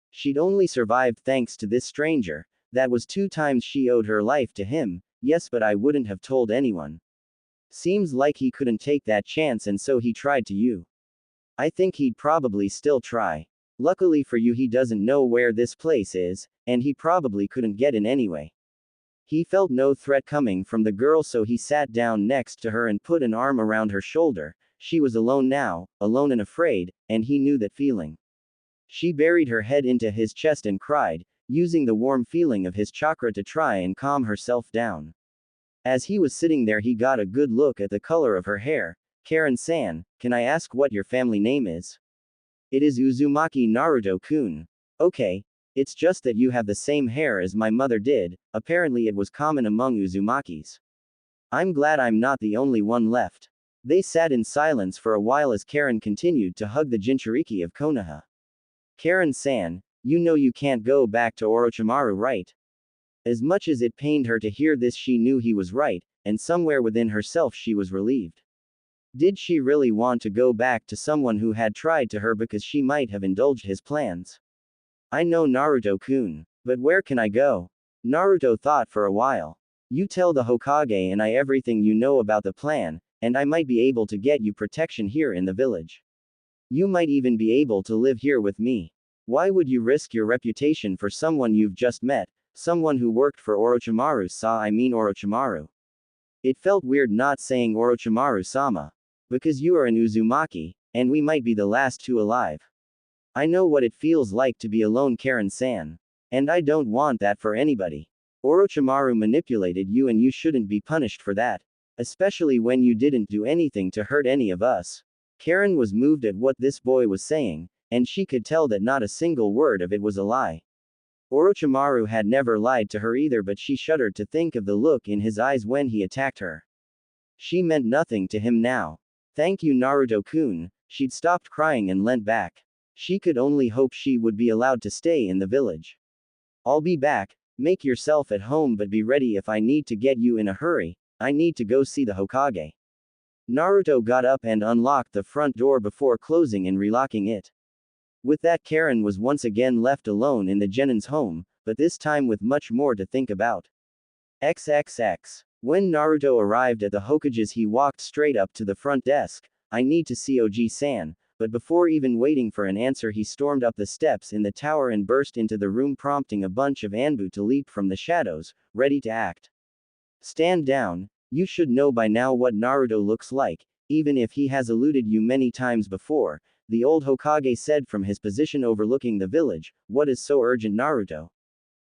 She'd only survived thanks to this stranger. That was 2 times she owed her life to him. Yes, but I wouldn't have told anyone. Seems like he couldn't take that chance and so he tried to you. I think he'd probably still try. Luckily for you he doesn't know where this place is, and he probably couldn't get in anyway. He felt no threat coming from the girl so he sat down next to her and put an arm around her shoulder. She was alone now, alone and afraid, and he knew that feeling. She buried her head into his chest and cried, using the warm feeling of his chakra to try and calm herself down. As he was sitting there he got a good look at the color of her hair. Karin-san, can I ask what your family name is? It is Uzumaki Naruto-kun. Okay. It's just that you have the same hair as my mother did. Apparently it was common among Uzumakis. I'm glad I'm not the only one left. They sat in silence for a while as Karin continued to hug the Jinchuriki of Konoha. Karin-san, you know you can't go back to Orochimaru, right? As much as it pained her to hear this she knew he was right, and somewhere within herself she was relieved. Did she really want to go back to someone who had tried to her because she might have indulged his plans? I know Naruto-kun. But where can I go? Naruto thought for a while. You tell the Hokage and I everything you know about the plan, and I might be able to get you protection here in the village. You might even be able to live here with me. Why would you risk your reputation for someone you've just met, someone who worked for Orochimaru? It felt weird not saying Orochimaru-sama. Because you are an Uzumaki, and we might be the last 2 alive. I know what it feels like to be alone, Karin-san. And I don't want that for anybody. Orochimaru manipulated you and you shouldn't be punished for that. Especially when you didn't do anything to hurt any of us. Karin was moved at what this boy was saying, and she could tell that not a single word of it was a lie. Orochimaru had never lied to her either, but she shuddered to think of the look in his eyes when he attacked her. She meant nothing to him now. Thank you, Naruto-kun. She'd stopped crying and leant back. She could only hope she would be allowed to stay in the village. I'll be back. Make yourself at home, but be ready if I need to get you in a hurry. I need to go see the Hokage. Naruto got up and unlocked the front door before closing and relocking it. With that, Karin was once again left alone in the Genin's home, but this time with much more to think about. XXX. When Naruto arrived at the Hokage's he walked straight up to the front desk. I need to see Oji-san. But before even waiting for an answer he stormed up the steps in the tower and burst into the room, prompting a bunch of Anbu to leap from the shadows, ready to act. Stand down. You should know by now what Naruto looks like, even if he has eluded you many times before, the old Hokage said from his position overlooking the village. What is so urgent, Naruto?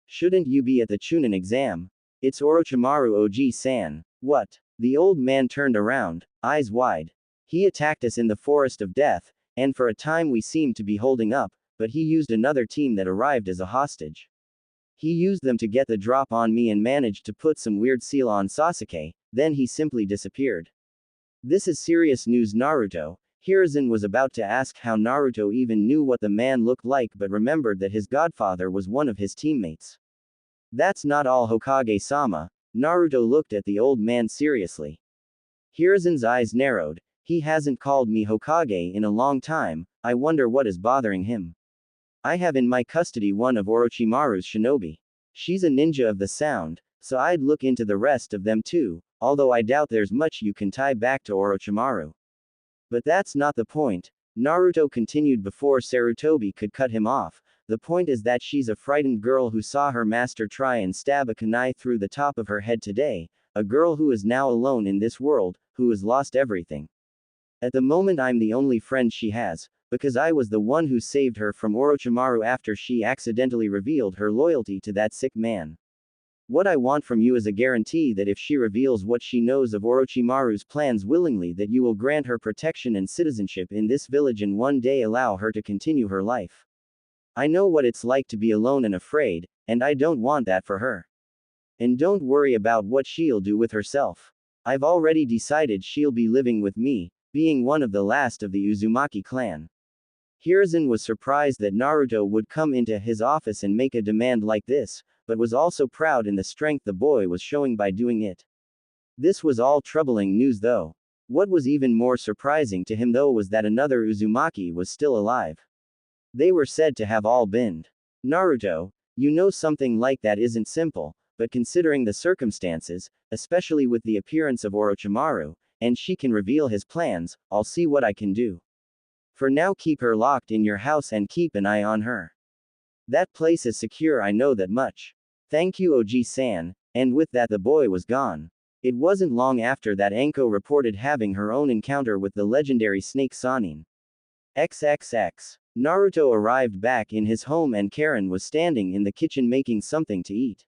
Shouldn't you be at the Chunin exam? It's Orochimaru Oji-san. What? The old man turned around, eyes wide. He attacked us in the Forest of Death, and for a time we seemed to be holding up, but he used another team that arrived as a hostage. He used them to get the drop on me and managed to put some weird seal on Sasuke, then he simply disappeared. This is serious news, Naruto. Hiruzen was about to ask how Naruto even knew what the man looked like but remembered that his godfather was one of his teammates. That's not all, Hokage-sama. Naruto looked at the old man seriously. Hiruzen's eyes narrowed. He hasn't called me Hokage in a long time. I wonder what is bothering him. I have in my custody one of Orochimaru's shinobi. She's a ninja of the sound, so I'd look into the rest of them too, although I doubt there's much you can tie back to Orochimaru. But that's not the point. Naruto continued before Sarutobi could cut him off. The point is that she's a frightened girl who saw her master try and stab a kunai through the top of her head today, a girl who is now alone in this world, who has lost everything. At the moment I'm the only friend she has, because I was the one who saved her from Orochimaru after she accidentally revealed her loyalty to that sick man. What I want from you is a guarantee that if she reveals what she knows of Orochimaru's plans willingly, that you will grant her protection and citizenship in this village and one day allow her to continue her life. I know what it's like to be alone and afraid, and I don't want that for her. And don't worry about what she'll do with herself. I've already decided she'll be living with me, being one of the last of the Uzumaki clan. Hiruzen was surprised that Naruto would come into his office and make a demand like this, but was also proud in the strength the boy was showing by doing it. This was all troubling news though. What was even more surprising to him though was that another Uzumaki was still alive. They were said to have all been. Naruto, you know something like that isn't simple, but considering the circumstances, especially with the appearance of Orochimaru, and she can reveal his plans, I'll see what I can do. For now keep her locked in your house and keep an eye on her. That place is secure, I know that much. Thank you Oji-san, and with that the boy was gone. It wasn't long after that Anko reported having her own encounter with the legendary snake Sannin. XXX. Naruto arrived back in his home and Karin was standing in the kitchen making something to eat.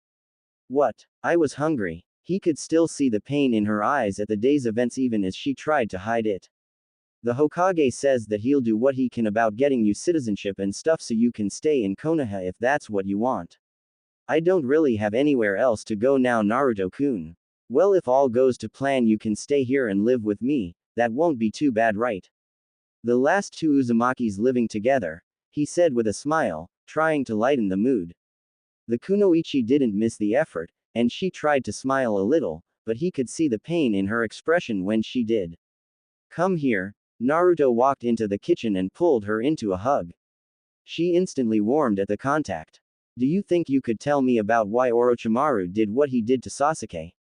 What? I was hungry. He could still see the pain in her eyes at the day's events even as she tried to hide it. The Hokage says that he'll do what he can about getting you citizenship and stuff so you can stay in Konoha if that's what you want. I don't really have anywhere else to go now Naruto-kun. Well if all goes to plan you can stay here and live with me, that won't be too bad right? The last two Uzumakis living together, he said with a smile, trying to lighten the mood. The kunoichi didn't miss the effort, and she tried to smile a little, but he could see the pain in her expression when she did. Come here. Naruto walked into the kitchen and pulled her into a hug. She instantly warmed at the contact. Do you think you could tell me about why Orochimaru did what he did to Sasuke?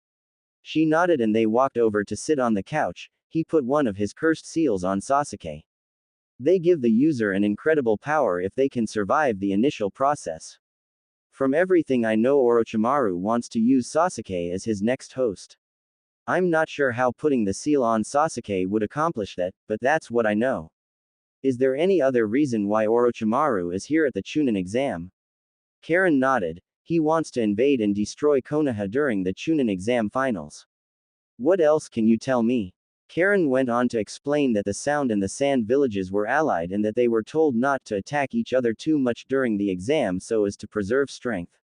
She nodded and they walked over to sit on the couch. He put one of his cursed seals on Sasuke. They give the user an incredible power if they can survive the initial process. From everything I know Orochimaru wants to use Sasuke as his next host. I'm not sure how putting the seal on Sasuke would accomplish that, but that's what I know. Is there any other reason why Orochimaru is here at the Chunin exam? Karin nodded. He wants to invade and destroy Konoha during the Chunin exam finals. What else can you tell me? Karin went on to explain that the Sound and the Sand villages were allied and that they were told not to attack each other too much during the exam so as to preserve strength.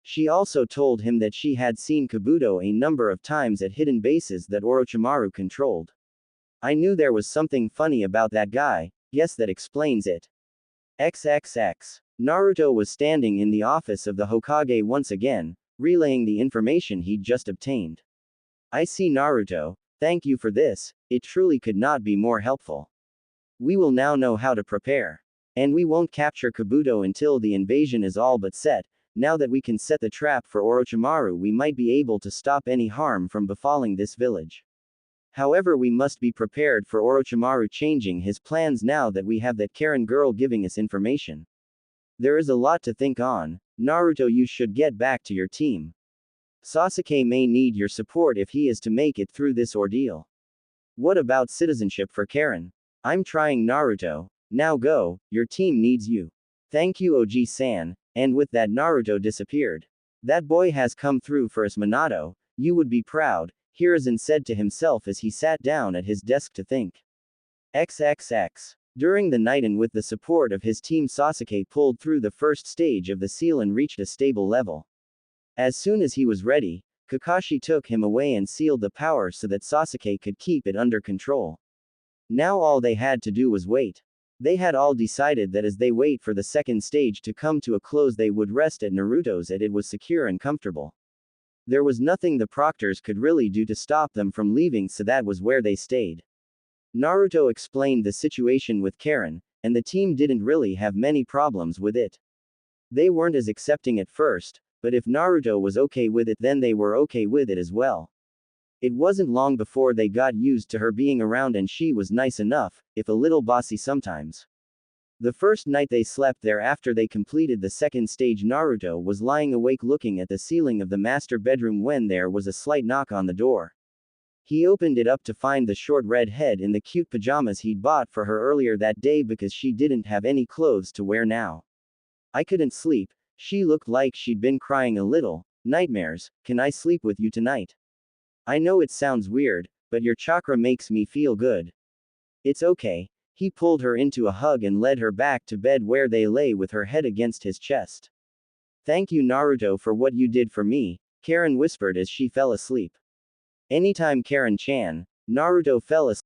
She also told him that she had seen Kabuto a number of times at hidden bases that Orochimaru controlled. I knew there was something funny about that guy, yes that explains it. XXX. Naruto was standing in the office of the Hokage once again, relaying the information he'd just obtained. I see Naruto. Thank you for this, it truly could not be more helpful. We will now know how to prepare. And we won't capture Kabuto until the invasion is all but set. Now that we can set the trap for Orochimaru we might be able to stop any harm from befalling this village. However we must be prepared for Orochimaru changing his plans now that we have that Karin girl giving us information. There is a lot to think on. Naruto you should get back to your team. Sasuke may need your support if he is to make it through this ordeal. What about citizenship for Karin? I'm trying Naruto. Now go, your team needs you. Thank you Oji-san, and with that Naruto disappeared. That boy has come through for us Minato, you would be proud, Hiruzen said to himself as he sat down at his desk to think. XXX. During the night and with the support of his team Sasuke pulled through the first stage of the seal and reached a stable level. As soon as he was ready, Kakashi took him away and sealed the power so that Sasuke could keep it under control. Now all they had to do was wait. They had all decided that as they wait for the second stage to come to a close they would rest at Naruto's as it was secure and comfortable. There was nothing the proctors could really do to stop them from leaving so that was where they stayed. Naruto explained the situation with Karin, and the team didn't really have many problems with it. They weren't as accepting at first, but if Naruto was okay with it then they were okay with it as well. It wasn't long before they got used to her being around and she was nice enough, if a little bossy sometimes. The first night they slept there after they completed the second stage Naruto was lying awake looking at the ceiling of the master bedroom when there was a slight knock on the door. He opened it up to find the short red head in the cute pajamas he'd bought for her earlier that day because she didn't have any clothes to wear now. I couldn't sleep. She looked like she'd been crying a little. Nightmares, can I sleep with you tonight? I know it sounds weird, but your chakra makes me feel good. It's okay. He pulled her into a hug and led her back to bed where they lay with her head against his chest. Thank you Naruto for what you did for me, Karin whispered as she fell asleep. Anytime Karin-chan, Naruto fell asleep.